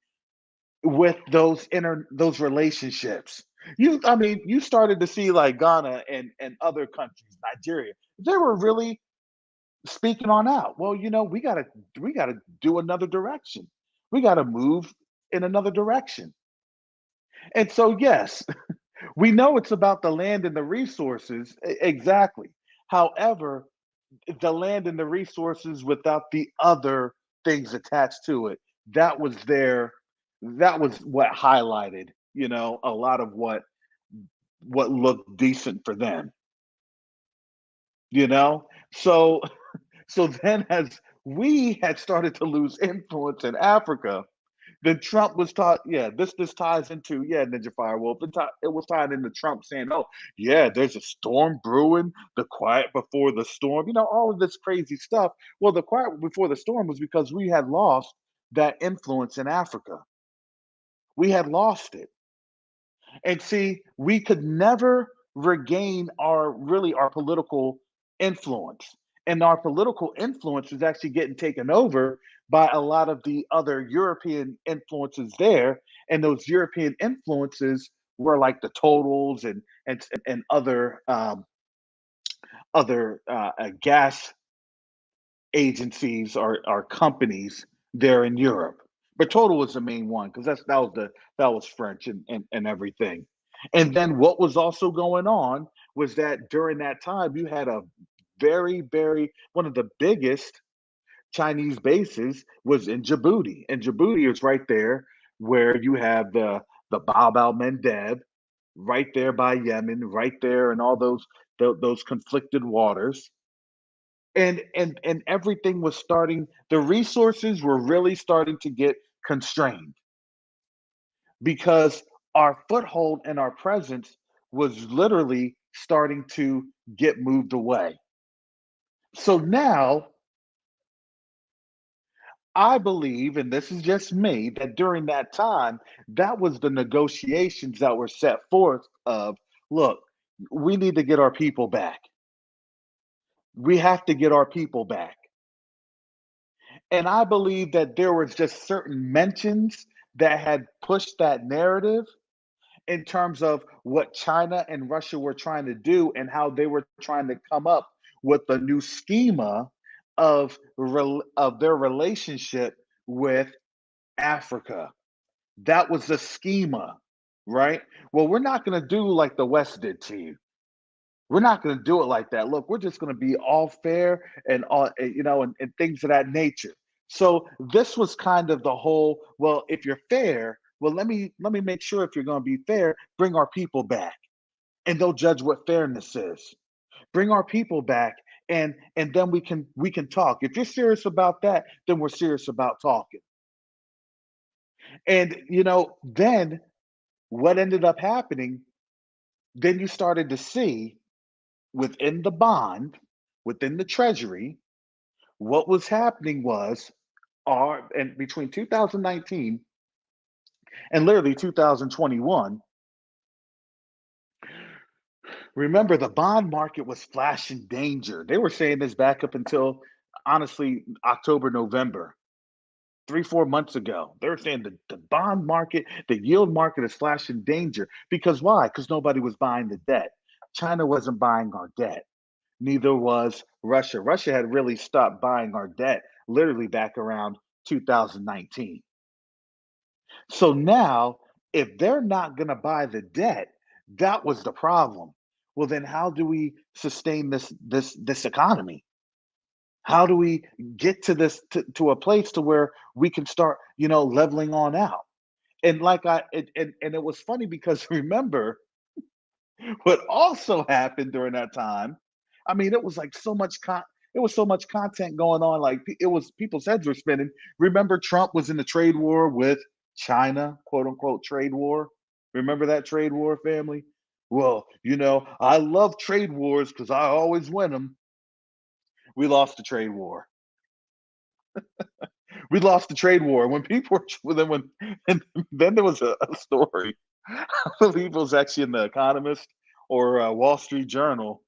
with those relationships. You started to see like Ghana and other countries, Nigeria. They were really speaking on out. Well, we gotta do another direction. We gotta move in another direction. And so yes, we know it's about the land and the resources, exactly. However, the land and the resources without the other things attached to it, that was there. That was what highlighted, a lot of what looked decent for them, you know? So so then as we had started to lose influence in Africa, then Trump was taught, yeah, this ties into, yeah, Ninja Firewolf. It was tied into Trump saying, oh, yeah, there's a storm brewing, the quiet before the storm, all of this crazy stuff. Well, the quiet before the storm was because we had lost that influence in Africa. We had lost it. And see, we could never regain our political influence. And our political influence was actually getting taken over by a lot of the other European influences there. And those European influences were like the totals and other gas agencies or companies there in Europe. But Total was the main one because that was French and everything. And then what was also going on was that during that time you had a very one of the biggest Chinese bases was in Djibouti. And Djibouti is right there where you have the Bab al Mandeb, right there by Yemen, right there and all those conflicted waters. and everything was starting, the resources were really starting to get constrained because our foothold and our presence was literally starting to get moved away. So now I believe, and this is just me, that during that time, that was the negotiations that were set forth of, look, we need to get our people back. We have to get our people back. And I believe that there was just certain mentions that had pushed that narrative in terms of what China and Russia were trying to do and how they were trying to come up with a new schema of their relationship with Africa. That was the schema, right? Well, we're not going to do like the West did to you. We're not going to do it like that. Look, we're just going to be all fair and all, and things of that nature. So this was kind of the whole. Well, if you're fair, well, let me make sure if you're going to be fair, bring our people back, and they'll judge what fairness is. Bring our people back, and then we can talk. If you're serious about that, then we're serious about talking. And then what ended up happening? Then you started to see within the bond, within the treasury, what was happening was our and between 2019 and literally 2021, remember the bond market was flashing danger. They were saying this back up until honestly October, November, 3, 4 months ago. They were saying the bond market, the yield market is flashing danger. Because why? Because nobody was buying the debt. China wasn't buying our debt. Neither was Russia. Russia had really stopped buying our debt literally back around 2019. So now, if they're not going to buy the debt, that was the problem. Well, then how do we sustain this economy? How do we get to this to a place to where we can start, leveling on out? And like and it was funny because remember what also happened during that time, I mean, it was like it was so much content going on. Like it was people's heads were spinning. Remember, Trump was in the trade war with China, quote unquote trade war. Remember that trade war, family? Well, I love trade wars because I always win them. We lost the trade war. We lost the trade war. When people were and then there was a story. I believe it was actually in the Economist or Wall Street Journal.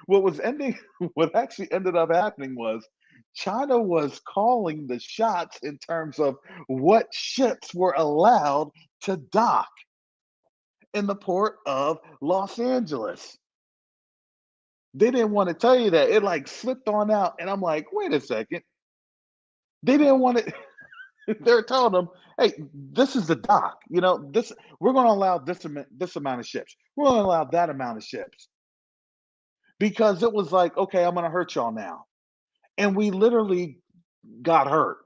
What actually ended up happening was China was calling the shots in terms of what ships were allowed to dock in the port of Los Angeles. They didn't want to tell you that. It like slipped on out, and I'm like, wait a second. They didn't want it. They're telling them, "Hey, this is the dock. This we're going to allow this amount of ships. We're going to allow that amount of ships because it was like, okay, I'm going to hurt y'all now." And we literally got hurt.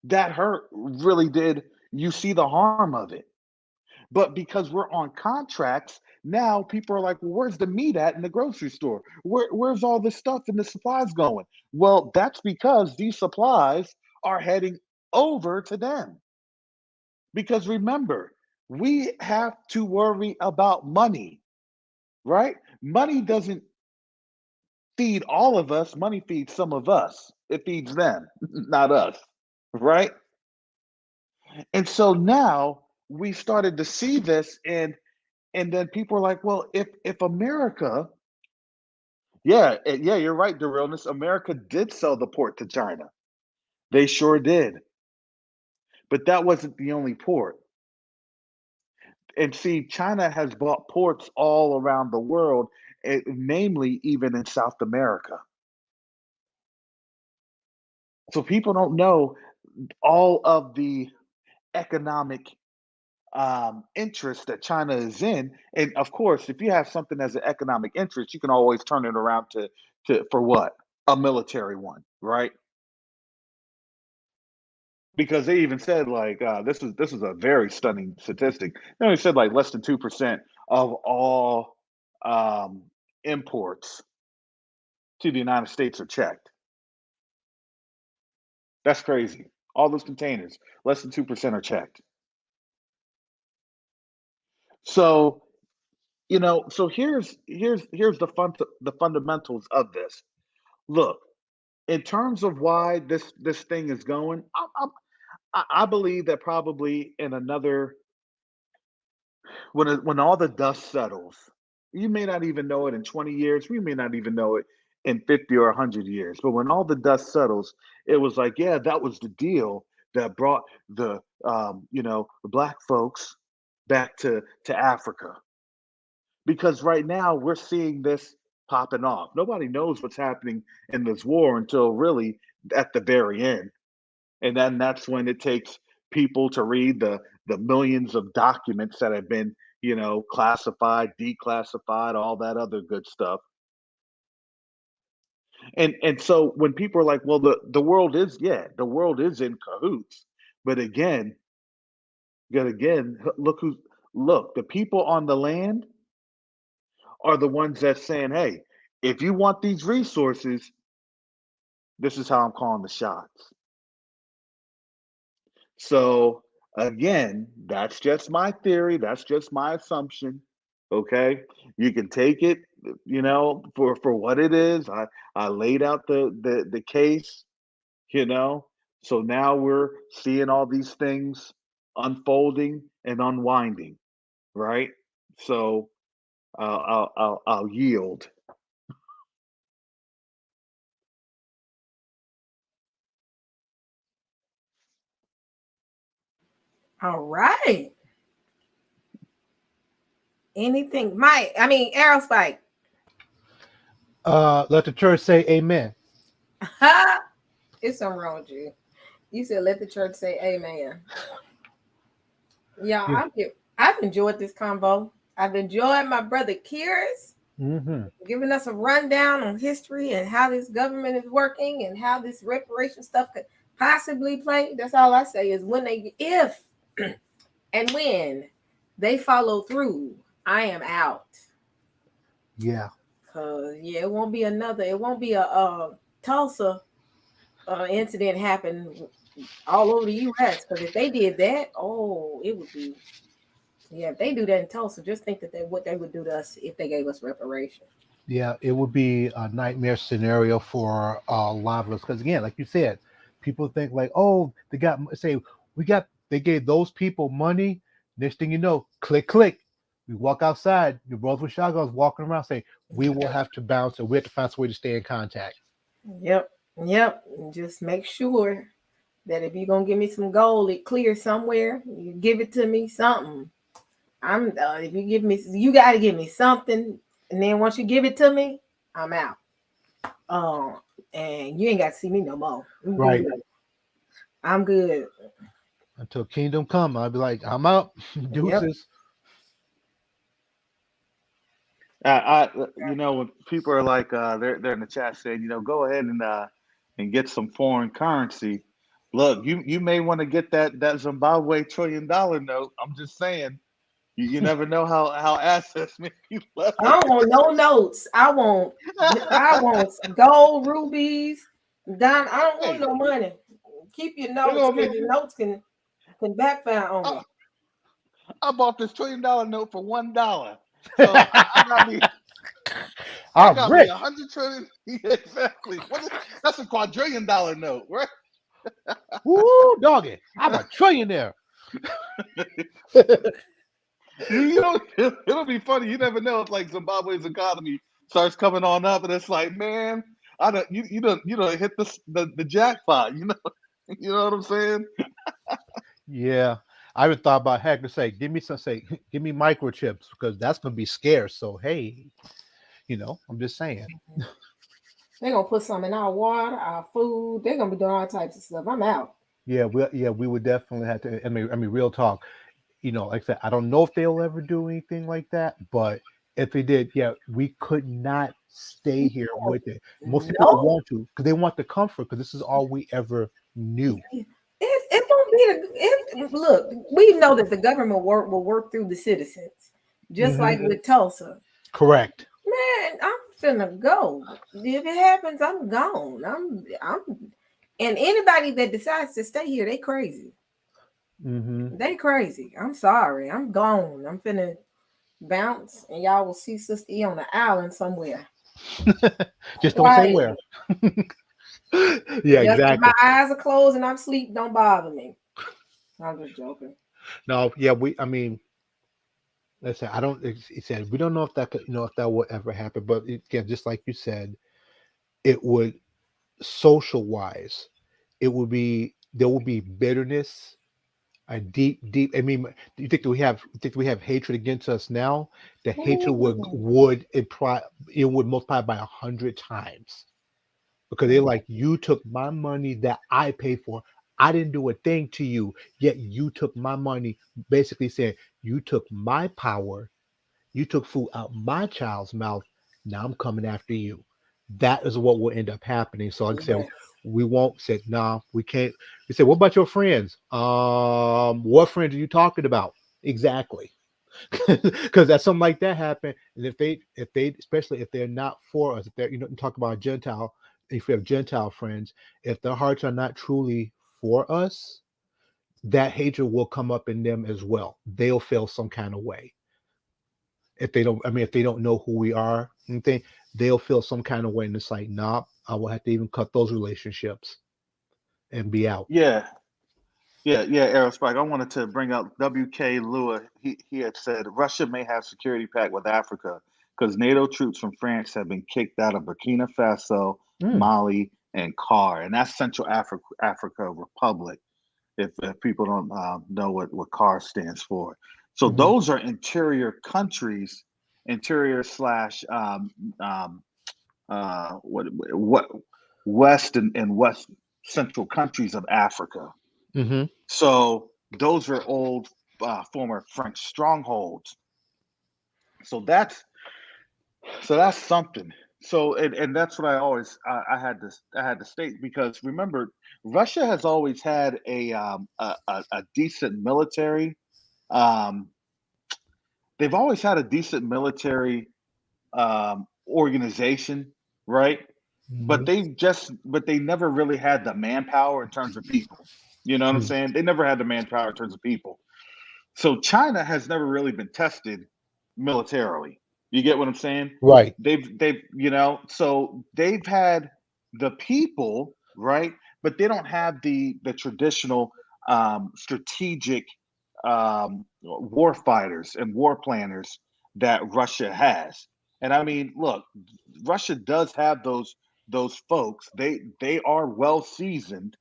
That hurt really did. You see the harm of it. But because we're on contracts, now people are like, well, where's the meat at in the grocery store? Where's all this stuff and the supplies going? Well, that's because these supplies are heading over to them. Because remember, we have to worry about money, right? Money doesn't feed all of us, money feeds some of us. It feeds them, not us, right? And so now we started to see this and then people are like, well, if America, yeah, you're right, the realness. America did sell the port to China. They sure did. But that wasn't the only port. And see, China has bought ports all around the world, namely even in South America. So people don't know all of the economic interest that China is in. And of course, if you have something as an economic interest, you can always turn it around to for what? A military one, right? Because they even said like this is a very stunning statistic. They only said like less than 2% of all imports to the United States are checked. That's crazy. All those containers, less than 2% are checked. So, so here's the fundamentals of this. Look, in terms of why this thing is going, I believe that probably in another when all the dust settles, you may not even know it in 20 years. We may not even know it in 50 or 100 years. But when all the dust settles, it was like, yeah, that was the deal that brought the black folks back to Africa. Because right now we're seeing this popping off. Nobody knows what's happening in this war until really at the very end. And then that's when it takes people to read the millions of documents that have been, classified, declassified, all that other good stuff. And so when people are like, well, the world is, the world is in cahoots. But again, look, the people on the land are the ones that's saying, hey, if you want these resources, this is how I'm calling the shots. So again, that's just my theory. That's just my assumption. Okay, you can take it, for what it is. I laid out the case, you know. So now we're seeing all these things unfolding and unwinding, right? So I'll yield. All right. Anything, Mike? I mean, Aerospike. Let the church say amen. It's something wrong with you. You said let the church say amen. Yeah, I've enjoyed this convo. I've enjoyed my brother Kyrus giving us a rundown on history and how this government is working and how this reparation stuff could possibly play. That's all I say is if and when they follow through, I am out. Yeah. Cause it won't be a Tulsa incident happen all over the U.S. Because if they did that, it would be. Yeah, if they do that in Tulsa, just think that what they would do to us if they gave us reparations. Yeah, it would be a nightmare scenario for a lot of us. Because again, like you said, people think like, oh, they gave those people money. Next thing you know, click, click. We walk outside, the brothers with shotguns walking around saying, we will have to bounce and we have to find some way to stay in contact. Yep. Just make sure that if you're gonna give me some gold, it clears somewhere. You give it to me something. If you got to give me something, and then once you give it to me, I'm out. And you ain't got to see me no more. Right. I'm good. Until kingdom come, I'll be like, I'm out. Deuces. When people are like, they're in the chat saying, go ahead and get some foreign currency. Look, you may want to get that Zimbabwe $1 trillion note. I'm just saying, you never know how assets may be left. I don't want no notes. I want gold, rubies, diamond. I don't want no money. Keep your notes because your notes can backfire on me. I bought this $1 trillion note for $1. So I got me. I got me 100 trillion. Yeah, exactly. That's a $quadrillion note, right? Woo, doggy! I'm a trillionaire. It'll be funny. You never know. It's like Zimbabwe's economy starts coming on up, and it's like, man, you don't hit the jackpot. You know what I'm saying? Yeah, I even thought about heck to say, give me microchips because that's gonna be scarce. So hey, I'm just saying. They're gonna put some in our water, our food. They're gonna be doing all types of stuff. I'm out. Yeah, we would definitely have to. I mean, real talk. Like I said, I don't know if they'll ever do anything like that, but if they did, we could not stay here with it. Most people don't want to because they want the comfort because this is all we ever knew. It won't be look. We know that the government will work through the citizens, just like with Tulsa. Correct. Man, I'm finna go. If it happens, I'm gone. And anybody that decides to stay here, they crazy. Mm-hmm. They crazy. I'm sorry. I'm gone. I'm finna bounce, and y'all will see Sister E on the island somewhere. Just don't say Quiet. where. Yeah, Just if my exactly. eyes are closed and I'm asleep, don't bother me. I'm just joking. No, yeah, I mean, let's say I don't. It said we don't know if that could, if that would ever happen. But again, just like you said, it would social wise, it would be there would be bitterness, a deep. I mean, you think we have hatred against us now? The hatred Ooh, it would multiply by 100 times because they're like, you took my money that I paid for. I didn't do a thing to you, yet you took my money. Basically saying you took my power. You took food out my child's mouth. Now I'm coming after you. That is what will end up happening. So like I said, yes. we won't say, nah, we can't. We say, what about your friends? What friends are you talking about? Exactly. Because that's something like that happen. And if they especially if they're not for us, if they're talk about Gentile, if we have Gentile friends, if their hearts are not truly for us, that hatred will come up in them as well. They'll feel some kind of way if they don't. I mean, if they don't know who we are, and they'll feel some kind of way, and it's like, nah, I will have to even cut those relationships and be out. Yeah, yeah, Aerospike. I wanted to bring up W.K. Lua. He had said Russia may have security pact with Africa because NATO troops from France have been kicked out of Burkina Faso, Mm, Mali, and CAR, and that's Central Africa Republic. If people don't know what CAR stands for, so hmm those are interior countries, interior slash what west and west central countries of Africa. hmm So those are old former French strongholds. So that's something. So and that's what I always I had to state because remember Russia has always had a decent military. Um, they've always had a decent military organization, right? hmm But they never really had the manpower in terms of people. You know what I'm saying? They never had the manpower in terms of people. So China has never really been tested militarily. You get what I'm saying? Right. They've so they've had the people, right? But they don't have the traditional strategic war fighters and war planners that Russia has. And I mean, look, Russia does have those folks. They are well seasoned,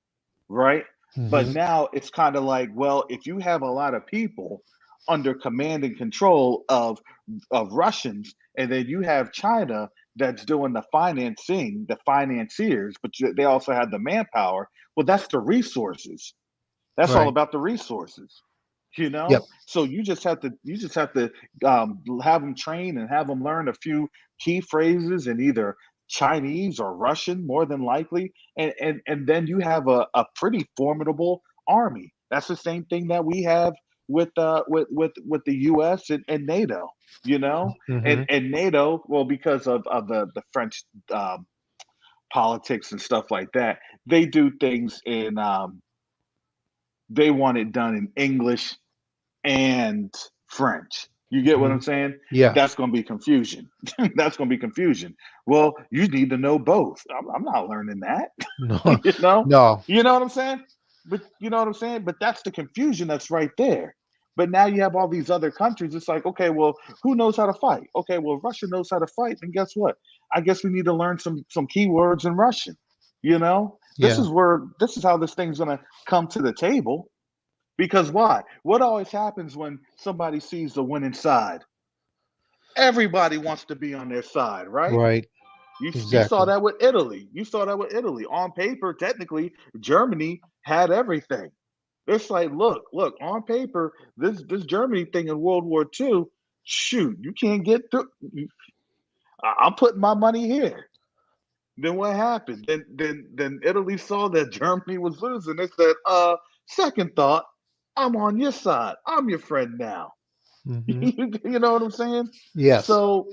right? But hmm now it's kind of like, well, if you have a lot of people under command and control of Russians, and then you have China that's doing the financing, the financiers, but they also have the manpower. Well, that's the resources. That's all Right. about the resources, Yep. So you just have to have them train and have them learn a few key phrases in either Chinese or Russian, more than likely, and then you have a pretty formidable army. That's the same thing that we have with the U.S. and NATO. hmm And NATO, well, because of the French politics and stuff like that, they do things in they want it done in English and French. You get what hmm I'm saying? Yeah. That's going to be confusion. That's going to be confusion. Well, you need to know both. I'm not learning that. No. you know, No. you know what I'm saying? But you know what I'm saying? But that's the confusion that's right there. But now you have all these other countries. It's like, okay, well, who knows how to fight? Okay, well, Russia knows how to fight. And guess what? I guess we need to learn some keywords in Russian. Yeah. This is how this thing's gonna come to the table. Because why? What always happens when somebody sees the winning side? Everybody wants to be on their side, right? Right. You saw Exactly. that with Italy. You saw that with Italy. On paper, technically, Germany had everything. It's like, look, on paper, this Germany thing in World War II, shoot, you can't get through. I'm putting my money here. Then what happened? Then Italy saw that Germany was losing. They said, second thought, I'm on your side. I'm your friend now. hmm You know what I'm saying? Yes. So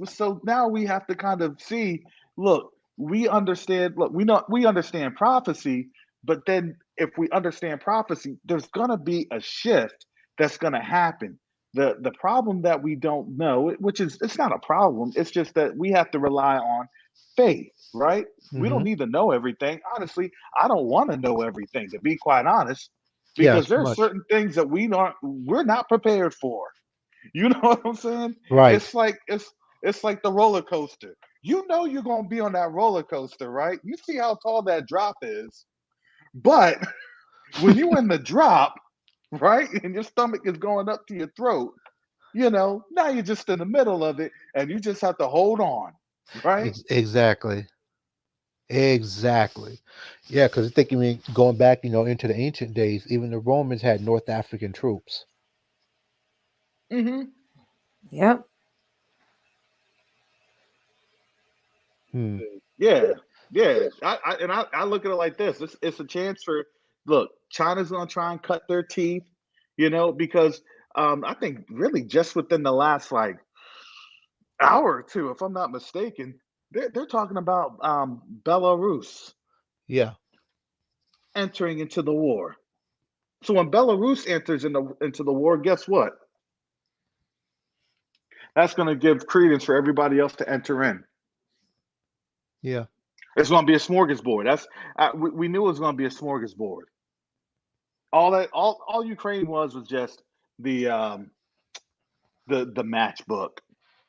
So now we have to kind of see, look, we understand, look, we understand prophecy, but then if we understand prophecy, there's gonna be a shift that's gonna happen. The problem that we don't know, which is it's not a problem, it's just that we have to rely on faith, right? We don't Hmm. need to know everything. Honestly, I don't want to know everything, to be quite honest, Yeah, because it's too there's much. certain things that we're not prepared for. You know what I'm saying? Right. It's like the roller coaster. You know you're gonna be on that roller coaster, right? You see how tall that drop is, but when you're in the drop, right, and your stomach is going up to your throat, now you're just in the middle of it, and you just have to hold on, right? Exactly. Exactly. Yeah, because thinking going back, into the ancient days, even the Romans had North African troops. Hmm. Yep. Hmm. Yeah, yeah. I look at it like this. It's a chance for look. China's gonna try and cut their teeth, because I think really just within the last like hour or two, if I'm not mistaken, they're talking about Belarus Yeah. entering into the war. So when Belarus enters into the war, guess what? That's going to give credence for everybody else to enter in. Yeah. It's going to be a smorgasbord. We knew it was going to be a smorgasbord. All Ukraine was just the um, the match book.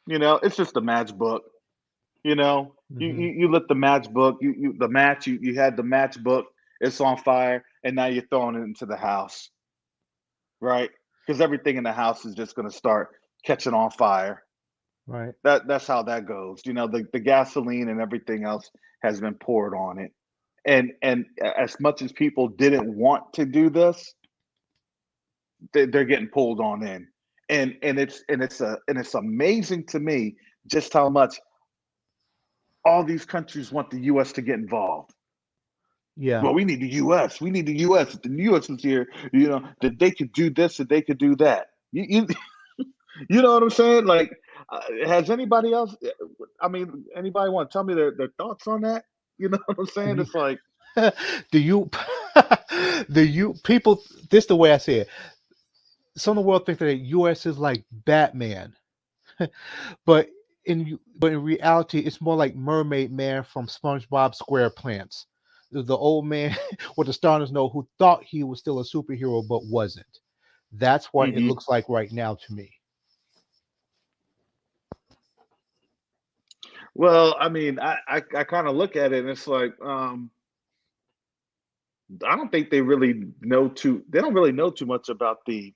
It's just a match book. Hmm. You lit the matchbook, you had the matchbook, it's on fire, and now you're throwing it into the house, right? Because everything in the house is just going to start catching on fire. Right. That's how that goes. The gasoline and everything else has been poured on it, and as much as people didn't want to do this, they're getting pulled on in, and it's amazing to me just how much all these countries want the U.S. to get involved. Yeah. Well, we need the U.S. We need the U.S. If the U.S. is here, that they could do this, that they could do that. You know what I'm saying? Like, has anybody else? I mean, anybody want to tell me their thoughts on that? You know what I'm saying? You- It's like, do you the you people this the way I say it. Some of the world think that the US is like Batman, but in reality it's more like Mermaid Man from SpongeBob SquarePants. The old man with the starters know who thought he was still a superhero but wasn't. That's what it mhm. looks like right now to me. Well, I mean, I kind of look at it and it's like, I don't think they really know too. They don't really know too much about the.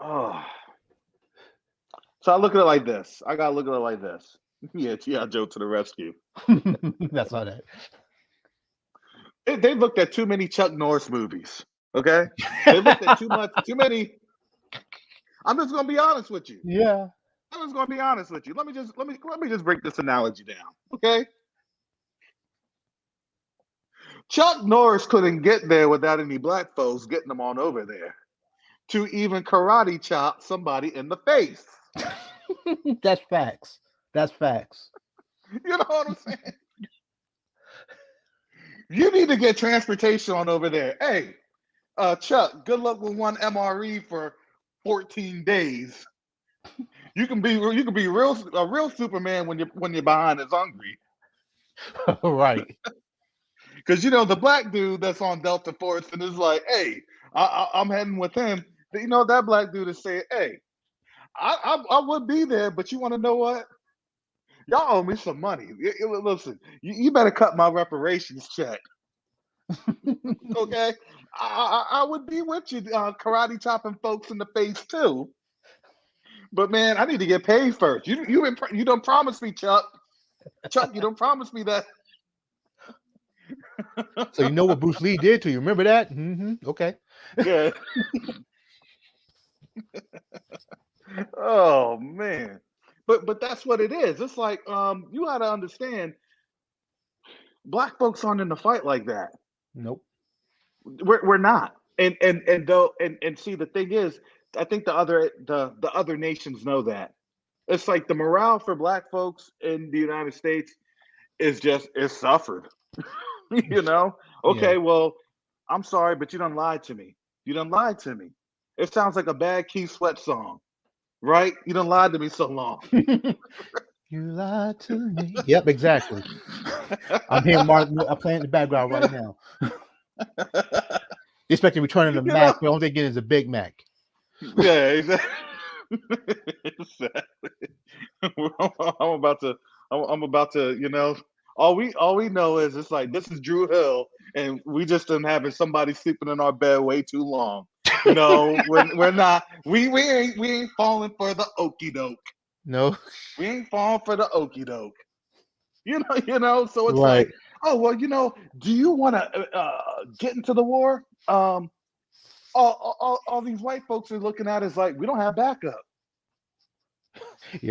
Oh, so I look at it like this. I gotta look at it like this. Yeah, yeah, Joe to the rescue. That's all that. They looked at too many Chuck Norris movies. Okay, they looked at too many. I'm just gonna be honest with you. Yeah. I'm just gonna be honest with you. Let me just break this analogy down. Okay, Chuck Norris couldn't get there without any black folks getting them on over there to even karate chop somebody in the face. That's facts. That's facts. You know what I'm saying? You need to get transportation on over there. Hey, Chuck, good luck with one MRE for 14 days. You can be a real Superman when your behind is hungry. Right. Because the black dude that's on Delta Force and is like, hey, I'm heading with him. That black dude is saying, hey, I would be there, but you want to know what? Y'all owe me some money. Listen, you better cut my reparations check, okay? I would be with you, karate chopping folks in the face too. But man, I need to get paid first. You don't promise me, Chuck. Chuck, you don't promise me that. So you know what Bruce Lee did to you? Remember that? Okay. Yeah. Oh man. But that's what it is. It's like you got to understand, black folks aren't in the fight like that. Nope. We're not. And though and see the thing is, I think the other nations know that. It's like the morale for black folks in the United States is just it's suffered. you know? Yeah. Okay, well, I'm sorry, but you done lied to me. You done lied to me. It sounds like a bad Keith Sweat song, right? You done lied to me so long. You lied to me. Yep, exactly. I'm hearing Martin. I'm playing in the background right now. They expect to return the you know? Mac, but all they get is a Big Mac. Yeah, exactly. exactly. I'm about to. I'm about to. All we know is it's like this is Drew Hill, and we just been having somebody sleeping in our bed way too long. No, we're not. We ain't falling for the okey doke. No. We ain't falling for the okey doke. You know. So it's Right. like, oh well, do you want to get into the war? All these white folks are looking at us like we don't have backup.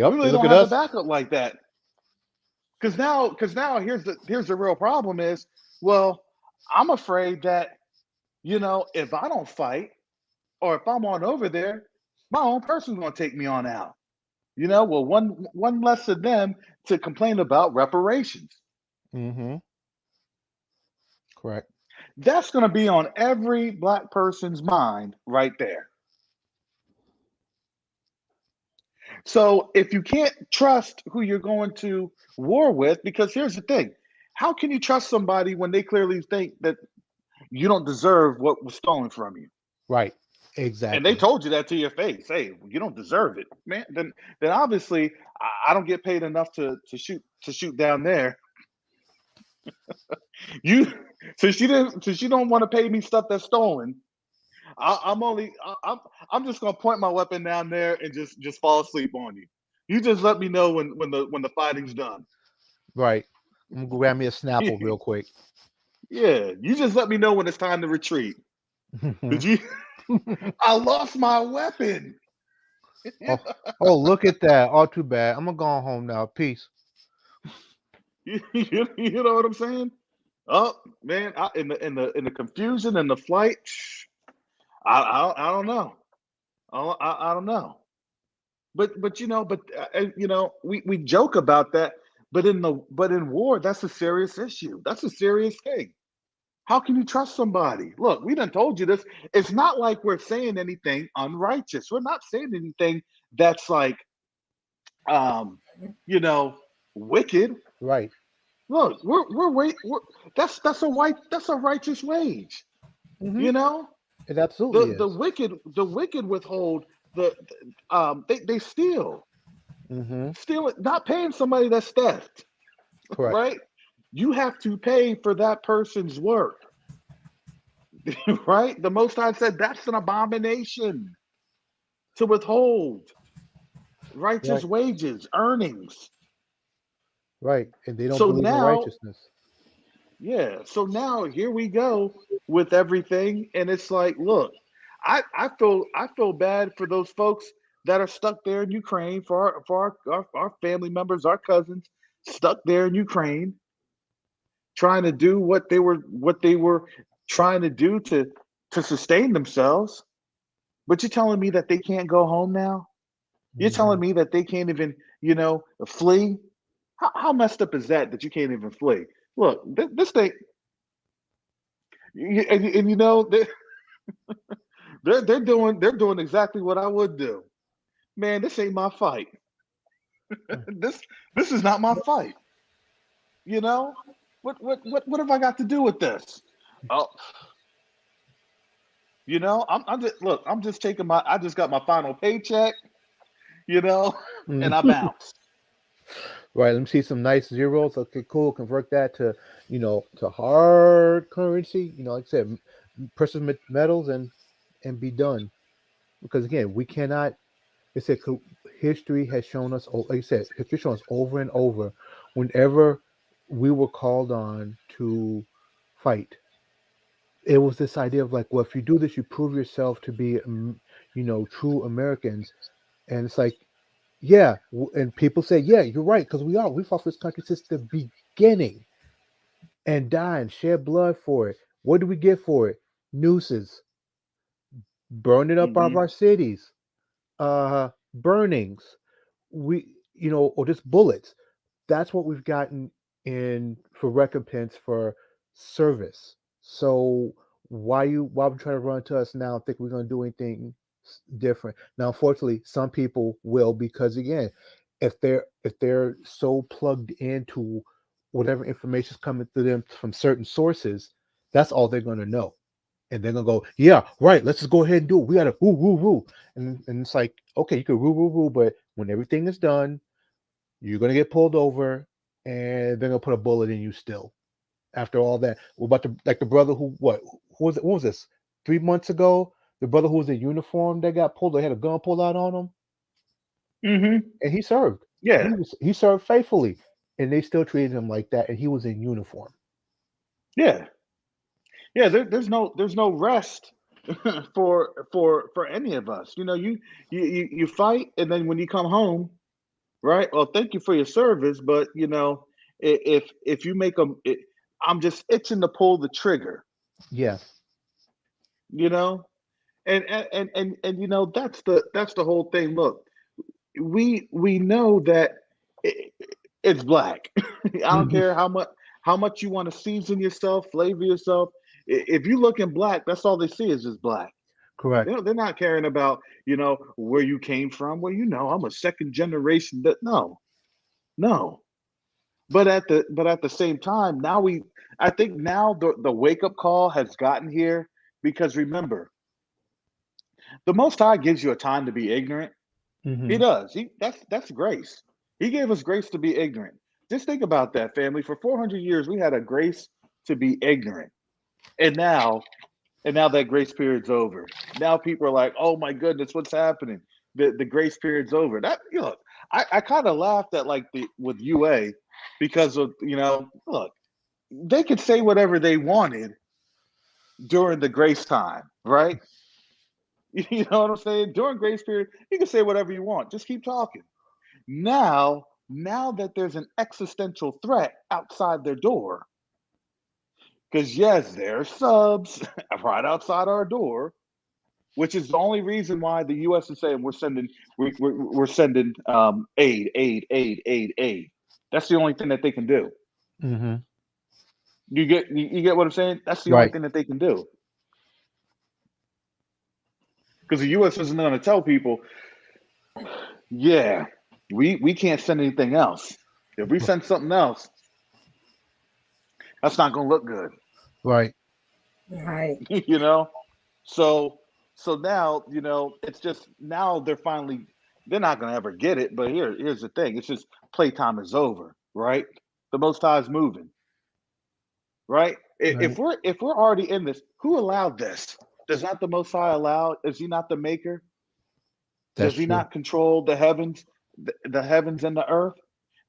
We Yep. They really look don't at have the us. backup like that. Because now here's the real problem is, well, I'm afraid that if I don't fight or if I'm on over there, my own person's gonna take me on out. Well, one less of them to complain about reparations. Mm-hmm. Correct. That's gonna be on every black person's mind right there. So if you can't trust who you're going to war with, because here's the thing, how can you trust somebody when they clearly think that you don't deserve what was stolen from you? Right. And they Exactly. told you that to your face. Hey, you don't deserve it, man. Then obviously I don't get paid enough to shoot down there. You since you don't want to pay me stuff that's stolen. I'm just gonna point my weapon down there and just fall asleep on you. You just let me know when the fighting's done. Right. I'm gonna go grab me a Snapple real quick. Yeah, you just let me know when it's time to retreat. Did you? I lost my weapon. oh, oh, look at that. All too bad. I'm gonna go home now. Peace. You know what I'm saying? Oh man, in the confusion and the flight, I don't know. I don't know. But we joke about that. But in war, that's a serious issue. That's a serious thing. How can you trust somebody? Look, we done told you this. It's not like we're saying anything unrighteous. We're not saying anything that's like um, you know, wicked. Right. Look, that's a righteous wage. Mm-hmm. You know, It absolutely the is. wicked withhold they Mm-hmm. steal it, not paying somebody that's theft, Correct. right? You have to pay for that person's work, right? The Most High said that's an abomination to withhold righteous Right. wages, earnings. Right. And they don't So believe in now, righteousness. yeah, so now here we go with everything, and it's like, look, I feel bad for those folks that are stuck there in Ukraine, for our family members, our cousins stuck there in Ukraine, trying to do what they were trying to do to sustain themselves. But you're telling me that they can't go home now? You're Mm-hmm. telling me that they can't even, flee? How messed up is that you can't even flee? Look, this thing, and they're doing exactly what I would do. Man, this ain't my fight. this this is not my fight. You know what have I got to do with this? Oh, I'm just look. I'm just taking my. I just got my final paycheck. You know, and I Mm. bounced. Right. Let me see some nice zeros. Okay, cool. Convert that to, to hard currency. Like I said, precious metals, and be done. Because again, we cannot. It said history has shown us. Like I said, history shown us over and over. Whenever we were called on to fight, it was this idea of like, well, if you do this, you prove yourself to be, true Americans. And it's like, yeah, and people say, yeah, you're right, because we fought for this country since the beginning, and died and shed blood for it. What do we get for it? Nooses, burning up Hmm. of our cities, burnings. or just bullets. That's what we've gotten in for recompense for service. So why would you try to run to us now and think we're going to do anything different? Now, unfortunately, some people will, because again, if they're so plugged into whatever information is coming to them from certain sources, that's all they're going to know. And they're gonna go, yeah, right. Let's just go ahead and do it. We gotta woo woo woo, and it's like, okay, you can woo woo woo, but when everything is done, you're gonna get pulled over, and they're gonna put a bullet in you still. After all that, what about the brother who was this 3 months ago? The brother who was in uniform that got pulled, they had a gun pulled out on him, Mm-hmm. and he served. Yeah. He served faithfully, and they still treated him like that, and he was in uniform. Yeah. Yeah. There's no rest for any of us. You fight, and then when you come home, right? Well, thank you for your service, but if you make them, I'm just itching to pull the trigger. Yeah. You know, and that's the whole thing. Look, we know that it, it's black. I don't Hmm. care how much you want to season yourself, flavor yourself. If you look in black, that's all they see is just black. Correct. They're not caring about where you came from. Well, I'm a second generation. That no, no. But at the same time, I think now the wake up call has gotten here, because remember, the Most High gives you a time to be ignorant. He Hmm. does. That's grace. He gave us grace to be ignorant. Just think about that, family. For 400 years, we had a grace to be ignorant, and now that grace period's over. Now people are like, "Oh my goodness, what's happening? The grace period's over." I kind of laughed at like the with UA, because of look, they could say whatever they wanted during the grace time, right? You know what I'm saying? During grace period, you can say whatever you want. Just keep talking. Now that there's an existential threat outside their door, because yes, there's subs right outside our door, which is the only reason why the U.S. is saying we're sending aid. That's the only thing that they can do. Hmm. You get what I'm saying? That's the only Right. thing that they can do, because the U.S. isn't going to tell people, yeah, we can't send anything else. If we send something else, that's not going to look good. Right. Right. you know so now it's just now they're not going to ever get it. But here's the thing: it's just playtime is over, right? The Most High is moving, right? If Right. we're already in this, who allowed this? Does not the Most High allow? Is he not the maker? That's Does he true. not control the heavens, the heavens and the earth?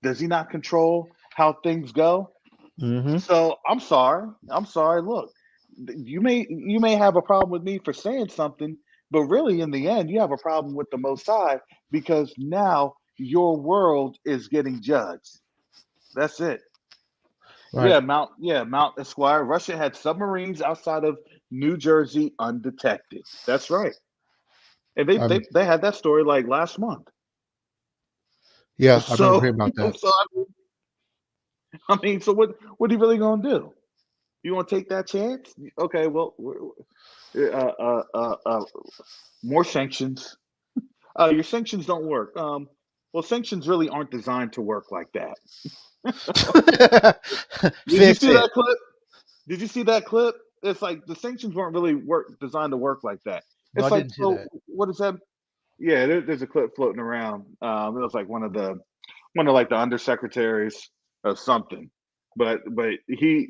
Does he not control how things go? Hmm. So I'm sorry. Look, you may have a problem with me for saying something, but really in the end, you have a problem with the Most High, because now your world is getting judged. That's it. Right. Yeah, Mount Esquire. Russia had submarines outside of New Jersey undetected. That's right, and they Um. they, they had that story like last month. Yeah, I remember So hearing about that. so so what are you really gonna do? You want to take that chance? Okay, well, uh, uh, uh, uh, more sanctions. Your sanctions don't work. Well, sanctions really aren't designed to work like that. Did you Fix see it. that clip? Did you see that clip? It's like the sanctions weren't really designed to work like that. No, I It's like, didn't see so that. what is that? Yeah, there's a clip floating around. It was like one of like the undersecretaries of something, but he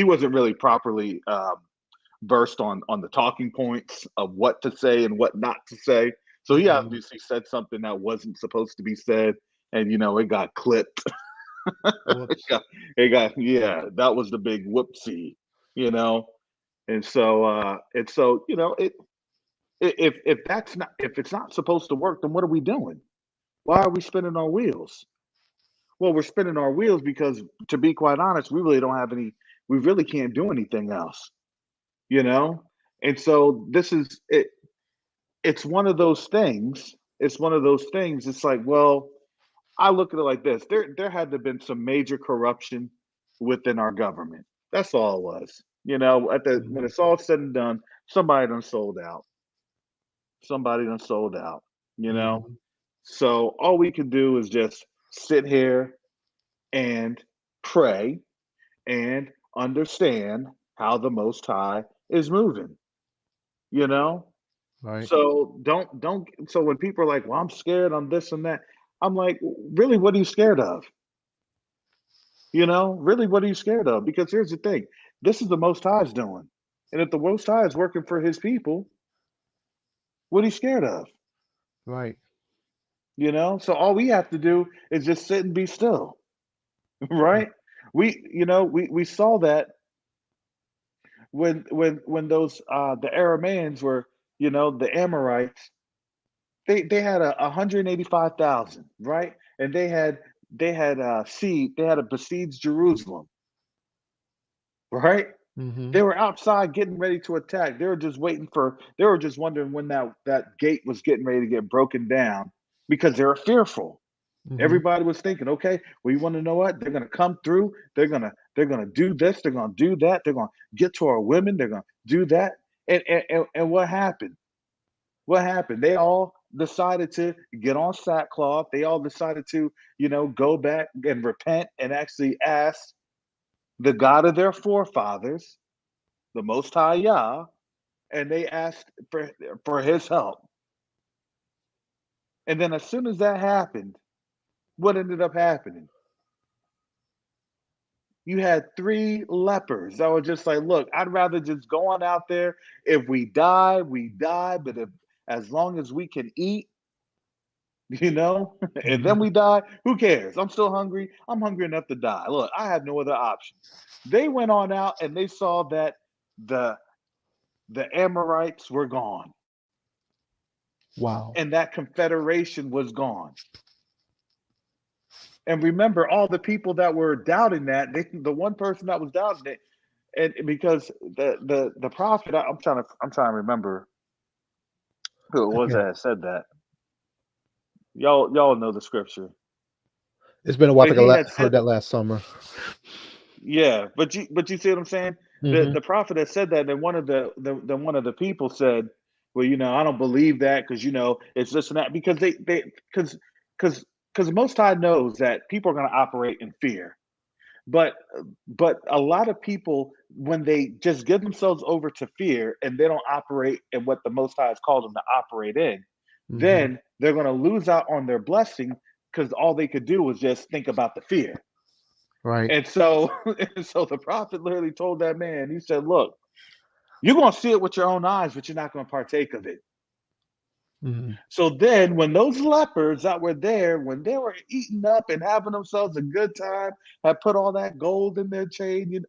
wasn't really properly versed on the talking points of what to say and what not to say. So he Mhm. obviously said something that wasn't supposed to be said, and it got clipped. it Whoops. got, yeah, that was the big whoopsie, you know. And so if if it's not supposed to work, then what are we doing? Why are we spinning our wheels? Well, we're spinning our wheels because, to be quite honest, we really don't have any. We really can't do anything else, you know. And so this is it. It's one of those things. It's one of those things. It's like, well, I look at it like this: there had to have been some major corruption within our government. That's all it was. At the when Mhm. it's all said and done, somebody done sold out. Somebody done sold out. You know. Mhm. So all we can do is just sit here and pray and understand how the Most High is moving. You know. Right. So don't. So when people are like, "Well, I'm scared. I'm this and that," I'm like, "Really? What are you scared of? Really, what are you scared of? Because here's the thing: this is the Most High's doing, and if the Most High is working for His people, what are you scared of? Right. So all we have to do is just sit and be still, right? We saw that when those the Arameans were, the Amorites, they had 185,000, right? And they had a besieged Jerusalem, right? Mhm. They were outside getting ready to attack. They were just wondering when that gate was getting ready to get broken down because they were fearful. Mhm. Everybody was thinking, okay, well, you want to know what? They're gonna come through, they're gonna do this, they're gonna do that, they're gonna get to our women, they're gonna do that. And what happened? What happened? They all decided to get on sackcloth. They all decided to, go back and repent and actually ask the God of their forefathers, the Most High Yah, and they asked for His help. And then as soon as that happened, what ended up happening? You had three lepers that were just like, look, I'd rather just go on out there. If we die, we die. But if as long as we can eat, and then Mhm. we die, who cares? I'm still hungry. I'm hungry enough to die. Look, I have no other option. They went on out and they saw that the the Amorites were gone Wow. and that confederation was gone. And remember, all the people that were doubting that, the one person that was doubting it, and because the prophet, I'm trying to remember who it was Yeah. that had said that. Y'all know the scripture, It's been a while. I but think I he had heard said, that last summer. yeah, but you see what I'm saying? The Mhm. the prophet had said that, and then one of the people said, well, I don't believe that because it's this and that because they because because Most High knows that people are going to operate in fear. But but a lot of people, when they just give themselves over to fear and they don't operate in what the Most High has called them to operate in, Mhm. then they're going to lose out on their blessing because all they could do was just think about the fear. Right. And so, and so the prophet literally told that man, he said, "Look, you're going to see it with your own eyes, but you're not going to partake of it." Mhm. So then, when those lepers that were there, when they were eating up and having themselves a good time, had put all that gold in their chain,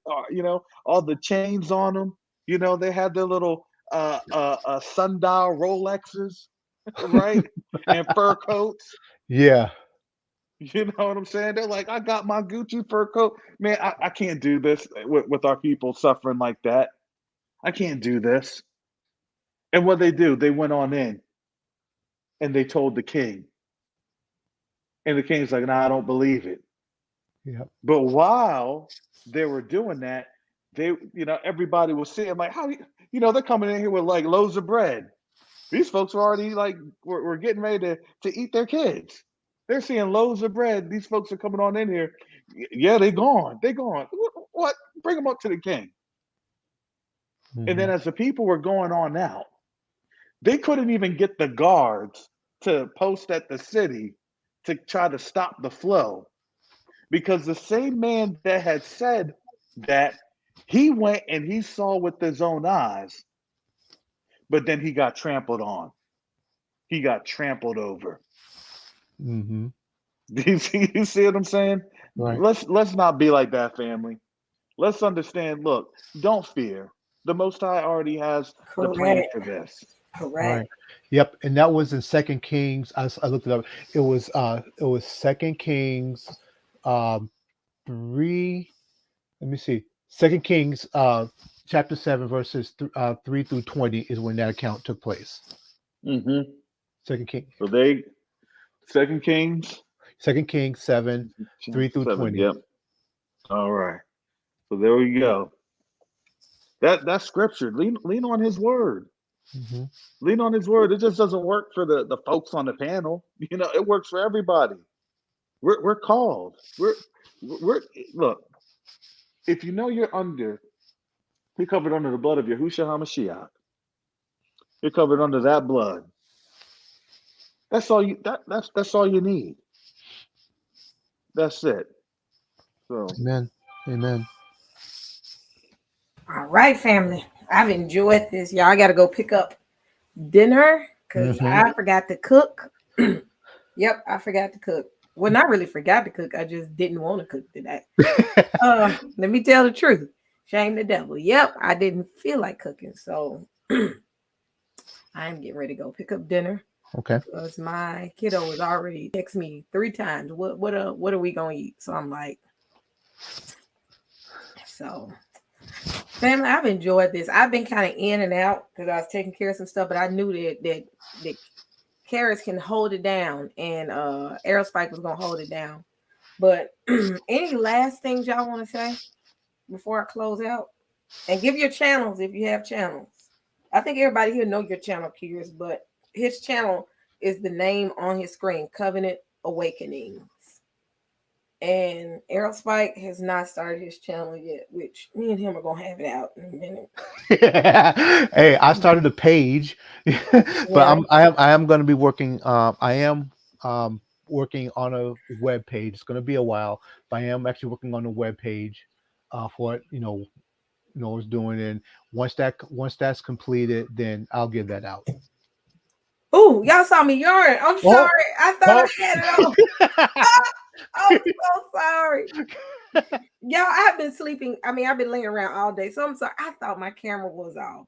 all the chains on them, they had their little sundial Rolexes, right, and fur coats. Yeah. You know what I'm saying? They're like, I got my Gucci fur coat. Man, I can't do this with our people suffering like that. I can't do this. And what they do, they went on in and they told the king. And the king's like, nah, I don't believe it. Yep. But while they were doing that, everybody was seeing like, they're coming in here with like loaves of bread. These folks were already like, were getting ready to eat their kids. They're seeing loaves of bread. These folks are coming on in here. Yeah, they gone. They gone. What? Bring them up to the king. And then Mhm. as the people were going on out, they couldn't even get the guards to post at the city to try to stop the flow because the same man that had said that, he went and he saw with his own eyes, but then he got trampled on. He got trampled over. Mhm. You see what I'm saying? Right. Let's not be like that, family. Let's understand. Look, don't fear. The Most High already has the plan Correct. for this. Correct. Right. Yep. And that was in Second Kings. I looked it up. It was Second Kings, um, 3. Let me see. Second Kings, chapter 7, verses 3 through 20 is when that account took place. Hmm. Second King. So they, Second Kings. 2 Kings 7, 3 through 7. 20. Yep. All right. So there we go. That's scripture. Lean on his word. Hmm. Lean on his word. It just doesn't work for the folks on the panel. It works for everybody. We're called. We're look. If you know you're covered under the blood of Yahushua Hamashiach. You're covered under that blood. That's all that's all you need. That's it. So Amen. Amen. All right, family. I've enjoyed this. Y'all, I got to go pick up dinner because Hmm. I forgot to cook. Yep, I forgot to cook. Well, not really forgot to cook. I just didn't want to cook today. Let me tell the truth. Shame the devil. Yep, I didn't feel like cooking. So I'm getting ready to go pick up dinner. Okay. Because my kiddo was already texting me 3 times. What are we gonna eat? So I'm like, so family, I've enjoyed this. I've been kind of in and out because I was taking care of some stuff, but I knew that carrots can hold it down, and Aerospike was gonna hold it down. But any last things y'all want to say before I close out? And give your channels if you have channels. I think everybody here know your channel, Curious, but his channel is the name on his screen, Covenant Awakenings. And Aerospike has not started his channel yet, which me and him are gonna have it out in a minute. Hey, I started a page, but Yeah. I am going to be working. I am working on a web page. It's going to be a while, but I am actually working on a web page for it. I was doing. And once that's completed, then I'll give that out. Oh, y'all saw me yarn. I'm Oh, sorry. I thought oh. I had it on. I'm so sorry. Y'all, I've been sleeping. I mean, I've been laying around all day. So I'm sorry. I thought my camera was off.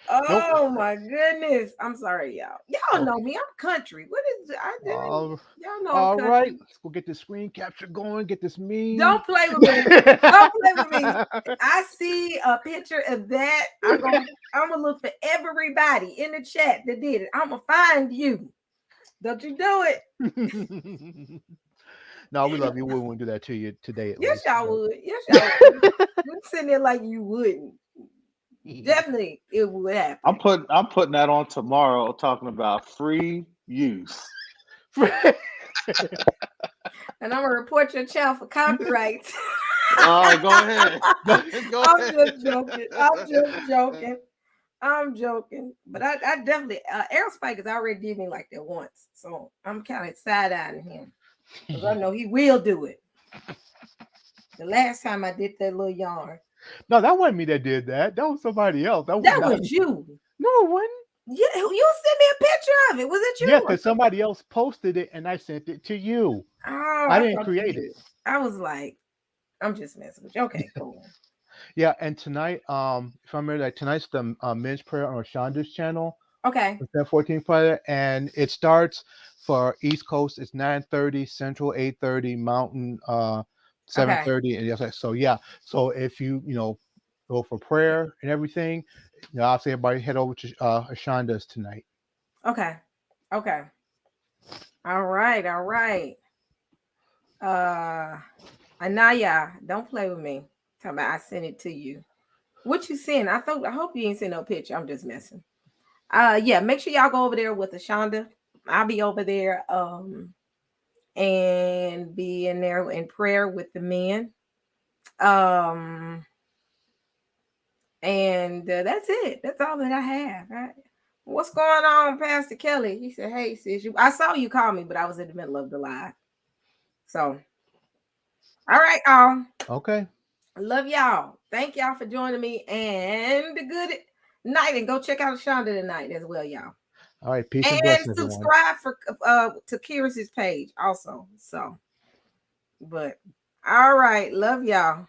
Nope. Oh my goodness. I'm sorry, y'all. Y'all know Okay. me. I'm country. What is it? I didn't. All, Y'all know I'm all right. country. Let's go get this screen capture going. Get this meme. Don't play with me. Don't play with me. If I see a picture of that, I'm gonna look for everybody in the chat that did it. I'm gonna find you. Don't you do it. No, we love you. We won't do that to you today, at Yes, least. y'all But would. Yes, y'all would. You're sitting there like you wouldn't. Definitely, it would happen. I'm putting that on tomorrow, talking about free use. And I'm gonna report your channel for copyrights. Go ahead. Go I'm ahead. just joking. I'm just joking. I'm joking. But I definitely Aerospike has already did me like that once. So I'm kind of side-eyeing him. Because I know he will do it. The last time I did that little yarn. No, that wasn't me that did that. That was somebody else. That was That not. was you. No, it wasn't. Yeah, you sent me a picture of it. Was it Yeah, you? because somebody else posted it and I sent it to you. Oh, I I didn't thought you create it. did. I was like, I'm just messing with you. Okay, cool. Yeah, and tonight, if I remember, like tonight's the men's prayer on Shonda's channel, Okay. the 1014 prayer, and it starts for East Coast. It's 9:30 Central, 8:30 Mountain, Okay. 7:30, and yes, so yeah. So if go for prayer and everything, I'll say everybody head over to Shonda's tonight. Okay. Okay. All right. All right. Anaya, don't play with me. Talking about I sent it to you. What you send? I hope you ain't send no picture. I'm just messing. Yeah, make sure y'all go over there with Ashonda. I'll be over there and be in there in prayer with the men. And that's it. That's all that I have. Right? What's going on, Pastor Kelly? He said, "Hey, sis, I saw you call me, but I was in the middle of the live." So, all right, Okay. love y'all. Thank y'all for joining me, and good night. And go check out Shonda tonight as well, y'all. All right. Peace and And blessings, everyone. subscribe for to Kyrus's page also. So, but all right, love y'all.